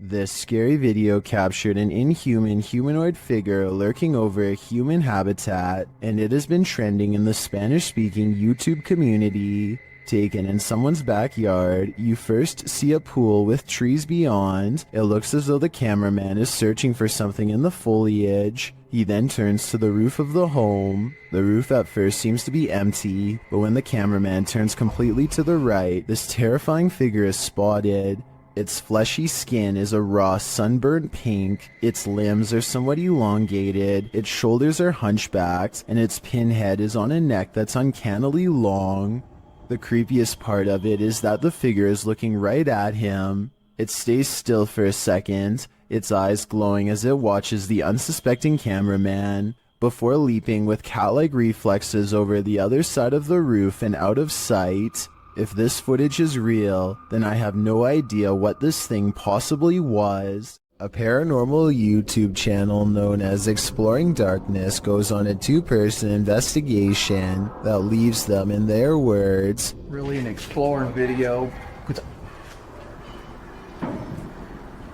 This scary video captured an inhuman humanoid figure lurking over a human habitat, and it has been trending in the Spanish-speaking YouTube community. Taken in someone's backyard, you first see a pool with trees beyond. It looks as though the cameraman is searching for something in the foliage. He then turns to the roof of the home. The roof at first seems to be empty, but when the cameraman turns completely to the right, this terrifying figure is spotted. Its fleshy skin is a raw sunburned pink, its limbs are somewhat elongated, its shoulders are hunchbacked, and its pinhead is on a neck that's uncannily long. The creepiest part of it is that the figure is looking right at him. It stays still for a second, its eyes glowing as it watches the unsuspecting cameraman, before leaping with cat-like reflexes over the other side of the roof and out of sight. If this footage is real, then I have no idea what this thing possibly was. A paranormal YouTube channel known as Exploring Darkness goes on a two-person investigation that leaves them, in their words, really an exploring video.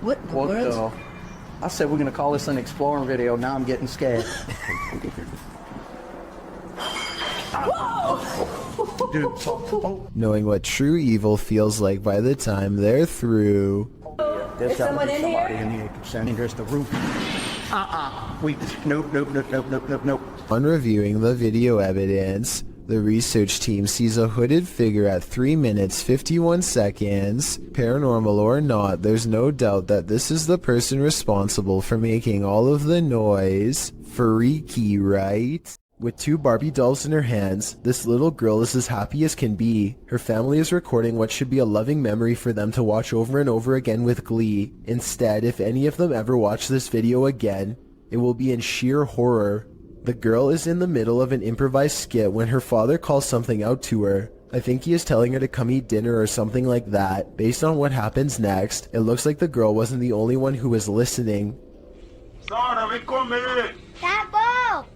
What in the world? I said we're gonna call this an exploring video. Now I'm getting scared. Dude, knowing what true evil feels like by the time they're through. Is someone in here? Here's the roof. Nope. On reviewing the video evidence, the research team sees a hooded figure at 3 minutes 51 seconds. Paranormal or not, there's no doubt that this is the person responsible for making all of the noise. Freaky, right? With two Barbie dolls in her hands, this little girl is as happy as can be. Her family is recording what should be a loving memory for them to watch over and over again with glee. Instead, if any of them ever watch this video again, it will be in sheer horror. The girl is in the middle of an improvised skit when her father calls something out to her. I think he is telling her to come eat dinner or something like that. Based on what happens next, it looks like the girl wasn't the only one who was listening. Sara, ven conmigo. Tapo!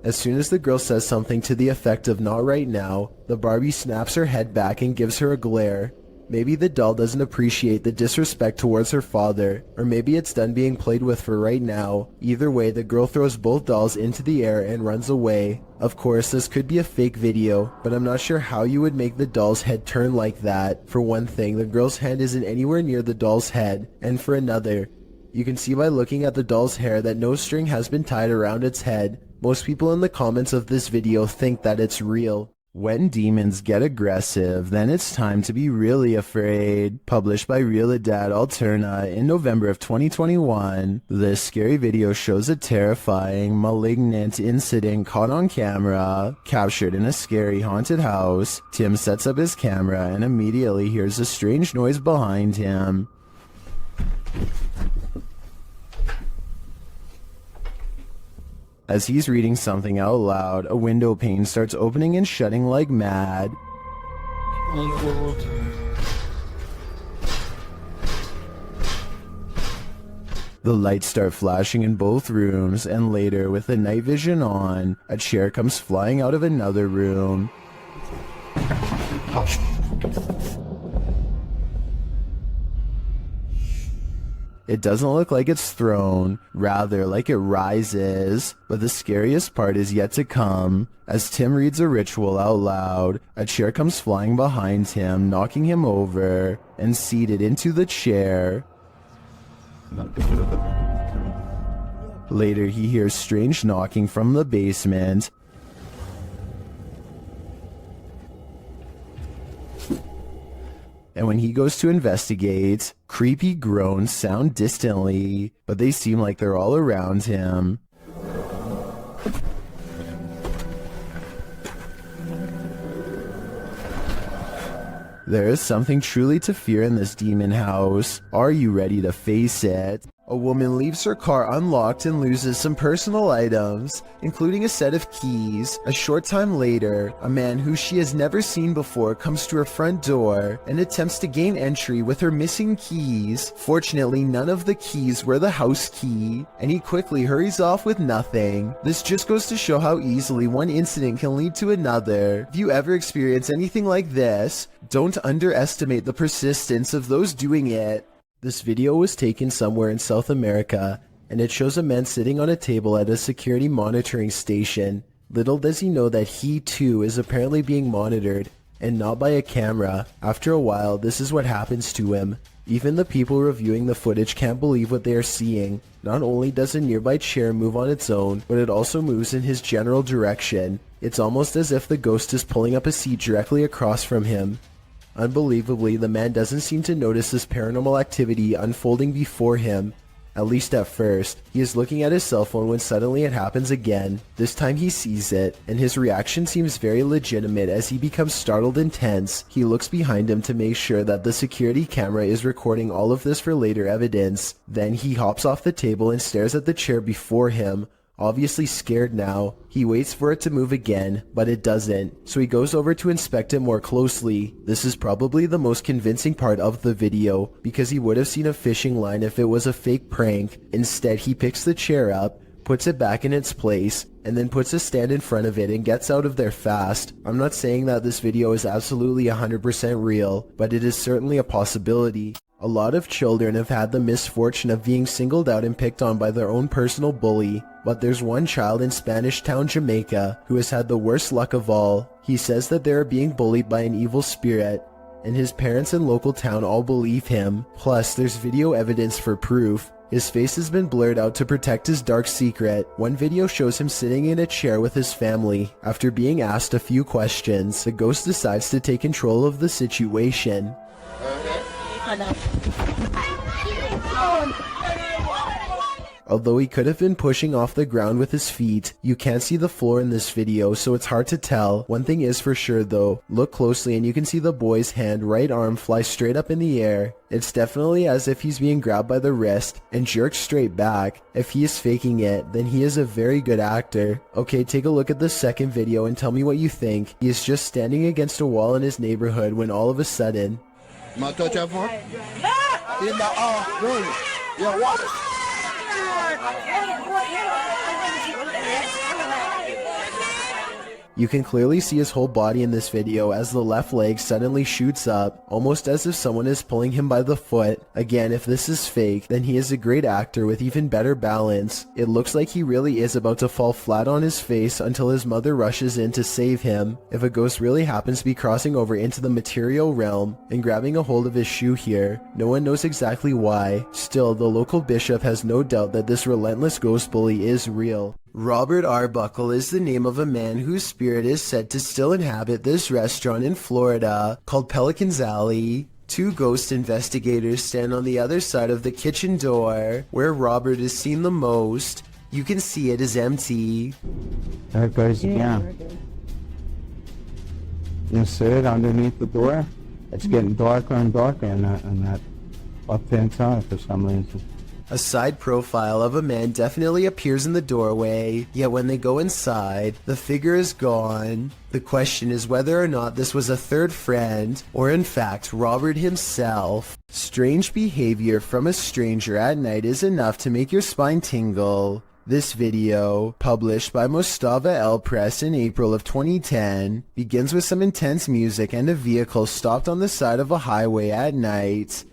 As soon as the girl says something to the effect of "not right now," the Barbie snaps her head back and gives her a glare. Maybe the doll doesn't appreciate the disrespect towards her father, or maybe it's done being played with for right now. Either way, the girl throws both dolls into the air and runs away. Of course, this could be a fake video, but I'm not sure how you would make the doll's head turn like that. For one thing, the girl's hand isn't anywhere near the doll's head, and for another, you can see by looking at the doll's hair that no string has been tied around its head. Most people in the comments of this video think that it's real. When demons get aggressive, then it's time to be really afraid. Published by Realidad Alterna in November of 2021, this scary video shows a terrifying, malignant incident caught on camera, captured in a scary haunted house. Tim sets up his camera and immediately hears a strange noise behind him. As he's reading something out loud, a window pane starts opening and shutting like mad. The lights start flashing in both rooms, and later, with the night vision on, a chair comes flying out of another room. It doesn't look like it's thrown, rather like it rises. But the scariest part is yet to come. As Tim reads a ritual out loud, a chair comes flying behind him, knocking him over, and seated into the chair. Later he hears strange knocking from the basement. And when he goes to investigate, creepy groans sound distantly, but they seem like they're all around him. There is something truly to fear in this demon house. Are you ready to face it? A woman leaves her car unlocked and loses some personal items, including a set of keys. A short time later, a man who she has never seen before comes to her front door and attempts to gain entry with her missing keys. Fortunately, none of the keys were the house key, and he quickly hurries off with nothing. This just goes to show how easily one incident can lead to another. If you ever experience anything like this, don't underestimate the persistence of those doing it. This video was taken somewhere in South America, and it shows a man sitting on a table at a security monitoring station. Little does he know that he too is apparently being monitored, and not by a camera. After a while, this is what happens to him. Even the people reviewing the footage can't believe what they are seeing. Not only does a nearby chair move on its own, but it also moves in his general direction. It's almost as if the ghost is pulling up a seat directly across from him. Unbelievably, the man doesn't seem to notice this paranormal activity unfolding before him, at least at first. He is looking at his cell phone when suddenly it happens again. This time he sees it, and his reaction seems very legitimate as he becomes startled and tense. He looks behind him to make sure that the security camera is recording all of this for later evidence. Then he hops off the table and stares at the chair before him. Obviously scared now, he waits for it to move again, but it doesn't, so he goes over to inspect it more closely. This is probably the most convincing part of the video, because he would have seen a fishing line if it was a fake prank. Instead, he picks the chair up, puts it back in its place, and then puts a stand in front of it and gets out of there fast. I'm not saying that this video is absolutely 100% real, but it is certainly a possibility. A lot of children have had the misfortune of being singled out and picked on by their own personal bully, but there's one child in Spanish Town, Jamaica, who has had the worst luck of all. He says that they are being bullied by an evil spirit, and his parents and local town all believe him. Plus, there's video evidence for proof. His face has been blurred out to protect his dark secret. One video shows him sitting in a chair with his family. After being asked a few questions, the ghost decides to take control of the situation. Although he could have been pushing off the ground with his feet, you can't see the floor in this video, so it's hard to tell. One thing is for sure though, look closely and you can see the boy's right arm fly straight up in the air. It's definitely as if he's being grabbed by the wrist and jerked straight back. If he is faking it, then he is a very good actor. Okay, take a look at the second video and tell me what you think. He is just standing against a wall in his neighborhood when all of a sudden... My touch that phone? In the room. Yeah, what? You can clearly see his whole body in this video as the left leg suddenly shoots up, almost as if someone is pulling him by the foot. Again, if this is fake, then he is a great actor with even better balance. It looks like he really is about to fall flat on his face until his mother rushes in to save him. If a ghost really happens to be crossing over into the material realm and grabbing a hold of his shoe here, no one knows exactly why. Still, the local bishop has no doubt that this relentless ghost bully is real. Robert Arbuckle is the name of a man whose spirit is said to still inhabit this restaurant in Florida called Pelican's Alley. Two ghost investigators stand on the other side of the kitchen door, where Robert is seen the most. You can see it is empty. There it goes again. You see it underneath the door? It's getting darker and darker in that left-hand side for some reason. A side profile of a man definitely appears in the doorway, yet when they go inside, the figure is gone. The question is whether or not this was a third friend, or in fact Robert himself. Strange behavior from a stranger at night is enough to make your spine tingle. This video, published by Mostava El Press in April of 2010, begins with some intense music and a vehicle stopped on the side of a highway at night.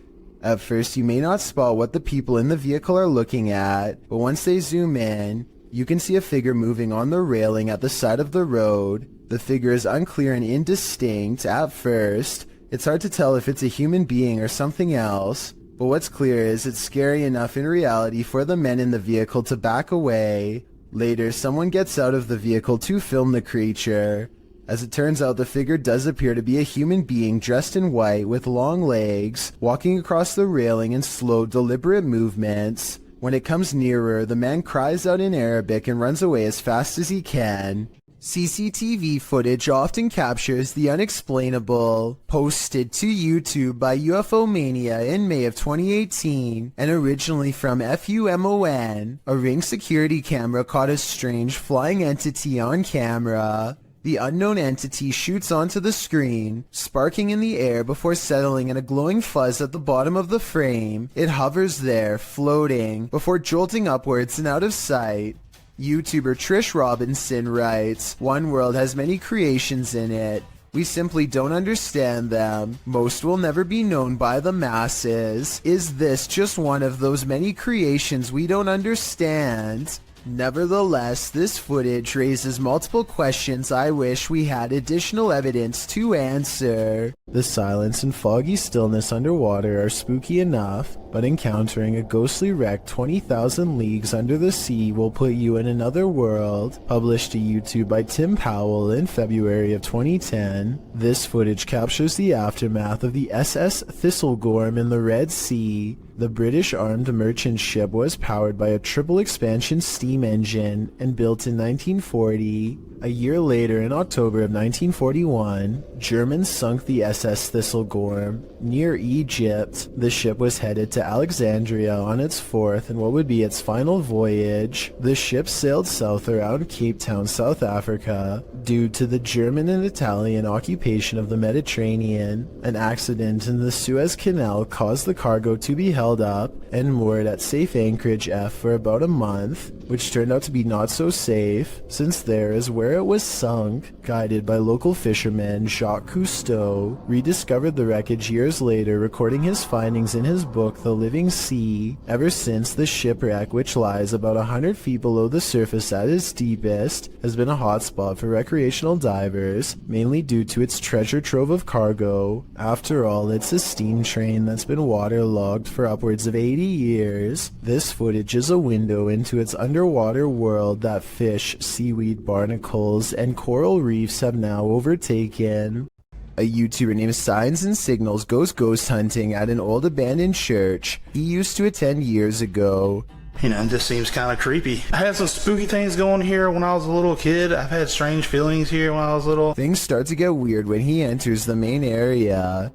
At first, you may not spot what the people in the vehicle are looking at, but once they zoom in, you can see a figure moving on the railing at the side of the road. The figure is unclear and indistinct at first. It's hard to tell if it's a human being or something else, but what's clear is it's scary enough in reality for the men in the vehicle to back away. Later, someone gets out of the vehicle to film the creature. As it turns out, the figure does appear to be a human being dressed in white with long legs, walking across the railing in slow, deliberate movements. When it comes nearer, the man cries out in Arabic and runs away as fast as he can. CCTV footage often captures the unexplainable. Posted to YouTube by UFO Mania in May of 2018 and originally from FUMON, a Ring security camera caught a strange flying entity on camera. The unknown entity shoots onto the screen, sparking in the air before settling in a glowing fuzz at the bottom of the frame. It hovers there, floating, before jolting upwards and out of sight. YouTuber Trish Robinson writes, "One world has many creations in it. We simply don't understand them. Most will never be known by the masses. Is this just one of those many creations we don't understand?" Nevertheless, this footage raises multiple questions I wish we had additional evidence to answer. The silence and foggy stillness underwater are spooky enough, but encountering a ghostly wreck 20,000 leagues under the sea will put you in another world. Published to YouTube by Tim Powell in February of 2010, this footage captures the aftermath of the SS Thistlegorm in the Red Sea. The British armed merchant ship was powered by a triple expansion steam engine and built in 1940. A year later, in October of 1941, Germans sunk the SS Thistlegorm near Egypt. The ship was headed to Alexandria on its fourth and what would be its final voyage. The ship sailed south around Cape Town, South Africa. Due to the German and Italian occupation of the Mediterranean, an accident in the Suez Canal caused the cargo to be held up and moored at safe anchorage F for about a month, which turned out to be not so safe, since there is where it was sunk. Guided by local fisherman Jacques Cousteau, rediscovered the wreckage years later, recording his findings in his book The Living Sea. Ever since, the shipwreck, which lies about 100 feet below the surface at its deepest, has been a hotspot for recreational divers, mainly due to its treasure trove of cargo. After all, it's a steam train that's been waterlogged for upwards of 80 years. This footage is a window into its underwater world that fish, seaweed, barnacles, and coral reefs have now overtaken. A YouTuber named Signs and Signals goes ghost hunting at an old abandoned church he used to attend years ago. You know, it just seems kind of creepy. I had some spooky things going here when I was a little kid. I've had strange feelings here when I was little. Things start to get weird when he enters the main area.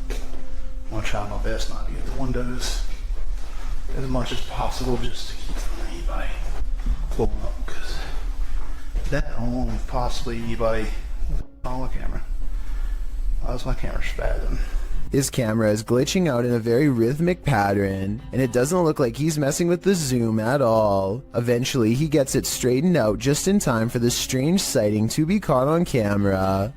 I'm going to try my best not to get the windows as much as possible just to keep from anybody pulling up, because that on possibly anybody on the camera. Why is my camera spazzing? His camera is glitching out in a very rhythmic pattern, and it doesn't look like he's messing with the zoom at all. Eventually, he gets it straightened out just in time for this strange sighting to be caught on camera.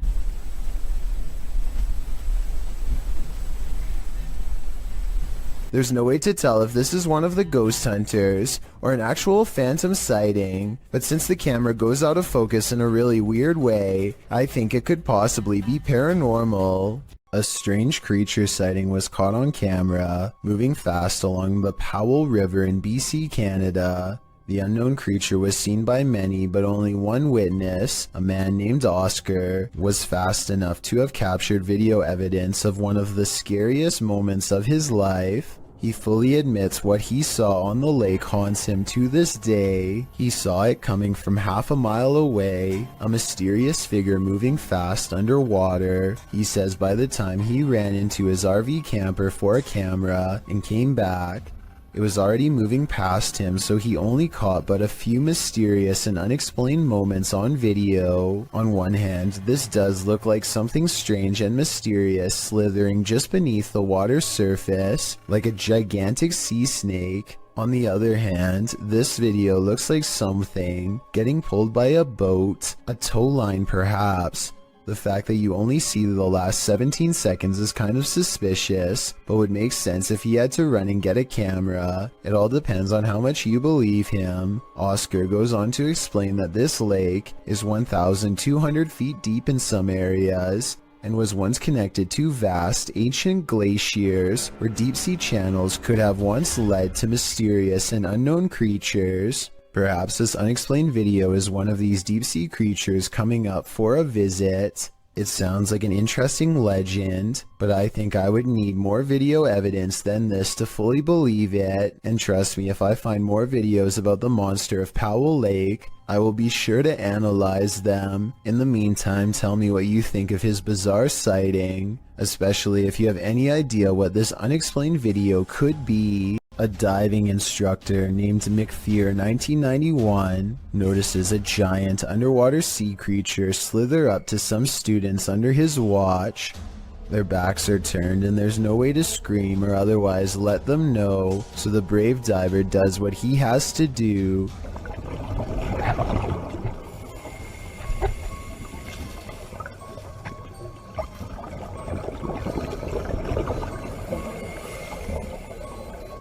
There's no way to tell if this is one of the ghost hunters or an actual phantom sighting, but since the camera goes out of focus in a really weird way, I think it could possibly be paranormal. A strange creature sighting was caught on camera, moving fast along the Powell River in BC, Canada. The unknown creature was seen by many, but only one witness, a man named Oscar, was fast enough to have captured video evidence of one of the scariest moments of his life. He fully admits what he saw on the lake haunts him to this day. He saw it coming from half a mile away, a mysterious figure moving fast underwater. He says by the time he ran into his RV camper for a camera and came back, it was already moving past him, so he only caught but a few mysterious and unexplained moments on video. On one hand, this does look like something strange and mysterious slithering just beneath the water's surface, like a gigantic sea snake. On the other hand, this video looks like something getting pulled by a boat, a tow line perhaps. The fact that you only see the last 17 seconds is kind of suspicious, but would make sense if he had to run and get a camera. It all depends on how much you believe him. Oscar goes on to explain that this lake is 1,200 feet deep in some areas, and was once connected to vast ancient glaciers where deep-sea channels could have once led to mysterious and unknown creatures. Perhaps this unexplained video is one of these deep-sea creatures coming up for a visit. It sounds like an interesting legend, but I think I would need more video evidence than this to fully believe it, and trust me, if I find more videos about the monster of Powell Lake, I will be sure to analyze them. In the meantime, tell me what you think of his bizarre sighting, especially if you have any idea what this unexplained video could be. A diving instructor named Macleod 1991 notices a giant underwater sea creature slither up to some students under his watch. Their backs are turned and there's no way to scream or otherwise let them know, so the brave diver does what he has to do.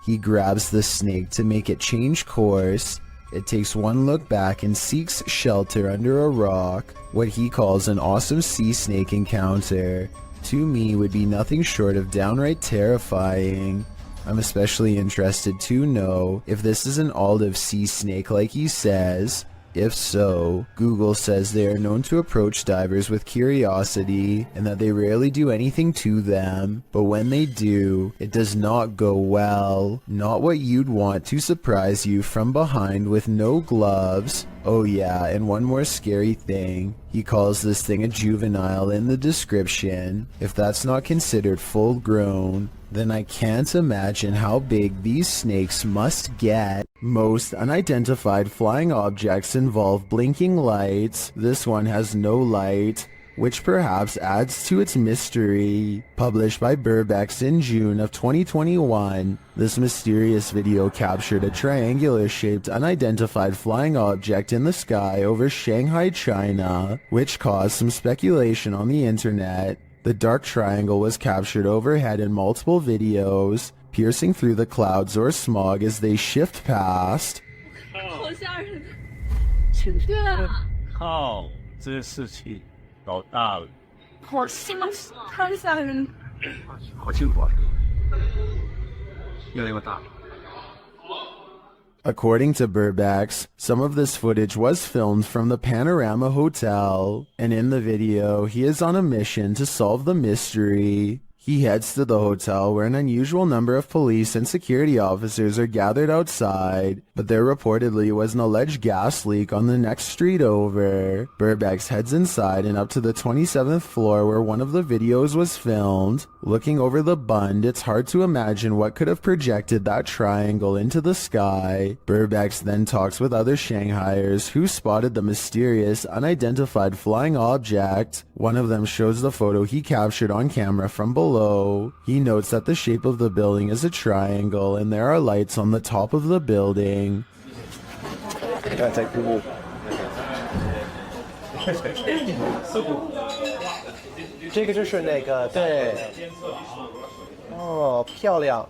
He grabs the snake to make it change course. It takes one look back and seeks shelter under a rock. What he calls an awesome sea snake encounter, to me, would be nothing short of downright terrifying. I'm especially interested to know if this is an olive sea snake like he says. If so, Google says they are known to approach divers with curiosity and that they rarely do anything to them, but when they do, it does not go well. Not what you'd want to surprise you from behind with no gloves. Oh yeah, and one more scary thing. He calls this thing a juvenile in the description. If that's not considered full grown, then I can't imagine how big these snakes must get. Most unidentified flying objects involve blinking lights. This one has no light, which perhaps adds to its mystery. Published by Burbex in June of 2021, this mysterious video captured a triangular-shaped unidentified flying object in the sky over Shanghai, China, which caused some speculation on the internet. The dark triangle was captured overhead in multiple videos, piercing through the clouds or smog as they shift past. 靠，这事情搞大了。好吓人！好清楚啊，越来越大。 According to Burbex, some of this footage was filmed from the Panorama Hotel, and in the video, he is on a mission to solve the mystery. He heads to the hotel where an unusual number of police and security officers are gathered outside, but there reportedly was an alleged gas leak on the next street over. Burbex heads inside and up to the 27th floor where one of the videos was filmed. Looking over the bund, it's hard to imagine what could have projected that triangle into the sky. Burbex then talks with other Shanghaiers who spotted the mysterious, unidentified flying object. One of them shows the photo he captured on camera from below. He notes that the shape of the building is a triangle and there are lights on the top of the building. 这个就是那个对，哦，漂亮。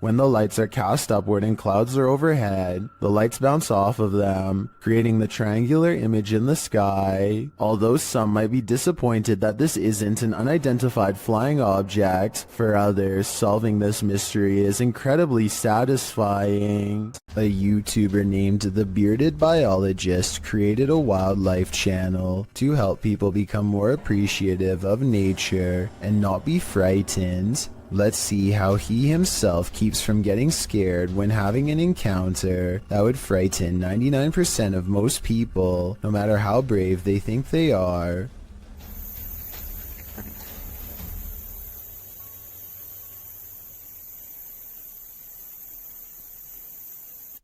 When the lights are cast upward and clouds are overhead, the lights bounce off of them, creating the triangular image in the sky. Although some might be disappointed that this isn't an unidentified flying object, for others, solving this mystery is incredibly satisfying. A YouTuber named The Bearded Biologist created a wildlife channel to help people become more appreciative of nature and not be frightened. Let's see how he himself keeps from getting scared when having an encounter that would frighten 99% of most people, no matter how brave they think they are.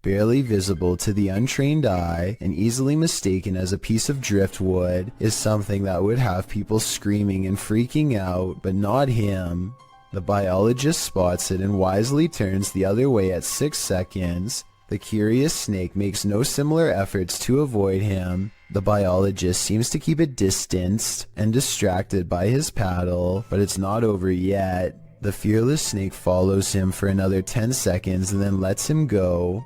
Barely visible to the untrained eye and easily mistaken as a piece of driftwood is something that would have people screaming and freaking out, but not him. The biologist spots it and wisely turns the other way at 6 seconds. The curious snake makes no similar efforts to avoid him. The biologist seems to keep it distanced and distracted by his paddle, but it's not over yet. The fearless snake follows him for another 10 seconds and then lets him go.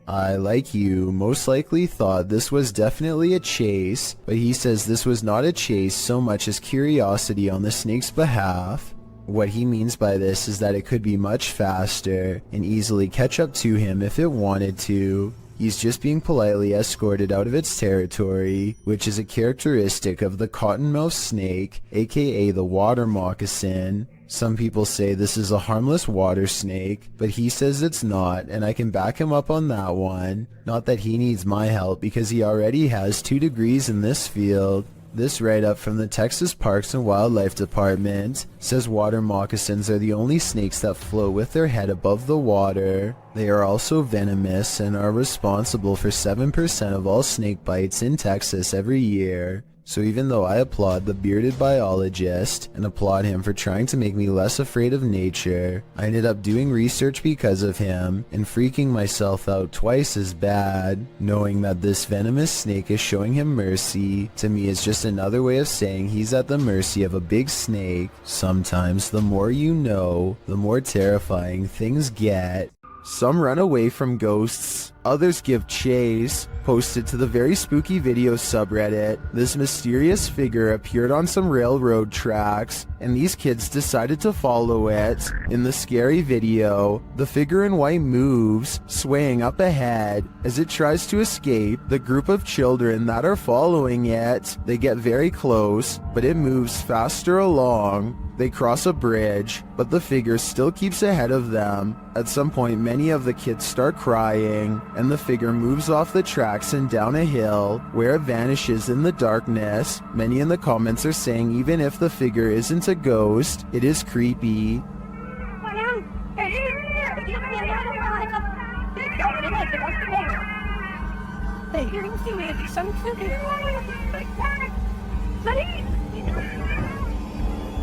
I, like you, most likely thought this was definitely a chase, but he says this was not a chase so much as curiosity on the snake's behalf. What he means by this is that it could be much faster and easily catch up to him if it wanted to. He's just being politely escorted out of its territory, which is a characteristic of the cottonmouth snake, aka the water moccasin. Some people say this is a harmless water snake, but he says it's not, and I can back him up on that one. Not that he needs my help because he already has 2 degrees in this field. This write-up from the Texas Parks and Wildlife Department says water moccasins are the only snakes that float with their head above the water. They are also venomous and are responsible for 7% of all snake bites in Texas every year. So even though I applaud the bearded biologist and applaud him for trying to make me less afraid of nature, I ended up doing research because of him and freaking myself out twice as bad. Knowing that this venomous snake is showing him mercy, to me is just another way of saying he's at the mercy of a big snake. Sometimes the more you know, the more terrifying things get. Some run away from ghosts, others give chase. Posted to the Very Spooky Videos subreddit, this mysterious figure appeared on some railroad tracks, and these kids decided to follow it. In the scary video, the figure in white moves, swaying up ahead. As it tries to escape, the group of children that are following it, they get very close, but it moves faster along. They cross a bridge, but the figure still keeps ahead of them. At some point, many of the kids start crying, and the figure moves off the tracks and down a hill, where it vanishes in the darkness. Many in the comments are saying even if the figure isn't a ghost, it is creepy.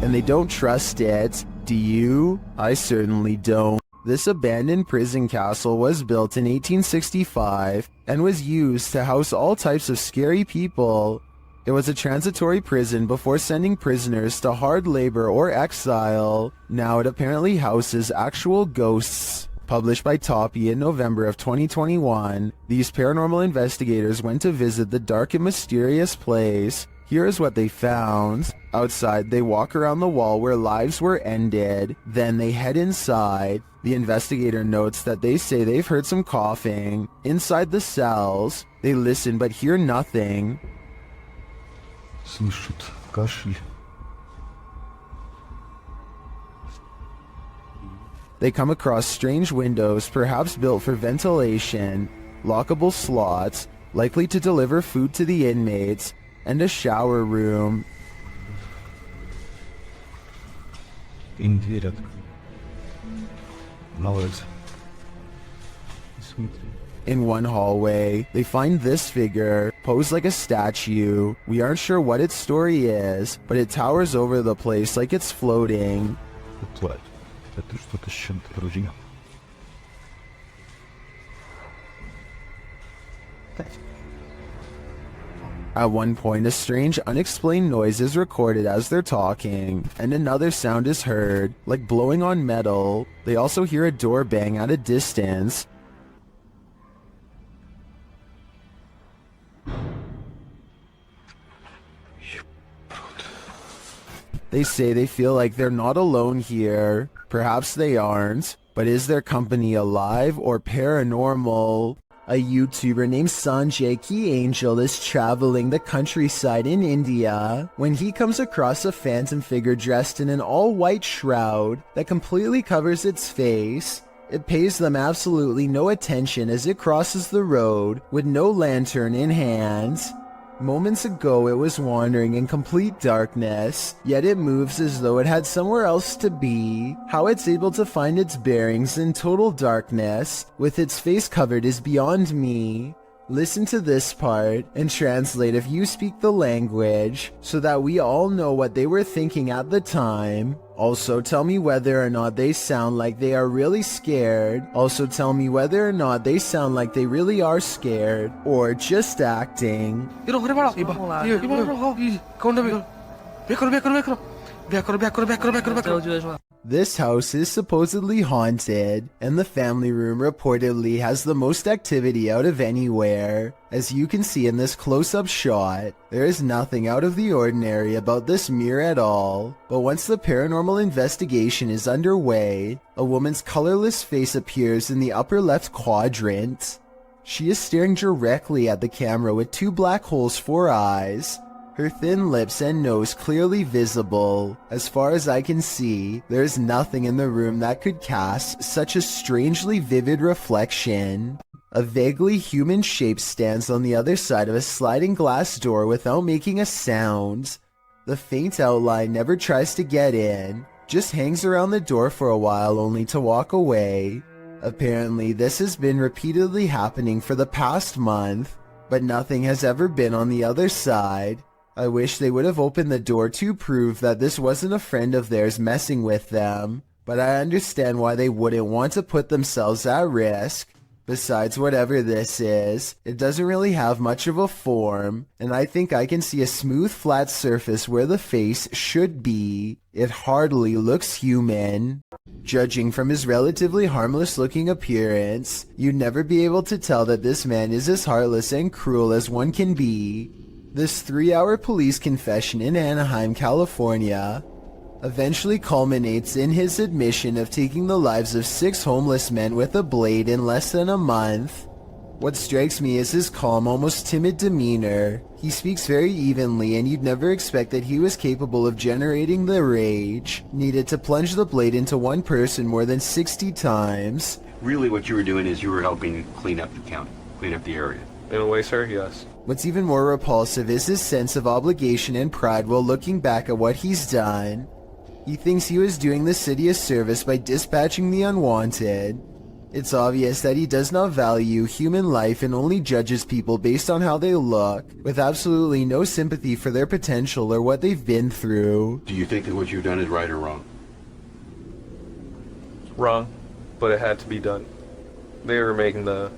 And they don't trust it. Do you? I certainly don't. This abandoned prison castle was built in 1865 and was used to house all types of scary people. It was a transitory prison before sending prisoners to hard labor or exile. Now it apparently houses actual ghosts. Published by Toppy in November of 2021, these paranormal investigators went to visit the dark and mysterious place. Here is what they found. Outside, they walk around the wall where lives were ended. Then they head inside. The investigator notes that they say they've heard some coughing. Inside the cells, they listen but hear nothing. Слышат кашель. They come across strange windows, perhaps built for ventilation, lockable slots, likely to deliver food to the inmates, and a shower room. Им дверь открыли. Молодец. Смотри. In one hallway, they find this figure, posed like a statue. We aren't sure what its story is, but it towers over the place like it's floating. Тварь. Это что-то с чем-то вроде. At one point, a strange, unexplained noise is recorded as they're talking, and another sound is heard, like blowing on metal. They also hear a door bang at a distance. They say they feel like they're not alone here. Perhaps they aren't, but is their company alive or paranormal? A YouTuber named Sanjay Key Angel is traveling the countryside in India when he comes across a phantom figure dressed in an all-white shroud that completely covers its face. It pays them absolutely no attention as it crosses the road with no lantern in hand. Moments ago it was wandering in complete darkness, yet it moves as though it had somewhere else to be. How it's able to find its bearings in total darkness, with its face covered, is beyond me. Listen to this part and translate if you speak the language, so that we all know what they were thinking at the time. Also tell me whether or not they sound like they are really scared. Also tell me whether or not they sound like they really are scared, or just acting. This house is supposedly haunted, and the family room reportedly has the most activity out of anywhere. As you can see in this close-up shot, there is nothing out of the ordinary about this mirror at all. But once the paranormal investigation is underway, a woman's colorless face appears in the upper left quadrant. She is staring directly at the camera with two black holes for eyes. Her thin lips and nose clearly visible. As far as I can see, there is nothing in the room that could cast such a strangely vivid reflection. A vaguely human shape stands on the other side of a sliding glass door without making a sound. The faint outline never tries to get in, just hangs around the door for a while only to walk away. Apparently, this has been repeatedly happening for the past month, but nothing has ever been on the other side. I wish they would have opened the door to prove that this wasn't a friend of theirs messing with them, but I understand why they wouldn't want to put themselves at risk. Besides, whatever this is, it doesn't really have much of a form, and I think I can see a smooth flat surface where the face should be. It hardly looks human. Judging from his relatively harmless looking appearance, you'd never be able to tell that this man is as heartless and cruel as one can be. This 3-hour police confession in Anaheim, California, eventually culminates in his admission of taking the lives of 6 homeless men with a blade in less than a month. What strikes me is his calm, almost timid demeanor. He speaks very evenly, and you'd never expect that he was capable of generating the rage needed to plunge the blade into one person more than 60 times. Really what you were doing is you were helping clean up the county, clean up the area. In a way, sir, yes. What's even more repulsive is his sense of obligation and pride while looking back at what he's done. He thinks he was doing the city a service by dispatching the unwanted. It's obvious that he does not value human life and only judges people based on how they look, with absolutely no sympathy for their potential or what they've been through. Do you think that what you've done is right or wrong? Wrong, but it had to be done. They were making the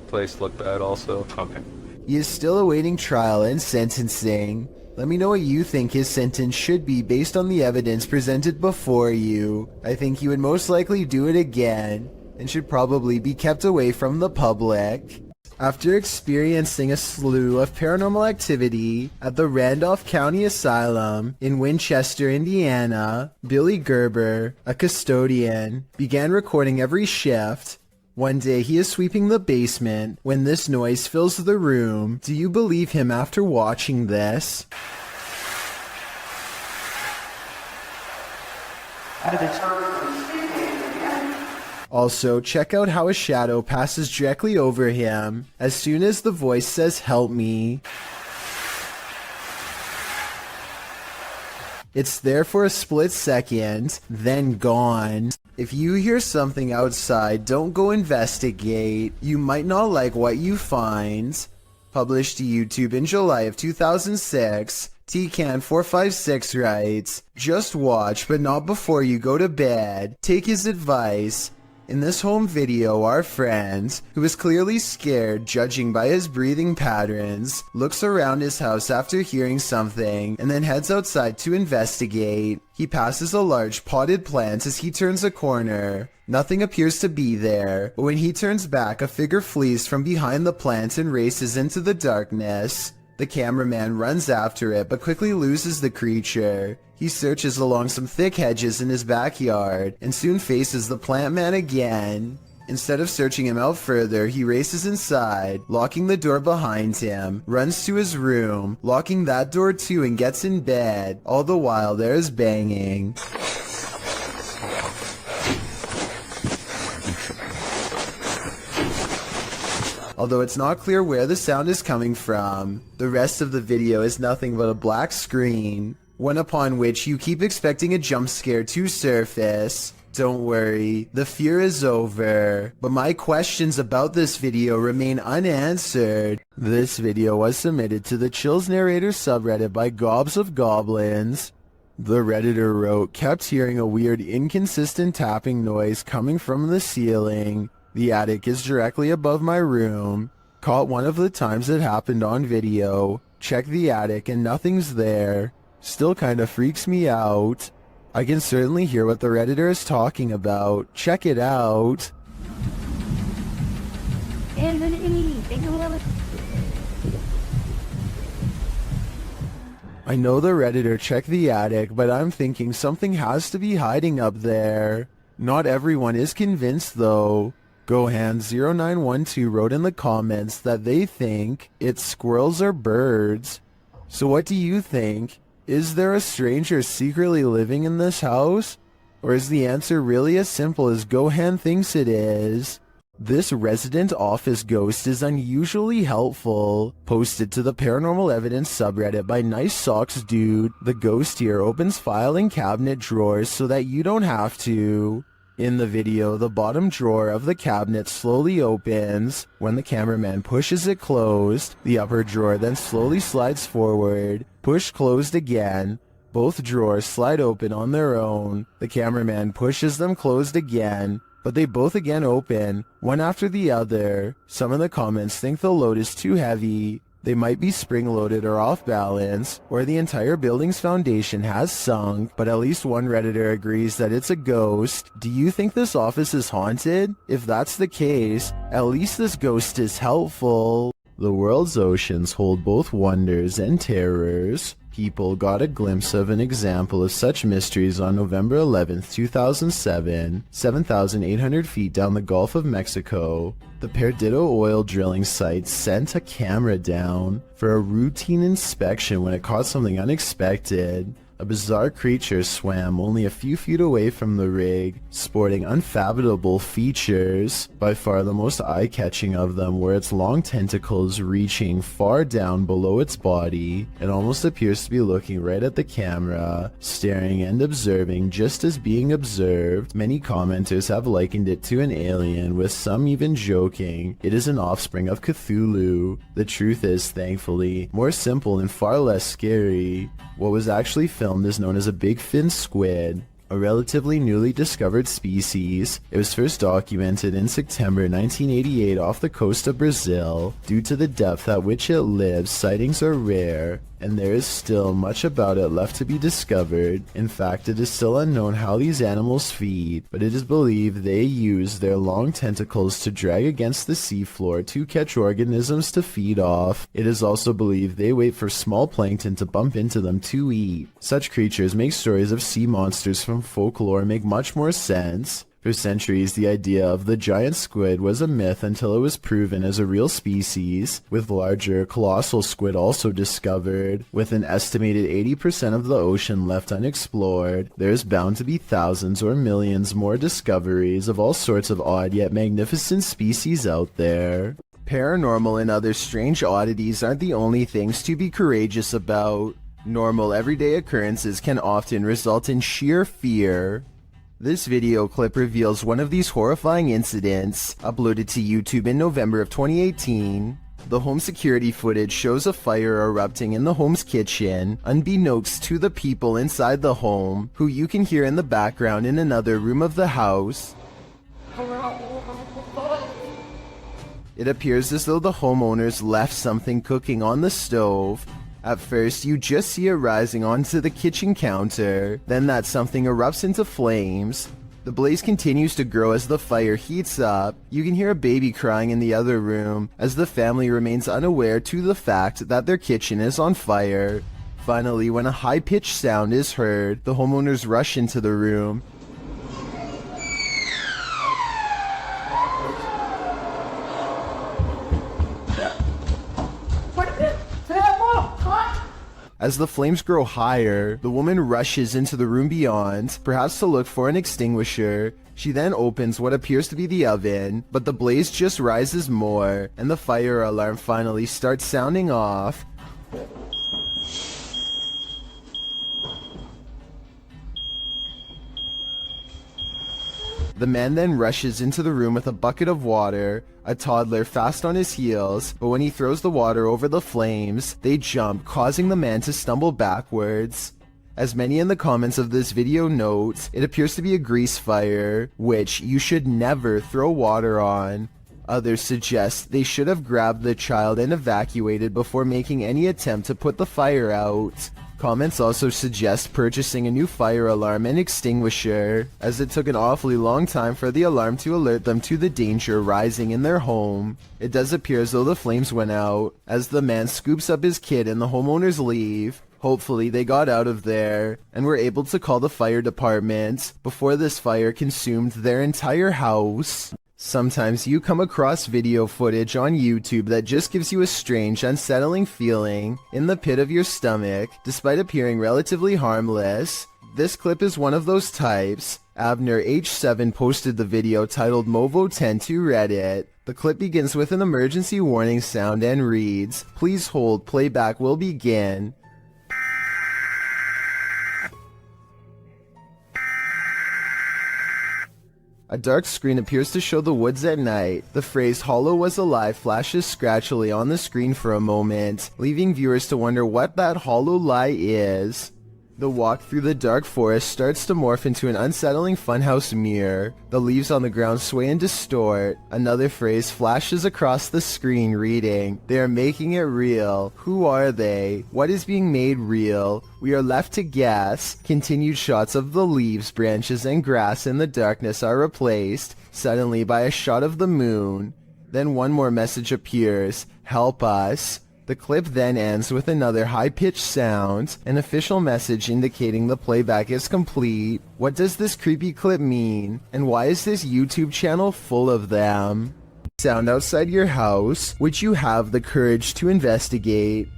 place look bad also. Okay. He is still awaiting trial and sentencing. Let me know what you think his sentence should be based on the evidence presented before you. I think he would most likely do it again, and should probably be kept away from the public. After experiencing a slew of paranormal activity at the Randolph County Asylum in Winchester, Indiana, Billy Gerber, a custodian, began recording every shift. One day he is sweeping the basement when this noise fills the room. Do you believe him after watching this? Also, check out how a shadow passes directly over him as soon as the voice says "help me." It's there for a split second, then gone. If you hear something outside, don't go investigate. You might not like what you find. Published to YouTube in July of 2006, TCan456 writes, "Just watch, but not before you go to bed. Take his advice." In this home video, our friend, who is clearly scared judging by his breathing patterns, looks around his house after hearing something and then heads outside to investigate. He passes a large potted plant as he turns a corner. Nothing appears to be there, but when he turns back, a figure flees from behind the plant and races into the darkness. The cameraman runs after it but quickly loses the creature. He searches along some thick hedges in his backyard and soon faces the plant man again. Instead of searching him out further, he races inside, locking the door behind him, runs to his room, locking that door too, and gets in bed. All the while there is banging. Although it's not clear where the sound is coming from, the rest of the video is nothing but a black screen, one upon which you keep expecting a jump scare to surface. Don't worry, the fear is over, but my questions about this video remain unanswered. This video was submitted to the Chills Narrator subreddit by Gobs of Goblins. The Redditor wrote, "Kept hearing a weird inconsistent tapping noise coming from the ceiling. The attic is directly above my room. Caught one of the times it happened on video. Check the attic and nothing's there. Still kinda freaks me out." I can certainly hear what the Redditor is talking about. Check it out. I know the Redditor checked the attic, but I'm thinking something has to be hiding up there. Not everyone is convinced though. Gohan0912 wrote in the comments that they think it's squirrels or birds. So what do you think? Is there a stranger secretly living in this house? Or is the answer really as simple as Gohan thinks it is? This resident office ghost is unusually helpful. Posted to the paranormal evidence subreddit by Nice Socks Dude, the ghost here opens filing cabinet drawers so that you don't have to. In the video, the bottom drawer of the cabinet slowly opens. When the cameraman pushes it closed, the upper drawer then slowly slides forward. Push closed again. Both drawers slide open on their own. The cameraman pushes them closed again, but they both again open, one after the other. Some in the comments think the load is too heavy. They might be spring-loaded or off balance, or the entire building's foundation has sunk, but at least one Redditor agrees that it's a ghost. Do you think this office is haunted? If that's the case, at least this ghost is helpful. The world's oceans hold both wonders and terrors. People got a glimpse of an example of such mysteries on November 11th, 2007, 7,800 feet down the Gulf of Mexico. The Perdido oil drilling site sent a camera down for a routine inspection when it caught something unexpected. A bizarre creature swam only a few feet away from the rig, sporting unfathomable features. By far the most eye-catching of them were its long tentacles reaching far down below its body. It almost appears to be looking right at the camera, staring and observing just as being observed. Many commenters have likened it to an alien, with some even joking it is an offspring of Cthulhu. The truth is, thankfully, more simple and far less scary. What was actually filmed is known as a big fin squid, a relatively newly discovered species. It was first documented in September 1988 off the coast of Brazil. Due to the depth at which it lives, sightings are rare, and there is still much about it left to be discovered. In fact, it is still unknown how these animals feed, but it is believed they use their long tentacles to drag against the seafloor to catch organisms to feed off. It is also believed they wait for small plankton to bump into them to eat. Such creatures make stories of sea monsters from folklore make much more sense. For centuries, the idea of the giant squid was a myth until it was proven as a real species, with larger, colossal squid also discovered. With an estimated 80% of the ocean left unexplored, there's bound to be thousands or millions more discoveries of all sorts of odd yet magnificent species out there. Paranormal and other strange oddities aren't the only things to be courageous about. Normal everyday occurrences can often result in sheer fear. This video clip reveals one of these horrifying incidents, uploaded to YouTube in November of 2018. The home security footage shows a fire erupting in the home's kitchen, unbeknownst to the people inside the home, who you can hear in the background in another room of the house. It appears as though the homeowners left something cooking on the stove. At first, you just see it rising onto the kitchen counter, then that something erupts into flames. The blaze continues to grow as the fire heats up. You can hear a baby crying in the other room, as the family remains unaware to the fact that their kitchen is on fire. Finally, when a high-pitched sound is heard, the homeowners rush into the room. As the flames grow higher, the woman rushes into the room beyond, perhaps to look for an extinguisher. She then opens what appears to be the oven, but the blaze just rises more, and the fire alarm finally starts sounding off. The man then rushes into the room with a bucket of water, a toddler fast on his heels, but when he throws the water over the flames, they jump, causing the man to stumble backwards. As many in the comments of this video note, it appears to be a grease fire, which you should never throw water on. Others suggest they should have grabbed the child and evacuated before making any attempt to put the fire out. Comments also suggest purchasing a new fire alarm and extinguisher, as it took an awfully long time for the alarm to alert them to the danger rising in their home. It does appear as though the flames went out, as the man scoops up his kid and the homeowners leave. Hopefully they got out of there, and were able to call the fire department before this fire consumed their entire house. Sometimes you come across video footage on YouTube that just gives you a strange, unsettling feeling in the pit of your stomach, despite appearing relatively harmless. This clip is one of those types. Abner H7 posted the video titled Movo10 to Reddit. The clip begins with an emergency warning sound and reads, "Please hold, playback will begin." A dark screen appears to show the woods at night. The phrase "Hollow was alive" flashes scratchily on the screen for a moment, leaving viewers to wonder what that hollow lie is. The walk through the dark forest starts to morph into an unsettling funhouse mirror. The leaves on the ground sway and distort. Another phrase flashes across the screen reading, "They are making it real. Who are they? What is being made real? We are left to guess." Continued shots of the leaves, branches, and grass in the darkness are replaced, suddenly, by a shot of the moon. Then one more message appears, "Help us." The clip then ends with another high-pitched sound, an official message indicating the playback is complete. What does this creepy clip mean? And why is this YouTube channel full of them? Sound outside your house? Would you have the courage to investigate?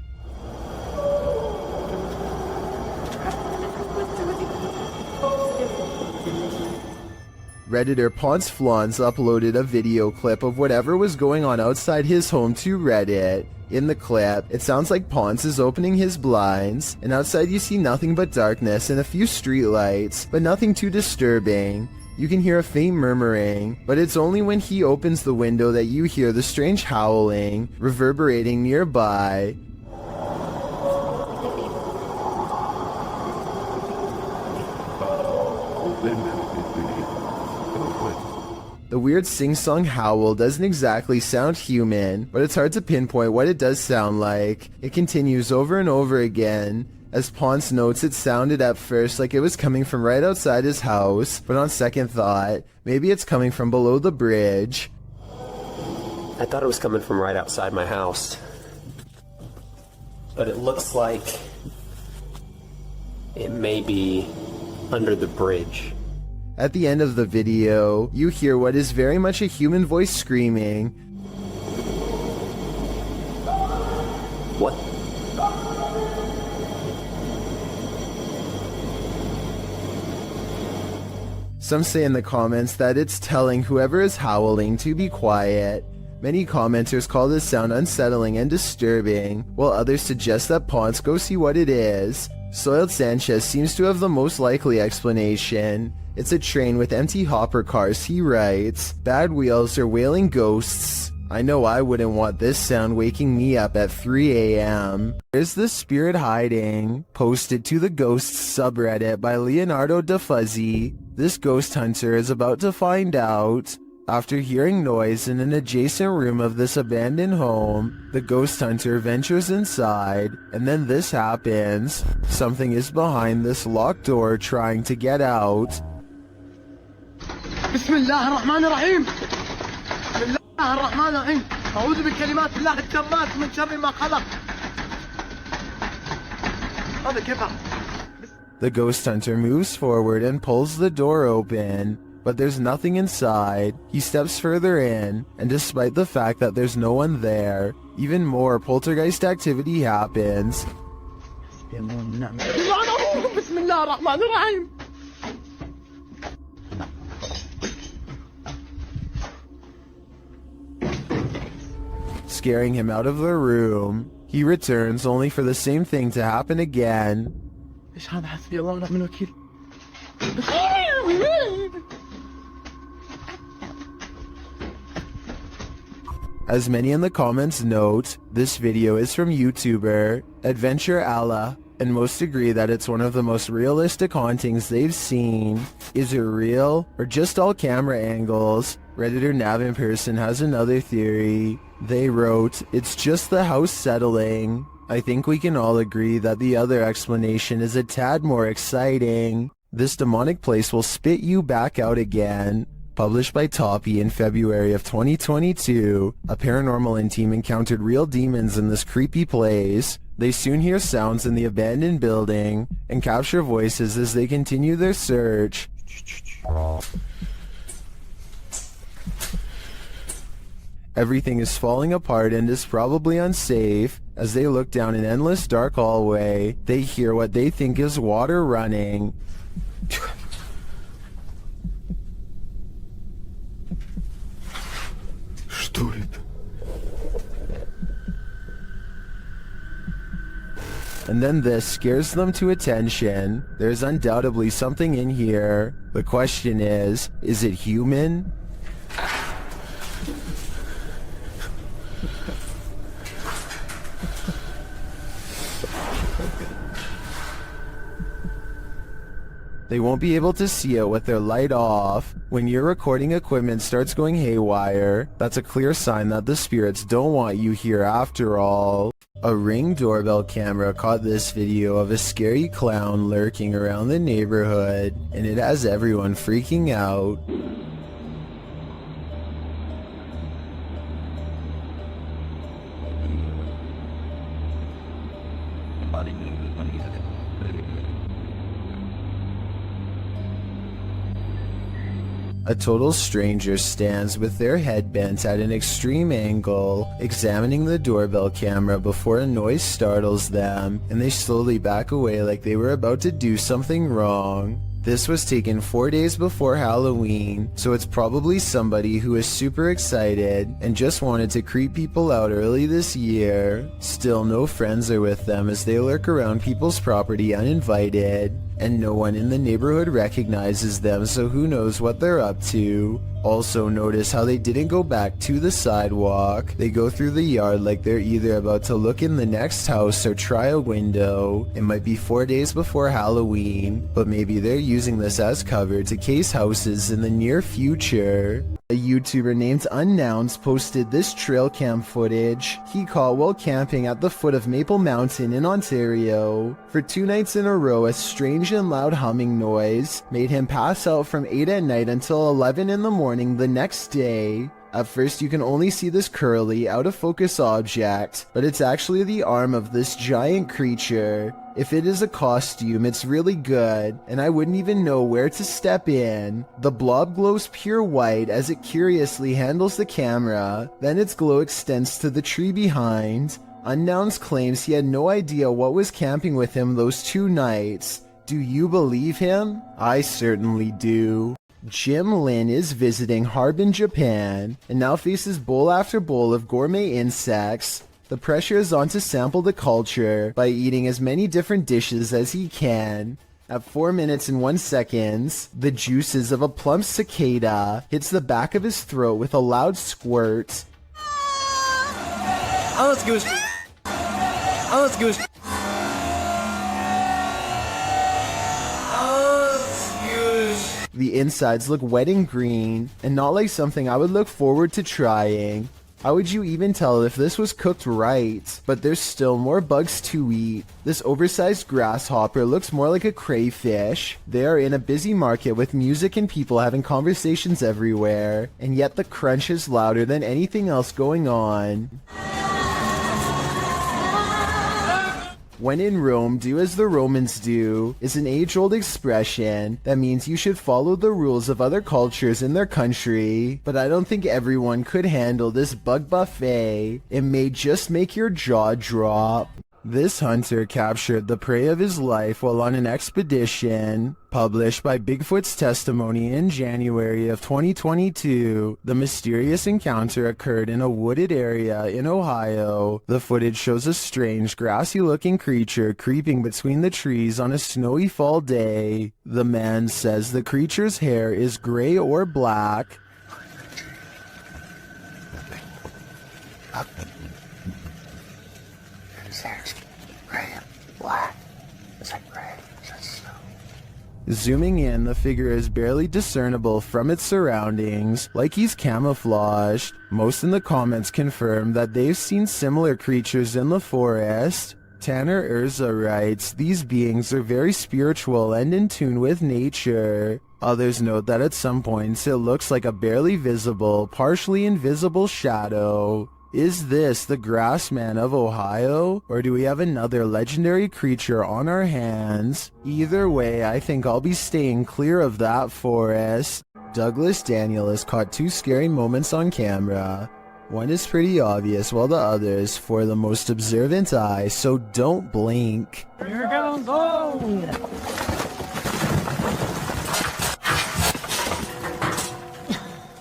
Redditor Ponce Flans uploaded a video clip of whatever was going on outside his home to Reddit. In the clip, it sounds like Ponce is opening his blinds, and outside you see nothing but darkness and a few streetlights, but nothing too disturbing. You can hear a faint murmuring, but it's only when he opens the window that you hear the strange howling reverberating nearby. The weird sing-song howl doesn't exactly sound human, but it's hard to pinpoint what it does sound like. It continues over and over again. As Ponce notes, it sounded at first like it was coming from right outside his house, but on second thought, maybe it's coming from below the bridge. I thought it was coming from right outside my house, but it looks like it may be under the bridge. At the end of the video, you hear what is very much a human voice screaming. What? Some say in the comments that it's telling whoever is howling to be quiet. Many commenters call this sound unsettling and disturbing, while others suggest that Ponce go see what it is. Soiled Sanchez seems to have the most likely explanation. It's a train with empty hopper cars, he writes. Bad wheels or wailing ghosts. I know I wouldn't want this sound waking me up at 3 a.m. There's the spirit hiding. Posted to the Ghosts subreddit by Leonardo DeFuzzy. This ghost hunter is about to find out. After hearing noise in an adjacent room of this abandoned home, the ghost hunter ventures inside, and then this happens. Something is behind this locked door trying to get out. بسم الله الرحمن الرحيم بسم الله الرحمن الرحيم أعوذ بكلمات الله التامات من شر ما خلق هذا كيف. The ghost hunter moves forward and pulls the door open, but there's nothing inside. He steps further in, and despite the fact that there's no one there, even more poltergeist activity happens. بسم الله الرحمن الرحيم. Scaring him out of the room. He returns only for the same thing to happen again. ايش هذا حسبي الله ونعم الوكيل. As many in the comments note, this video is from YouTuber Adventure Allah, and most agree that it's one of the most realistic hauntings they've seen. Is it real, or just all camera angles? Redditor Nav in person has another theory. They wrote, "It's just the house settling." I think we can all agree that the other explanation is a tad more exciting. This demonic place will spit you back out again. Published by Toppy in February of 2022, a paranormal team encountered real demons in this creepy place. They soon hear sounds in the abandoned building and capture voices as they continue their search. Everything is falling apart and is probably unsafe. As they look down an endless dark hallway, they hear what they think is water running. And then this scares them to attention. There's undoubtedly something in here. The question is it human? They won't be able to see it with their light off. When your recording equipment starts going haywire, that's a clear sign that the spirits don't want you here after all. A Ring doorbell camera caught this video of a scary clown lurking around the neighborhood, and it has everyone freaking out. A total stranger stands with their head bent at an extreme angle, examining the doorbell camera before a noise startles them, and they slowly back away like they were about to do something wrong. This was taken 4 days before Halloween, so it's probably somebody who is super excited and just wanted to creep people out early this year. Still, no friends are with them as they lurk around people's property uninvited, and no one in the neighborhood recognizes them, so who knows what they're up to. Also, notice how they didn't go back to the sidewalk. They go through the yard like they're either about to look in the next house or try a window. It might be 4 days before Halloween, but maybe they're using this as cover to case houses in the near future. A YouTuber named Unnouns posted this trail cam footage he caught while camping at the foot of Maple Mountain in Ontario. For 2 nights in a row, a strange and loud humming noise made him pass out from 8 at night until 11 in the morning the next day. At first you can only see this curly, out of focus object, but it's actually the arm of this giant creature. If it is a costume, it's really good, and I wouldn't even know where to step in. The blob glows pure white as it curiously handles the camera, then its glow extends to the tree behind. Unknowns claims he had no idea what was camping with him those 2 nights. Do you believe him? I certainly do. Jim Lin is visiting Harbin, Japan, and now faces bowl after bowl of gourmet insects. The pressure is on to sample the culture by eating as many different dishes as he can. At 4 minutes and 1 second, the juices of a plump cicada hits the back of his throat with a loud squirt. Oh, that's goose. Oh, that's goose. The insides look wet and green, and not like something I would look forward to trying. How would you even tell if this was cooked right? But there's still more bugs to eat. This oversized grasshopper looks more like a crayfish. They are in a busy market with music and people having conversations everywhere, and yet the crunch is louder than anything else going on. When in Rome, do as the Romans do is an age-old expression that means you should follow the rules of other cultures in their country, but I don't think everyone could handle this bug buffet. It may just make your jaw drop. This hunter captured the prey of his life while on an expedition. Published by Bigfoot's Testimony in January of 2022, the mysterious encounter occurred in a wooded area in Ohio. The footage shows a strange, grassy-looking creature creeping between the trees on a snowy fall day. The man says the creature's hair is gray or black. His hair's gray and black. Is that gray? Is that snow? Zooming in, the figure is barely discernible from its surroundings, like he's camouflaged. Most in the comments confirm that they've seen similar creatures in the forest. Tanner Urza writes, these beings are very spiritual and in tune with nature. Others note that at some points it looks like a barely visible, partially invisible shadow. Is this the Grassman of Ohio, or do we have another legendary creature on our hands? Either way, I think I'll be staying clear of that forest. Douglas Daniel has caught 2 scary moments on camera. One is pretty obvious, while the other is for the most observant eye, so don't blink. Here goes home.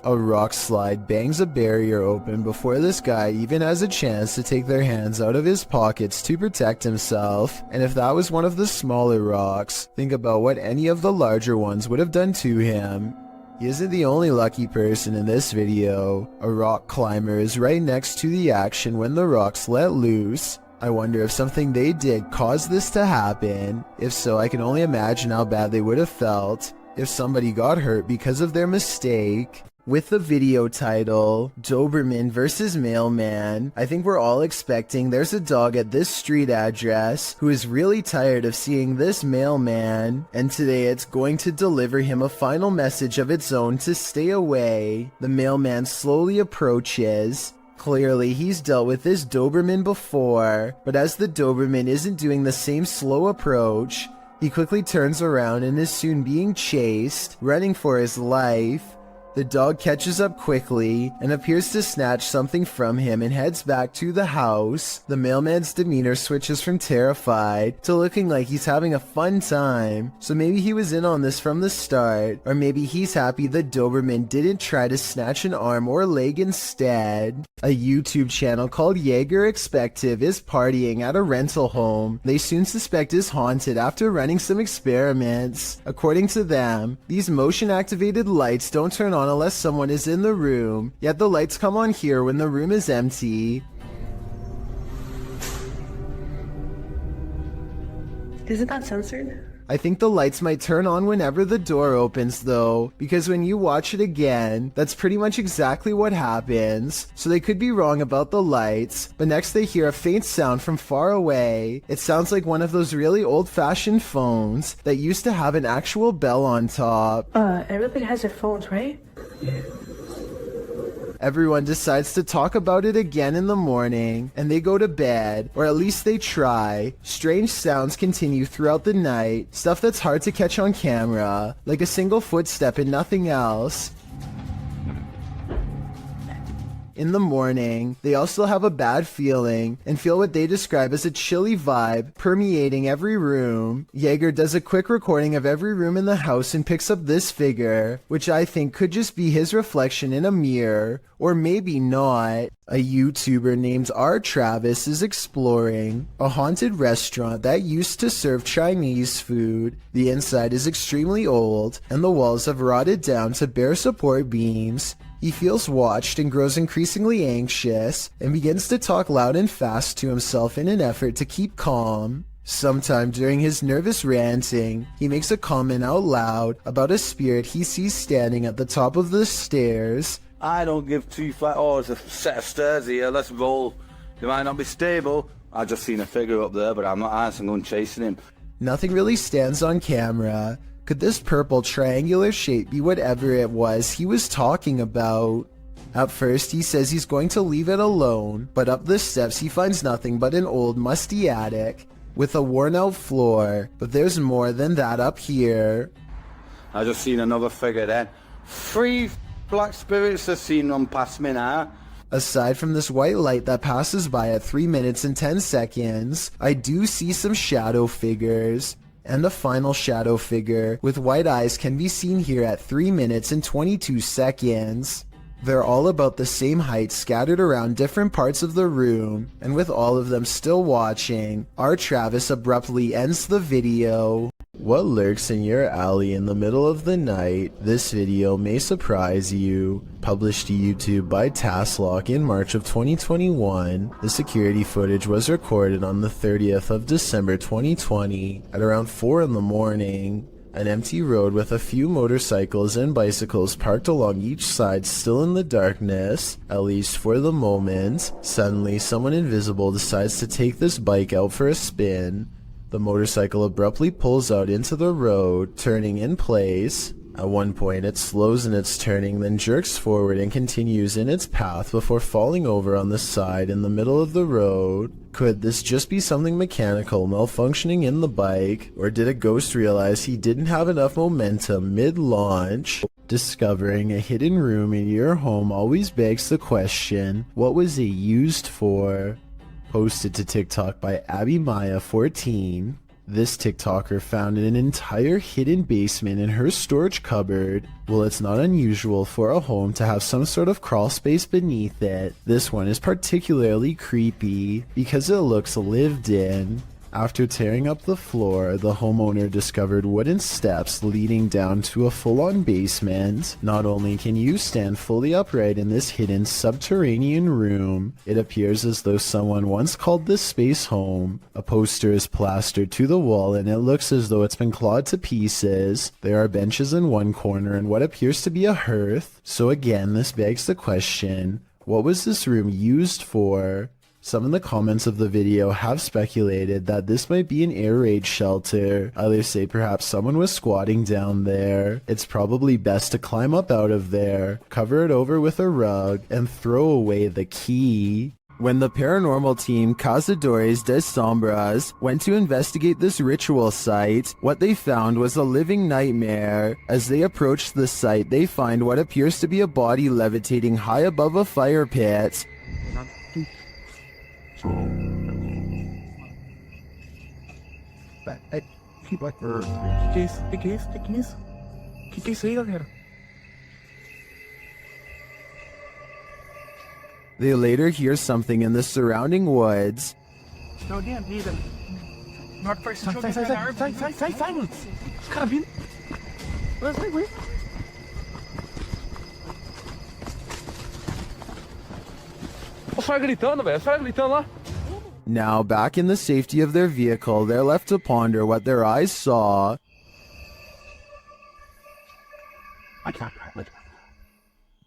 A rock slide bangs a barrier open before this guy even has a chance to take their hands out of his pockets to protect himself. And if that was one of the smaller rocks, think about what any of the larger ones would have done to him. He isn't the only lucky person in this video. A rock climber is right next to the action when the rocks let loose. I wonder if something they did caused this to happen. If so, I can only imagine how bad they would have felt if somebody got hurt because of their mistake. With the video title, Doberman vs. Mailman, I think we're all expecting there's a dog at this street address who is really tired of seeing this mailman, and today it's going to deliver him a final message of its own to stay away. The mailman slowly approaches. Clearly, he's dealt with this Doberman before, but as the Doberman isn't doing the same slow approach, he quickly turns around and is soon being chased, running for his life. The dog catches up quickly and appears to snatch something from him and heads back to the house. The mailman's demeanor switches from terrified to looking like he's having a fun time. So maybe he was in on this from the start, or maybe he's happy the Doberman didn't try to snatch an arm or leg instead. A YouTube channel called Jaeger Expective is partying at a rental home they soon suspect is haunted after running some experiments. According to them, these motion-activated lights don't turn on unless someone is in the room, yet the lights come on here when the room is empty. Isn't that censored? I think the lights might turn on whenever the door opens though, because when you watch it again, that's pretty much exactly what happens. So they could be wrong about the lights, but next they hear a faint sound from far away. It sounds like one of those really old-fashioned phones that used to have an actual bell on top. Everybody has their phones, right? Everyone decides to talk about it again in the morning, and they go to bed, or at least they try. Strange sounds continue throughout the night, stuff that's hard to catch on camera, like a single footstep and nothing else. In the morning, they all still have a bad feeling and feel what they describe as a chilly vibe permeating every room. Jaeger does a quick recording of every room in the house and picks up this figure, which I think could just be his reflection in a mirror, or maybe not. A YouTuber named R. Travis is exploring a haunted restaurant that used to serve Chinese food. The inside is extremely old, and the walls have rotted down to bare support beams. He feels watched and grows increasingly anxious, and begins to talk loud and fast to himself in an effort to keep calm. Sometime during his nervous ranting, he makes a comment out loud about a spirit he sees standing at the top of the stairs. I don't give two flat. Oh, there's a set of stairs here. Let's roll. They might not be stable. I just seen a figure up there, but I'm not answering. I'm chasing him. Nothing really stands on camera. Could this purple triangular shape be whatever it was he was talking about? At first, he says he's going to leave it alone, but up the steps he finds nothing but an old musty attic with a worn-out floor. But there's more than that up here. I just seen another figure then. 3 black spirits have seen them past me now. Aside from this white light that passes by at 3 minutes and 10 seconds, I do see some shadow figures. And the final shadow figure with white eyes can be seen here at 3 minutes and 22 seconds. They're all about the same height, scattered around different parts of the room, and with all of them still watching, R. Travis abruptly ends the video. What lurks in your alley in the middle of the night? This video may surprise you. Published to YouTube by Tasklock in March of 2021, the security footage was recorded on the 30th of December 2020 at around 4 in the morning. An empty road with a few motorcycles and bicycles parked along each side, still in the darkness, at least for the moment. Suddenly, someone invisible decides to take this bike out for a spin. The motorcycle abruptly pulls out into the road, turning in place. At one point, it slows in its turning, then jerks forward and continues in its path before falling over on the side in the middle of the road. Could this just be something mechanical malfunctioning in the bike, or did a ghost realize he didn't have enough momentum mid-launch? Discovering a hidden room in your home always begs the question, what was it used for? Posted to TikTok by AbbyMaya14. This TikToker found an entire hidden basement in her storage cupboard. Well, it's not unusual for a home to have some sort of crawl space beneath it. This one is particularly creepy because it looks lived in. After tearing up the floor, the homeowner discovered wooden steps leading down to a full-on basement. Not only can you stand fully upright in this hidden subterranean room, it appears as though someone once called this space home. A poster is plastered to the wall and it looks as though it's been clawed to pieces. There are benches in one corner and what appears to be a hearth. So again, this begs the question, what was this room used for? Some in the comments of the video have speculated that this might be an air raid shelter. Others say perhaps someone was squatting down there. It's probably best to climb up out of there, cover it over with a rug, and throw away the key. When the paranormal team Cazadores de Sombras went to investigate this ritual site, what they found was a living nightmare. As they approached the site, they find what appears to be a body levitating high above a fire pit. Que isso aí, galera? They later hear something in the surrounding woods. Não tem a vida. Marco, parece que sai, mano. Os caras vindo. Vai. Os caras gritando, velho. Os caras gritando lá. Now, back in the safety of their vehicle, they're left to ponder what their eyes saw.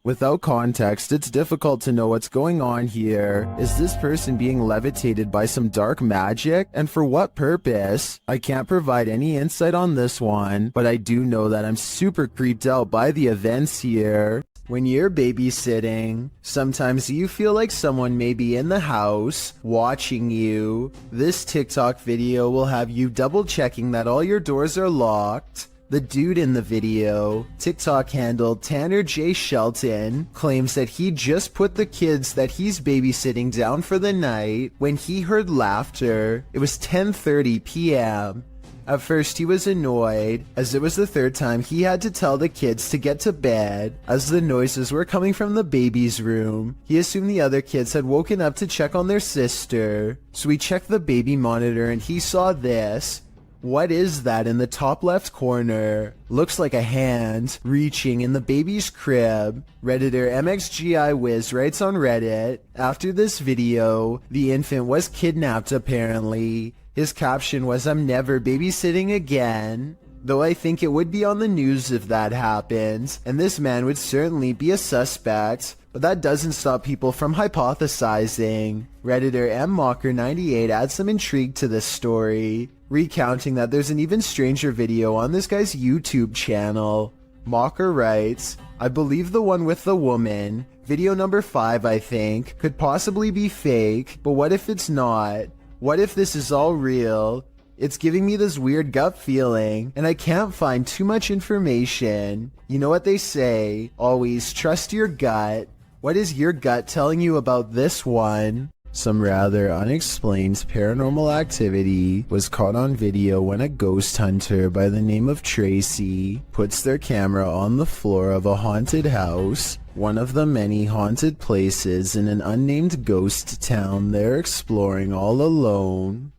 Without context, it's difficult to know what's going on here. Is this person being levitated by some dark magic? And for what purpose? I can't provide any insight on this one, but I do know that I'm super creeped out by the events here. When you're babysitting, sometimes you feel like someone may be in the house, watching you. This TikTok video will have you double checking that all your doors are locked. The dude in the video, TikTok handle Tanner J. Shelton, claims that he just put the kids that he's babysitting down for the night when he heard laughter. It was 10:30 p.m. At first he was annoyed, as it was the third time he had to tell the kids to get to bed, as the noises were coming from the baby's room. He assumed the other kids had woken up to check on their sister, so he checked the baby monitor and he saw this. What is that in the top left corner? Looks like a hand reaching in the baby's crib. Redditor MXGIWiz writes on Reddit, after this video, the infant was kidnapped apparently. His caption was, "I'm never babysitting again." Though I think it would be on the news if that happens, and this man would certainly be a suspect. But that doesn't stop people from hypothesizing. Redditor MMocker98 adds some intrigue to this story, recounting that there's an even stranger video on this guy's YouTube channel. Mocker writes, "I believe the one with the woman, video number 5 I think, could possibly be fake, but what if it's not? What if this is all real? It's giving me this weird gut feeling, and I can't find too much information. You know what they say, always trust your gut. What is your gut telling you about this one?" Some rather unexplained paranormal activity was caught on video when a ghost hunter by the name of Tracy puts their camera on the floor of a haunted house, one of the many haunted places in an unnamed ghost town they're exploring all alone.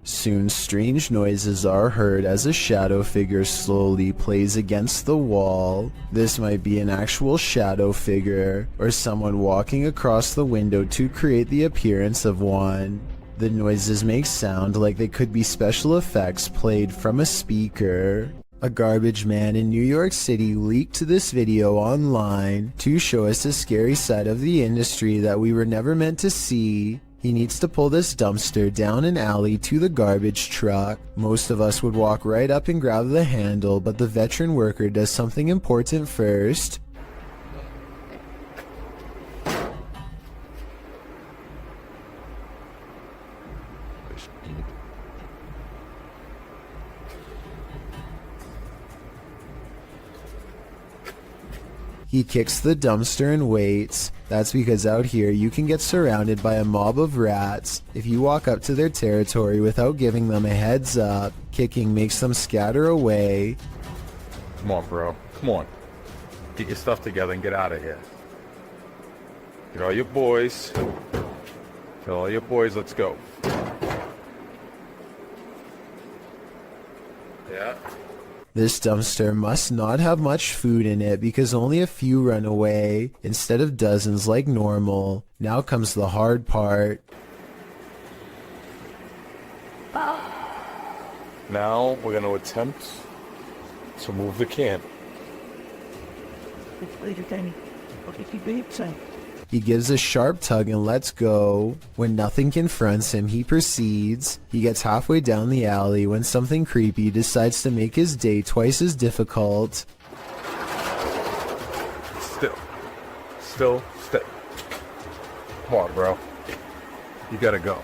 Soon strange noises are heard as a shadow figure slowly plays against the wall. This might be an actual shadow figure, or someone walking across the window to create the appearance of one. The noises make sound like they could be special effects played from a speaker. A garbage man in New York City leaked this video online to show us a scary side of the industry that we were never meant to see. He needs to pull this dumpster down an alley to the garbage truck. Most of us would walk right up and grab the handle, but the veteran worker does something important first. He kicks the dumpster and waits. That's because out here you can get surrounded by a mob of rats. If you walk up to their territory without giving them a heads up, kicking makes them scatter away. Come on, bro. Come on. Get your stuff together and get out of here. Get all your boys. Get all your boys, let's go. Yeah. This dumpster must not have much food in it because only a few run away instead of dozens like normal. Now comes the hard part. Now we're going to attempt to move the can. He gives a sharp tug and lets go. When nothing confronts him, he proceeds. He gets halfway down the alley when something creepy decides to make his day twice as difficult. Still. Come on, bro. You gotta go.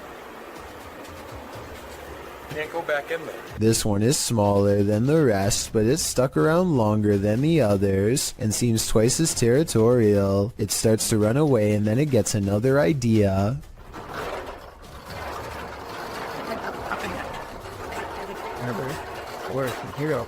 Can't go back in there. This one is smaller than the rest, but it's stuck around longer than the others and seems twice as territorial. It starts to run away and then it gets another idea. Hero.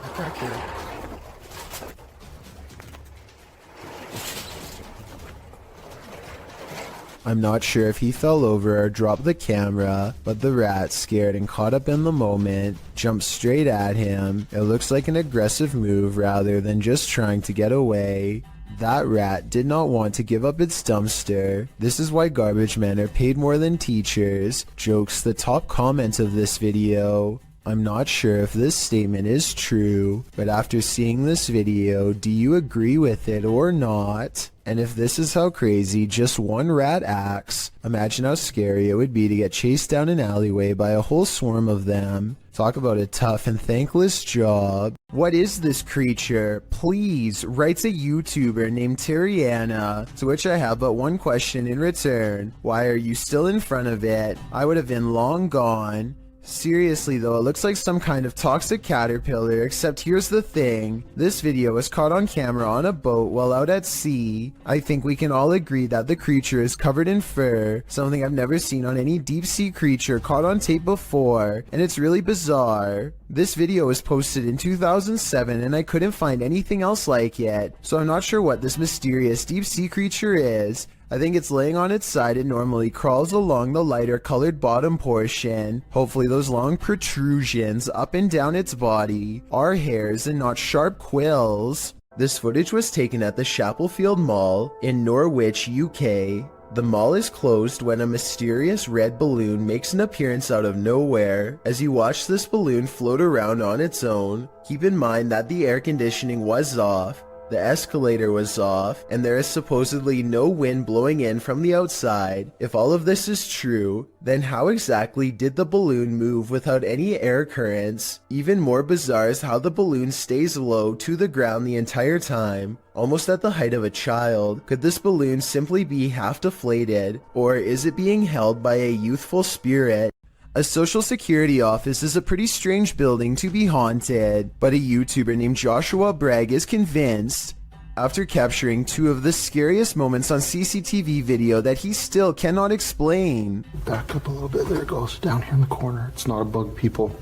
I'm not sure if he fell over or dropped the camera, but the rat, scared and caught up in the moment, jumped straight at him. It looks like an aggressive move rather than just trying to get away. That rat did not want to give up its dumpster. This is why garbage men are paid more than teachers. Jokes the top comment of this video. I'm not sure if this statement is true, but after seeing this video, do you agree with it or not? And if this is how crazy just one rat acts, imagine how scary it would be to get chased down an alleyway by a whole swarm of them. Talk about a tough and thankless job. What is this creature? Please, writes a YouTuber named Terriana, to which I have but one question in return. Why are you still in front of it? I would have been long gone. Seriously though, it looks like some kind of toxic caterpillar, except here's the thing. This video was caught on camera on a boat while out at sea. I think we can all agree that the creature is covered in fur, something I've never seen on any deep sea creature caught on tape before, and it's really bizarre. This video was posted in 2007 and I couldn't find anything else like it, so I'm not sure what this mysterious deep sea creature is. I think it's laying on its side and normally crawls along the lighter colored bottom portion. Hopefully those long protrusions up and down its body are hairs and not sharp quills. This footage was taken at the Chapelfield Mall in Norwich, UK. The mall is closed when a mysterious red balloon makes an appearance out of nowhere. As you watch this balloon float around on its own, keep in mind that the air conditioning was off, the escalator was off, and there is supposedly no wind blowing in from the outside. If all of this is true, then how exactly did the balloon move without any air currents? Even more bizarre is how the balloon stays low to the ground the entire time, almost at the height of a child. Could this balloon simply be half deflated, or is it being held by a youthful spirit? A social security office is a pretty strange building to be haunted, but a YouTuber named Joshua Bragg is convinced, after capturing two of the scariest moments on CCTV video that he still cannot explain. Back up a little bit, there it goes, down here in the corner. It's not a bug, people.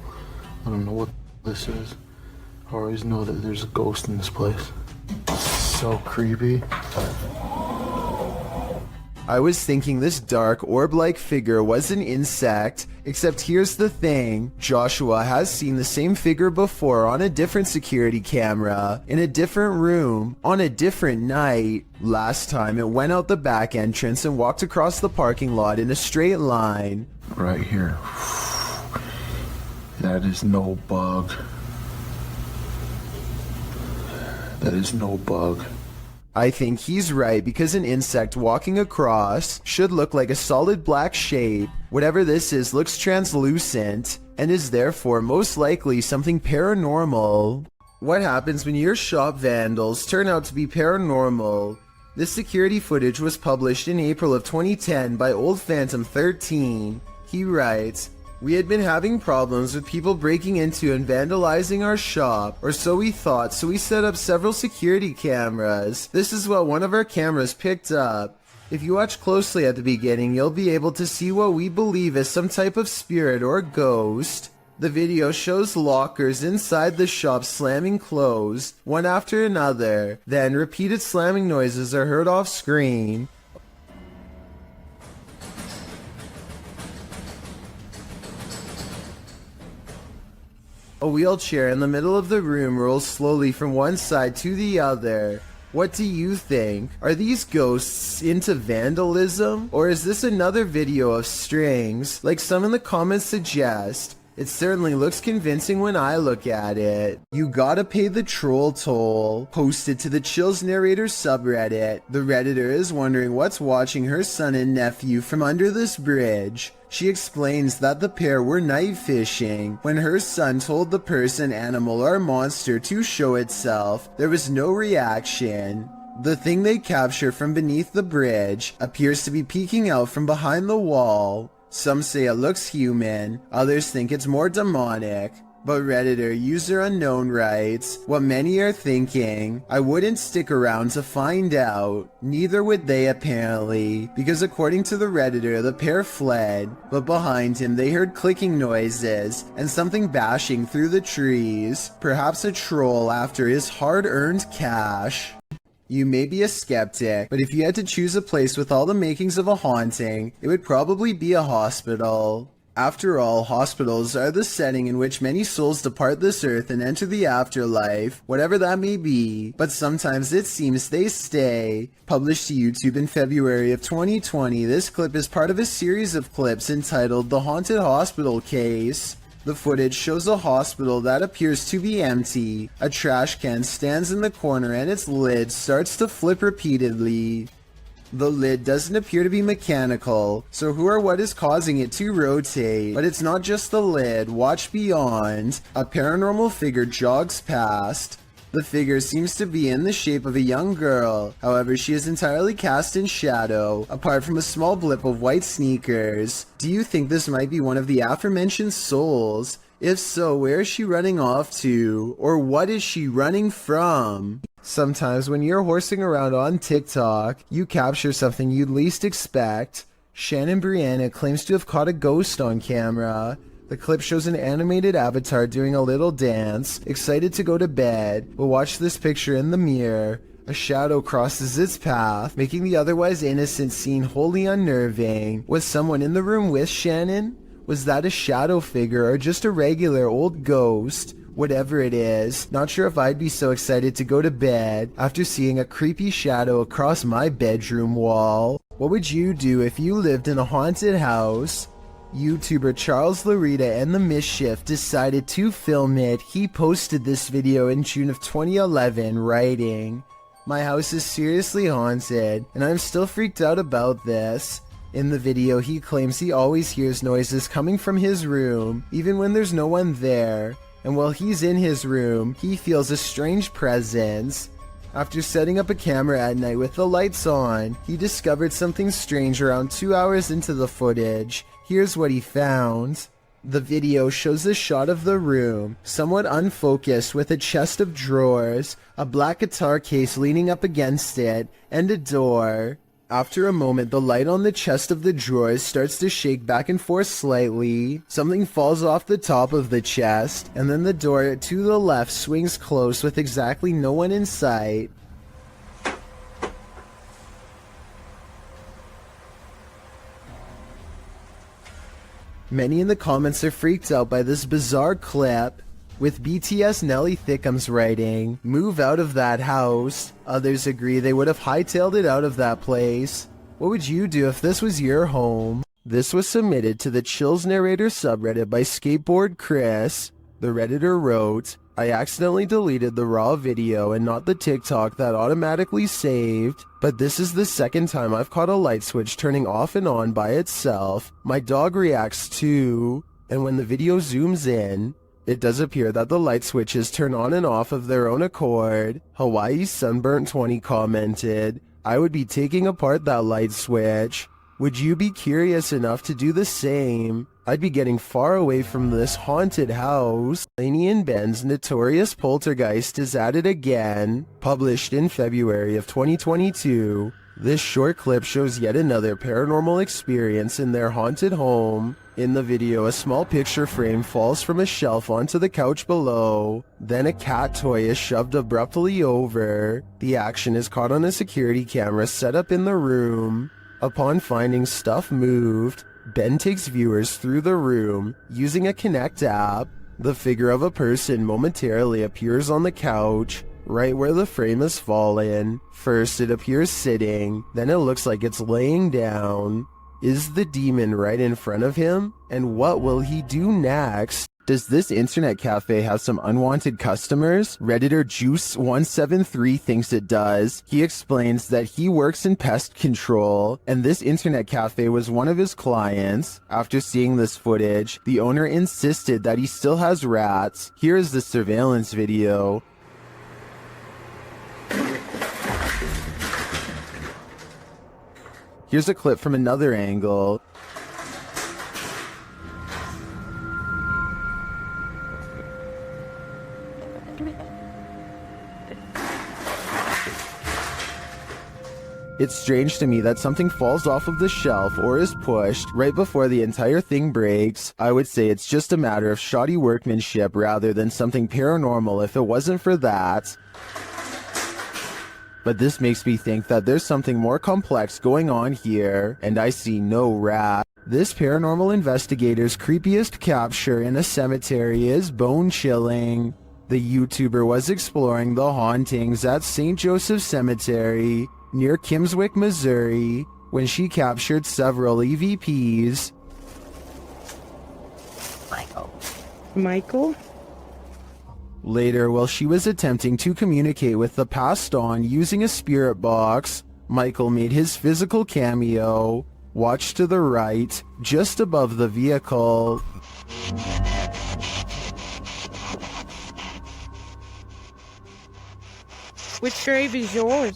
I don't know what this is. I always know that there's a ghost in this place. So creepy. I was thinking this dark orb-like figure was an insect, except here's the thing, Joshua has seen the same figure before on a different security camera, in a different room, on a different night. Last time it went out the back entrance and walked across the parking lot in a straight line. Right here. That is no bug. That is no bug. I think he's right because an insect walking across should look like a solid black shape. Whatever this is looks translucent and is therefore most likely something paranormal. What happens when your shop vandals turn out to be paranormal? This security footage was published in April of 2010 by Old Phantom 13. He writes, "We had been having problems with people breaking into and vandalizing our shop, or so we thought, so we set up several security cameras. This is what one of our cameras picked up. If you watch closely at the beginning, you'll be able to see what we believe is some type of spirit or ghost. The video shows lockers inside the shop slamming closed, one after another. Then repeated slamming noises are heard off screen. A wheelchair in the middle of the room rolls slowly from one side to the other. What do you think? Are these ghosts into vandalism? Or is this another video of strings, like some in the comments suggest? It certainly looks convincing when I look at it. You gotta pay the troll toll. Posted to the Chills Narrator subreddit. The Redditor is wondering what's watching her son and nephew from under this bridge. She explains that the pair were night fishing. When her son told the person, animal, or monster to show itself, there was no reaction. The thing they capture from beneath the bridge appears to be peeking out from behind the wall. Some say it looks human, others think it's more demonic. But Redditor user unknown writes, what many are thinking, I wouldn't stick around to find out. Neither would they apparently, because according to the Redditor, the pair fled, but behind him they heard clicking noises and something bashing through the trees, perhaps a troll after his hard-earned cash. You may be a skeptic, but if you had to choose a place with all the makings of a haunting, it would probably be a hospital. After all, hospitals are the setting in which many souls depart this earth and enter the afterlife, whatever that may be, but sometimes it seems they stay. Published to YouTube in February of 2020, this clip is part of a series of clips entitled The Haunted Hospital Case. The footage shows a hospital that appears to be empty. A trash can stands in the corner and its lid starts to flip repeatedly. The lid doesn't appear to be mechanical, so who or what is causing it to rotate? But it's not just the lid. Watch beyond. A paranormal figure jogs past. The figure seems to be in the shape of a young girl, however she is entirely cast in shadow, apart from a small blip of white sneakers. Do you think this might be one of the aforementioned souls? If so, where is she running off to? Or what is she running from? Sometimes when you're horsing around on TikTok, you capture something you'd least expect. Shannon Brianna claims to have caught a ghost on camera. The clip shows an animated avatar doing a little dance, excited to go to bed, but watch this picture in the mirror. A shadow crosses its path, making the otherwise innocent scene wholly unnerving. Was someone in the room with Shannon? Was that a shadow figure or just a regular old ghost? Whatever it is, not sure if I'd be so excited to go to bed after seeing a creepy shadow across my bedroom wall. What would you do if you lived in a haunted house? YouTuber Charles Larita and the Mischief decided to film it. He posted this video in June of 2011, writing, "My house is seriously haunted, and I'm still freaked out about this." In the video, he claims he always hears noises coming from his room, even when there's no one there. And while he's in his room, he feels a strange presence. After setting up a camera at night with the lights on, he discovered something strange around 2 hours into the footage. Here's what he found. The video shows a shot of the room, somewhat unfocused, with a chest of drawers, a black guitar case leaning up against it, and a door. After a moment, the light on the chest of the drawers starts to shake back and forth slightly. Something falls off the top of the chest, and then the door to the left swings close with exactly no one in sight. Many in the comments are freaked out by this bizarre clip, with BTS Nelly Thickums writing, "Move out of that house." Others agree they would have hightailed it out of that place. What would you do if this was your home? This was submitted to the Chills Narrator subreddit by Skateboard Chris. The Redditor wrote, "I accidentally deleted the raw video and not the TikTok that automatically saved, but this is the second time I've caught a light switch turning off and on by itself. My dog reacts too, and when the video zooms in, it does appear that the light switches turn on and off of their own accord." Hawaii Sunburnt 20 commented, "I would be taking apart that light switch. Would you be curious enough to do the same? I'd be getting far away from this haunted house." Laney and Ben's Notorious Poltergeist is at it again. Published in February of 2022, this short clip shows yet another paranormal experience in their haunted home. In the video, a small picture frame falls from a shelf onto the couch below. Then a cat toy is shoved abruptly over. The action is caught on a security camera set up in the room. Upon finding stuff moved, Ben takes viewers through the room using a Kinect app. The figure of a person momentarily appears on the couch, right where the frame has fallen. First it appears sitting, then it looks like it's laying down. Is the demon right in front of him? And what will he do next? Does this internet cafe have some unwanted customers? Redditor Juice173 thinks it does. He explains that he works in pest control, and this internet cafe was one of his clients. After seeing this footage, the owner insisted that he still has rats. Here is the surveillance video. Here's a clip from another angle. It's strange to me that something falls off of the shelf or is pushed right before the entire thing breaks. I would say it's just a matter of shoddy workmanship rather than something paranormal if it wasn't for that. But this makes me think that there's something more complex going on here, and I see no rat. This paranormal investigator's creepiest capture in a cemetery is bone-chilling. The YouTuber was exploring the hauntings at St. Joseph Cemetery near Kimswick, Missouri, when she captured several EVPs. Michael? Later, while she was attempting to communicate with the passed on using a spirit box, Michael made his physical cameo. Watch to the right, just above the vehicle. Which grave is yours?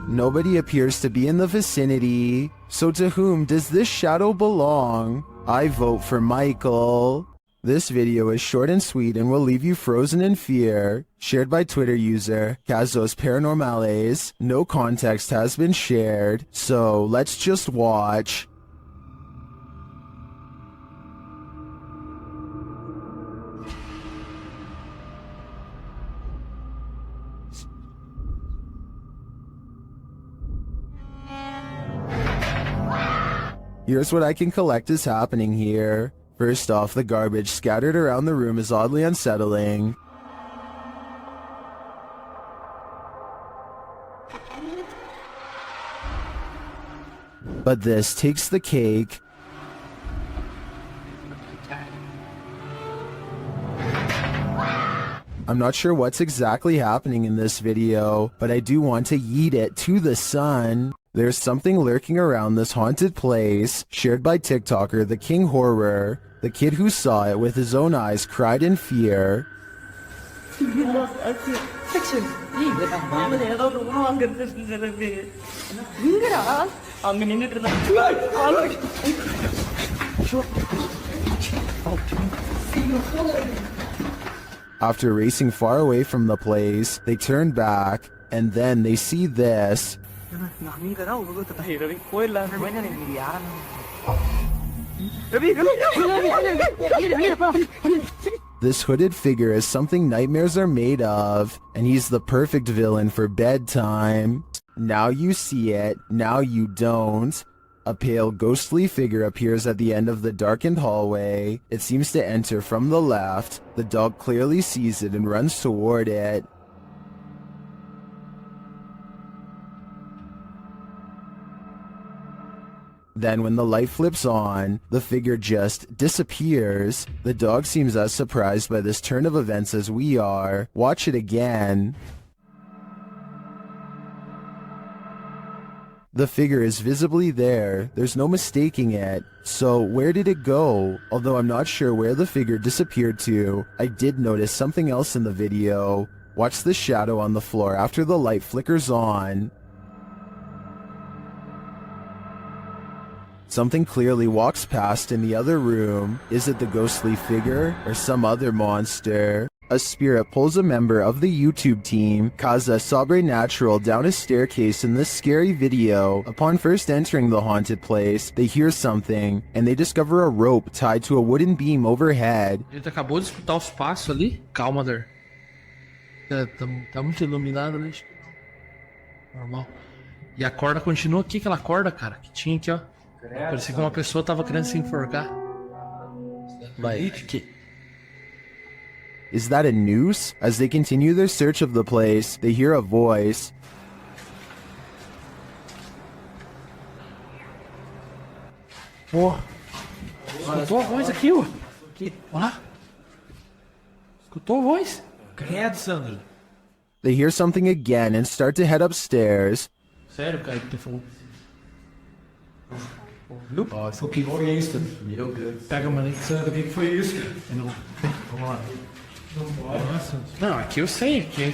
Nobody appears to be in the vicinity, so to whom does this shadow belong? I vote for Michael. This video is short and sweet and will leave you frozen in fear. Shared by Twitter user Kazos Paranormales. No context has been shared, so let's just watch. Here's what I can collect is happening here. First off, the garbage scattered around the room is oddly unsettling. But this takes the cake. I'm not sure what's exactly happening in this video, but I do want to yeet it to the sun. There's something lurking around this haunted place, shared by TikToker The King Horror. The kid who saw it with his own eyes cried in fear. After racing far away from the place, they turn back, and then they see this. This hooded figure is something nightmares are made of, and he's the perfect villain for bedtime. Now you see it, now you don't. A pale, ghostly figure appears at the end of the darkened hallway. It seems to enter from the left. The dog clearly sees it and runs toward it. Then when the light flips on, the figure just disappears. The dog seems as surprised by this turn of events as we are. Watch it again. The figure is visibly there. There's no mistaking it. So where did it go? Although I'm not sure where the figure disappeared to, I did notice something else in the video. Watch the shadow on the floor after the light flickers on. Something clearly walks past in the other room. Is it the ghostly figure or some other monster? A spirit pulls a member of the YouTube team, Kaza Sobrenatural, down a staircase in this scary video. Upon first entering the haunted place, they hear something, and they discover a rope tied to a wooden beam overhead. A gente acabou de escutar os passos ali. Calma, Der. Tá muito iluminado ali. Normal. E a corda continua aqui, aquela corda, cara, que tinha aqui, ó. Parecia que uma pessoa tava querendo se enforcar. Vai. Is that a noose? As they continue their search of the place, they hear a voice. Pô. Escutou a voz aqui, ó. Olha lá. Escutou a voz? Credo, Sandro. They hear something again and start to head upstairs. Sério, cara, que tu falou? O que foi isso? Meu Deus. Pega a maneira, o que foi isso? Não. Vamos lá. Nossa. Não, aqui eu sei, aqui.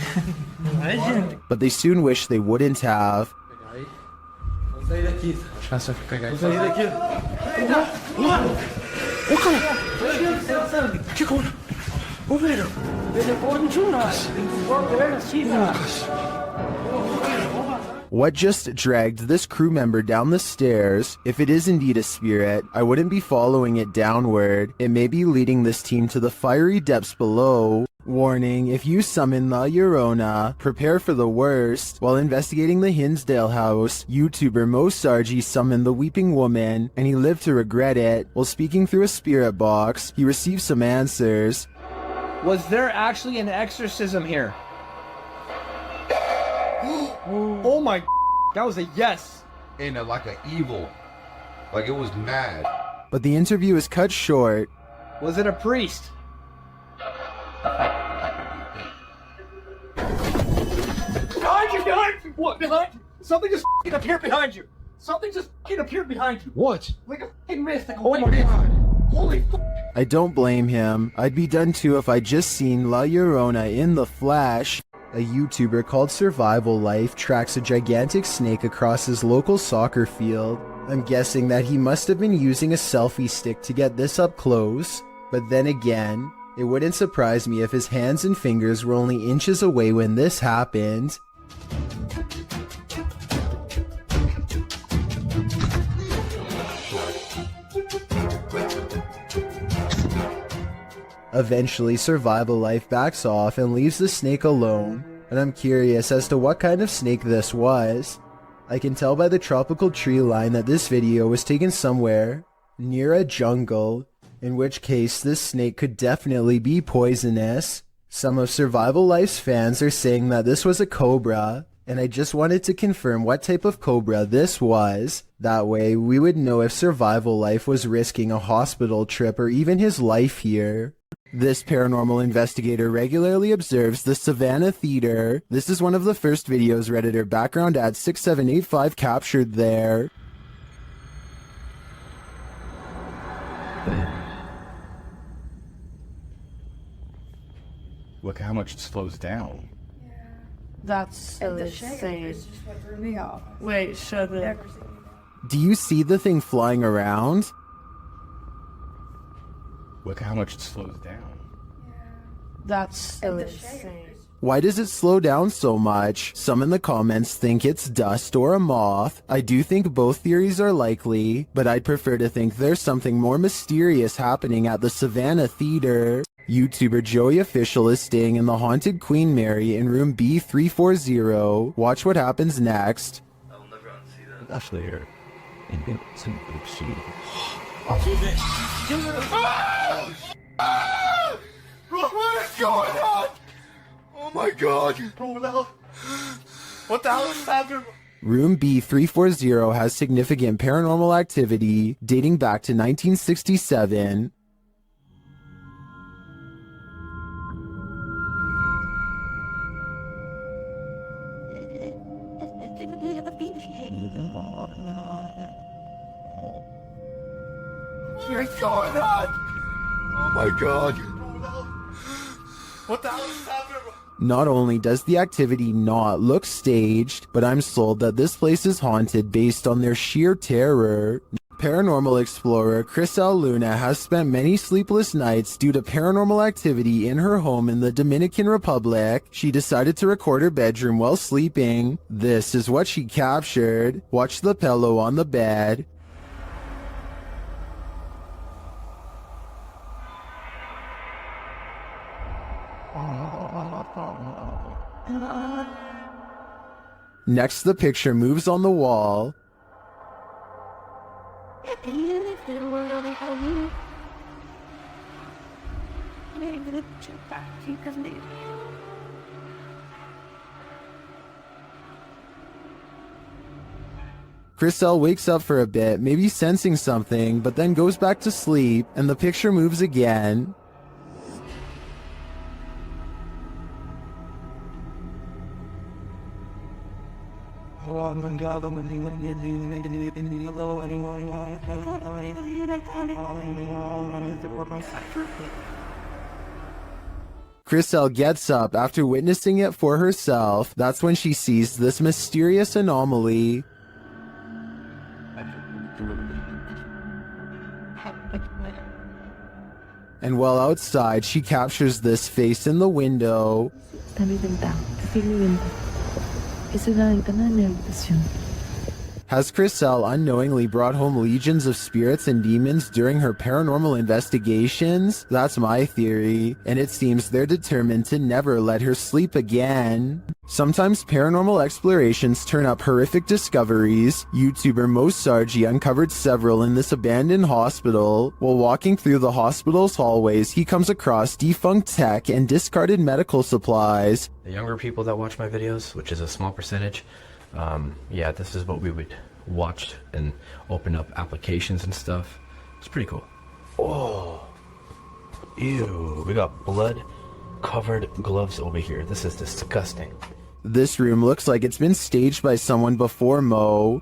Não é, gente. But they soon wish they wouldn't have. Pegar aí. Vamos sair daqui. Deixa eu pegar aí. Vamos sair daqui. Ô, cara. Que coisa? Ô, velho. Telefone de nós. Lucas. What just dragged this crew member down the stairs? If it is indeed a spirit, I wouldn't be following it downward. It may be leading this team to the fiery depths below. Warning, if you summon La Llorona, prepare for the worst. While investigating the Hinsdale house, YouTuber Mo Sargi summoned the Weeping Woman, and he lived to regret it. While speaking through a spirit box, he received some answers. Was there actually an exorcism here? Oh my, that was a yes. And like an evil, like it was mad. But the interview is cut short. Was it a priest? Behind you, behind you! What, behind you? Something just appeared behind you. Something just appeared behind you. What? Like a fucking mist, like a white god. Holy I don't blame him. I'd be done too if I'd just seen La Llorona in the flesh. A YouTuber called Survival Life tracks a gigantic snake across his local soccer field. I'm guessing that he must have been using a selfie stick to get this up close. But then again, it wouldn't surprise me if his hands and fingers were only inches away when this happened. Eventually, Survival Life backs off and leaves the snake alone, and I'm curious as to what kind of snake this was. I can tell by the tropical tree line that this video was taken somewhere near a jungle, in which case this snake could definitely be poisonous. Some of Survival Life's fans are saying that this was a cobra, and I just wanted to confirm what type of cobra this was. That way, we would know if Survival Life was risking a hospital trip or even his life here. This paranormal investigator regularly observes the Savannah Theater. This is one of the first videos Redditor background ad 6785 captured there. Look how much it slows down. That's insane. Wait, shut it. Do you see the thing flying around? Look how much it slows down. That's insane. Why does it slow down so much? Some in the comments think it's dust or a moth. I do think both theories are likely, but I'd prefer to think there's something more mysterious happening at the Savannah Theater. YouTuber Joey Official is staying in the haunted Queen Mary in room B340. Watch what happens next. Actually, here. It's in group C. What is going on? Oh my god. What the hell is happening? Room B340 has significant paranormal activity dating back to 1967. What's going on? Oh my god. What the hell is happening? Not only does the activity not look staged, but I'm sold that this place is haunted based on their sheer terror. Paranormal explorer Crisel Luna has spent many sleepless nights due to paranormal activity in her home in the Dominican Republic. She decided to record her bedroom while sleeping. This is what she captured. Watch the pillow on the bed. Next, the picture moves on the wall. Crisel wakes up for a bit, maybe sensing something, but then goes back to sleep, and the picture moves again. Crisel gets up after witnessing it for herself. That's when she sees this mysterious anomaly. And while outside, she captures this face in the window. Has Crisel unknowingly brought home legions of spirits and demons during her paranormal investigations? That's my theory, and it seems they're determined to never let her sleep again. Sometimes paranormal explorations turn up horrific discoveries. YouTuber Mosargi uncovered several in this abandoned hospital. While walking through the hospital's hallways, he comes across defunct tech and discarded medical supplies. The younger people that watch my videos, which is a small percentage, yeah, this is what we would watch and open up applications and stuff. It's pretty cool. Oh, ew, we got blood covered gloves over here. This is disgusting. This room looks like it's been staged by someone before Mo.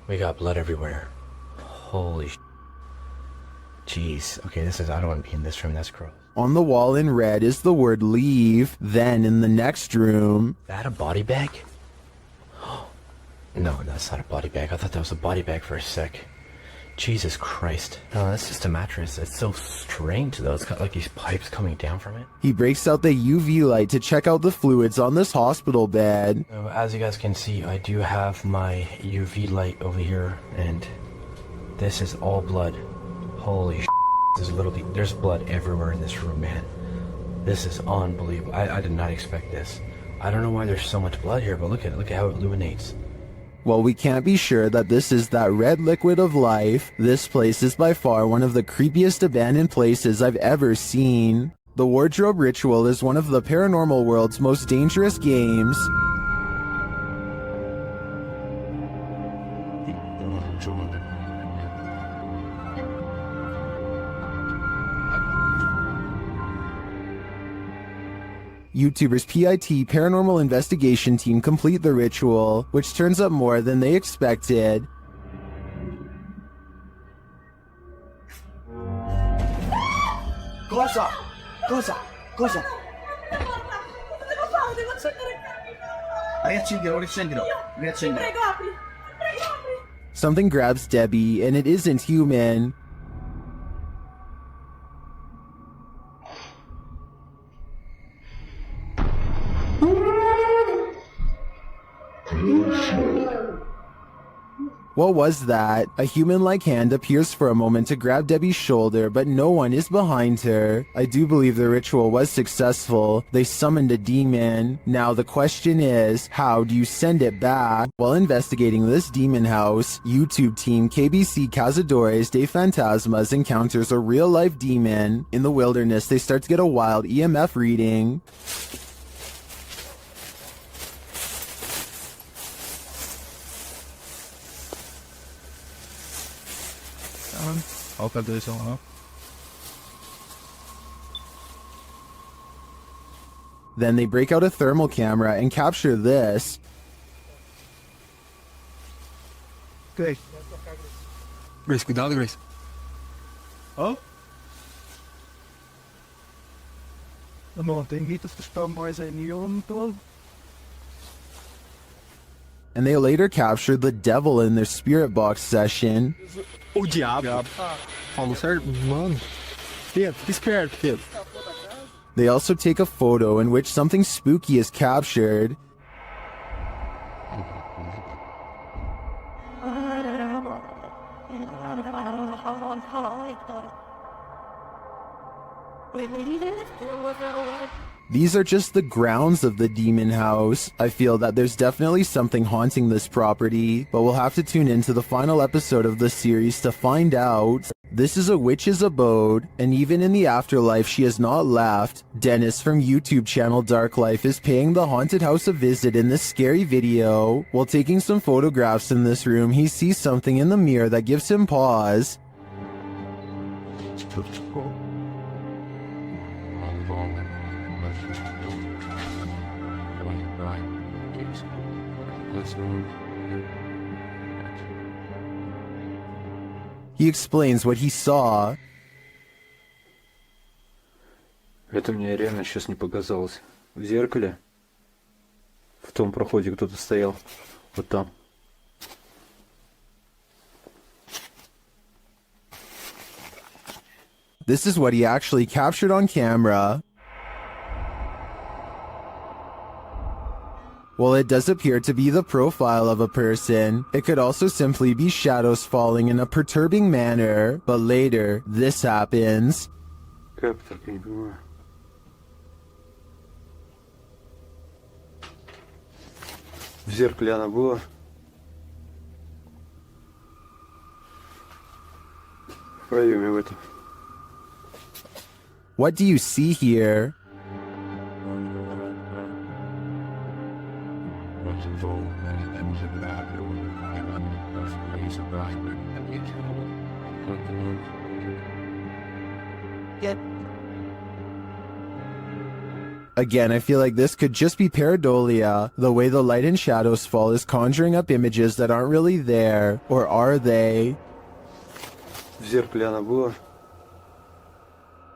We got blood everywhere. Holy sh**. Jeez. Okay, I don't want to be in this room. That's gross. On the wall in red is the word leave. Then in the next room... Is that a body bag? No, that's not a body bag. I thought that was a body bag for a sec. Jesus Christ. No, that's just a mattress. It's so strange though. It's got like these pipes coming down from it. He breaks out the UV light to check out the fluids on this hospital bed. So, as you guys can see, I do have my UV light over here, and this is all blood. Holy sh**. There's blood everywhere in this room, man. This is unbelievable. I did not expect this. I don't know why there's so much blood here, but look at how it illuminates. While we can't be sure that this is that red liquid of life, this place is by far one of the creepiest abandoned places I've ever seen. The wardrobe ritual is one of the paranormal world's most dangerous games. YouTubers PIT Paranormal Investigation Team complete the ritual, which turns up more than they expected. Closer! Closer! Closer! Something grabs Debbie, and it isn't human. What was that? A human-like hand appears for a moment to grab Debbie's shoulder, but no one is behind her. I do believe the ritual was successful. They summoned a demon. Now the question is, how do you send it back? While investigating this demon house, YouTube team KBC Cazadores de Fantasmas encounters a real-life demon. In the wilderness, they start to get a wild EMF reading. Altijd deze al. Then they break out a thermal camera and capture this. Grace. Grace, cuidado, Grace. Oh? Dan nog een niet of de stamboys zijn hier om te doen. And they later captured the devil in their spirit box session. O diabo. Falou certo? Mano. Pedro, fica esperto, Pedro. They also take a photo in which something spooky is captured. These are just the grounds of the demon house. I feel that there's definitely something haunting this property, but we'll have to tune into the final episode of the series to find out. This is a witch's abode, and even in the afterlife she has not left. Dennis from YouTube channel Dark Life is paying the haunted house a visit in this scary video. While taking some photographs in this room, he sees something in the mirror that gives him pause. He explains what he saw. Это мне реально сейчас не показалось. В зеркале, в том проходе кто-то стоял. Вот там. This is what he actually captured on camera. While it does appear to be the profile of a person, it could also simply be shadows falling in a perturbing manner. But later, this happens. Как так, не понимаю. В зеркале она была. В проеме в этом. What do you see here? Again, I feel like this could just be pareidolia. The way the light and shadows fall is conjuring up images that aren't really there. Or are they? В зеркале она была.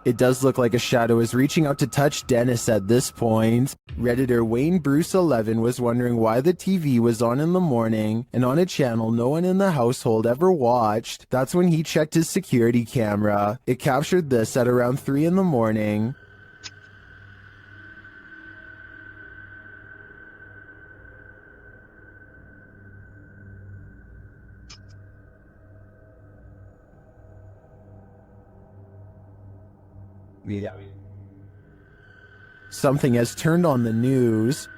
It does look like a shadow is reaching out to touch Dennis at this point. Redditor Wayne Bruce 11 was wondering why the TV was on in the morning and on a channel no one in the household ever watched. That's when he checked his security camera. It captured this at around 3 in the morning. Something has turned on the news.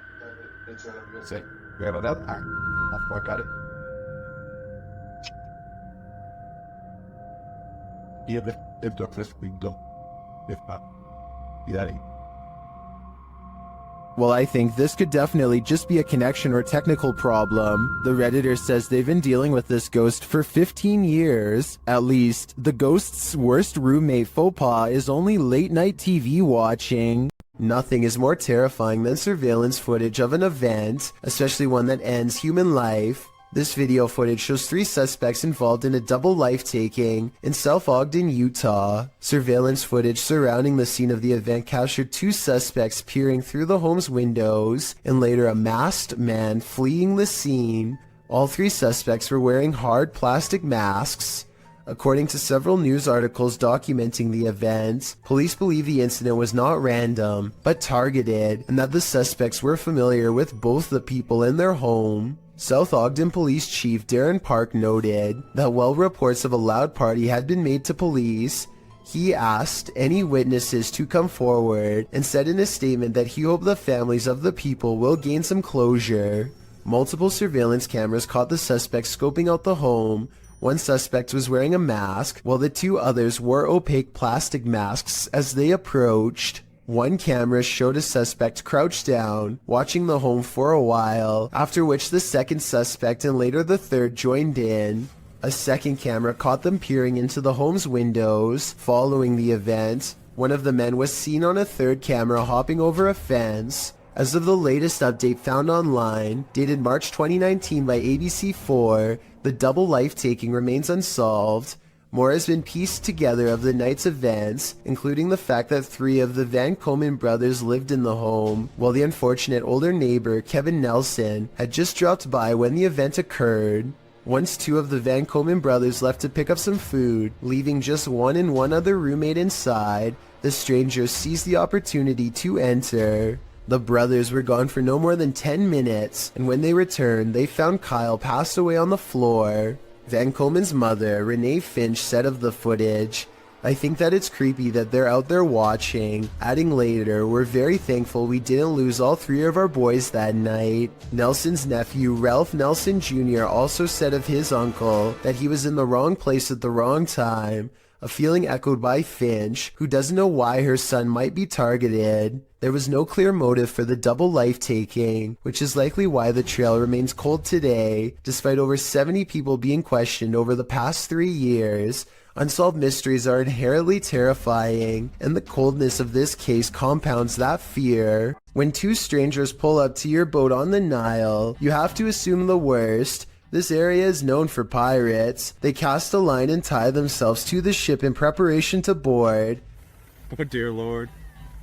Well, I think this could definitely just be a connection or technical problem. The Redditor says they've been dealing with this ghost for 15 years. At least, the ghost's worst roommate faux pas is only late-night TV watching. Nothing is more terrifying than surveillance footage of an event, especially one that ends human life. This video footage shows 3 suspects involved in a double life-taking in South Ogden, Utah. Surveillance footage surrounding the scene of the event captured 2 suspects peering through the home's windows, and later a masked man fleeing the scene. All 3 suspects were wearing hard plastic masks. According to several news articles documenting the event, police believe the incident was not random, but targeted, and that the suspects were familiar with both the people in their home. South Ogden Police Chief Darren Park noted that while reports of a loud party had been made to police, he asked any witnesses to come forward and said in a statement that he hoped the families of the people will gain some closure. Multiple surveillance cameras caught the suspects scoping out the home. One suspect was wearing a mask, while the two others wore opaque plastic masks as they approached. One camera showed a suspect crouched down, watching the home for a while, after which the second suspect and later the third joined in. A second camera caught them peering into the home's windows. Following the event, one of the men was seen on a third camera hopping over a fence. As of the latest update found online, dated March 2019 by ABC4, the double life-taking remains unsolved. More has been pieced together of the night's events, including the fact that 3 of the Van Komen brothers lived in the home, while the unfortunate older neighbor, Kevin Nelson, had just dropped by when the event occurred. Once 2 of the Van Komen brothers left to pick up some food, leaving just one and one other roommate inside, the strangers seized the opportunity to enter. The brothers were gone for no more than 10 minutes, and when they returned, they found Kyle passed away on the floor. Van Komen's mother, Renee Finch, said of the footage, "I think that it's creepy that they're out there watching," adding later, "We're very thankful we didn't lose all 3 of our boys that night." Nelson's nephew, Ralph Nelson Jr., also said of his uncle that he was in the wrong place at the wrong time, a feeling echoed by Finch, who doesn't know why her son might be targeted. There was no clear motive for the double life-taking, which is likely why the trail remains cold today, despite over 70 people being questioned over the past 3 years. Unsolved mysteries are inherently terrifying, and the coldness of this case compounds that fear. When 2 strangers pull up to your boat on the Nile, you have to assume the worst. This area is known for pirates. They cast a line and tie themselves to the ship in preparation to board. Oh dear Lord.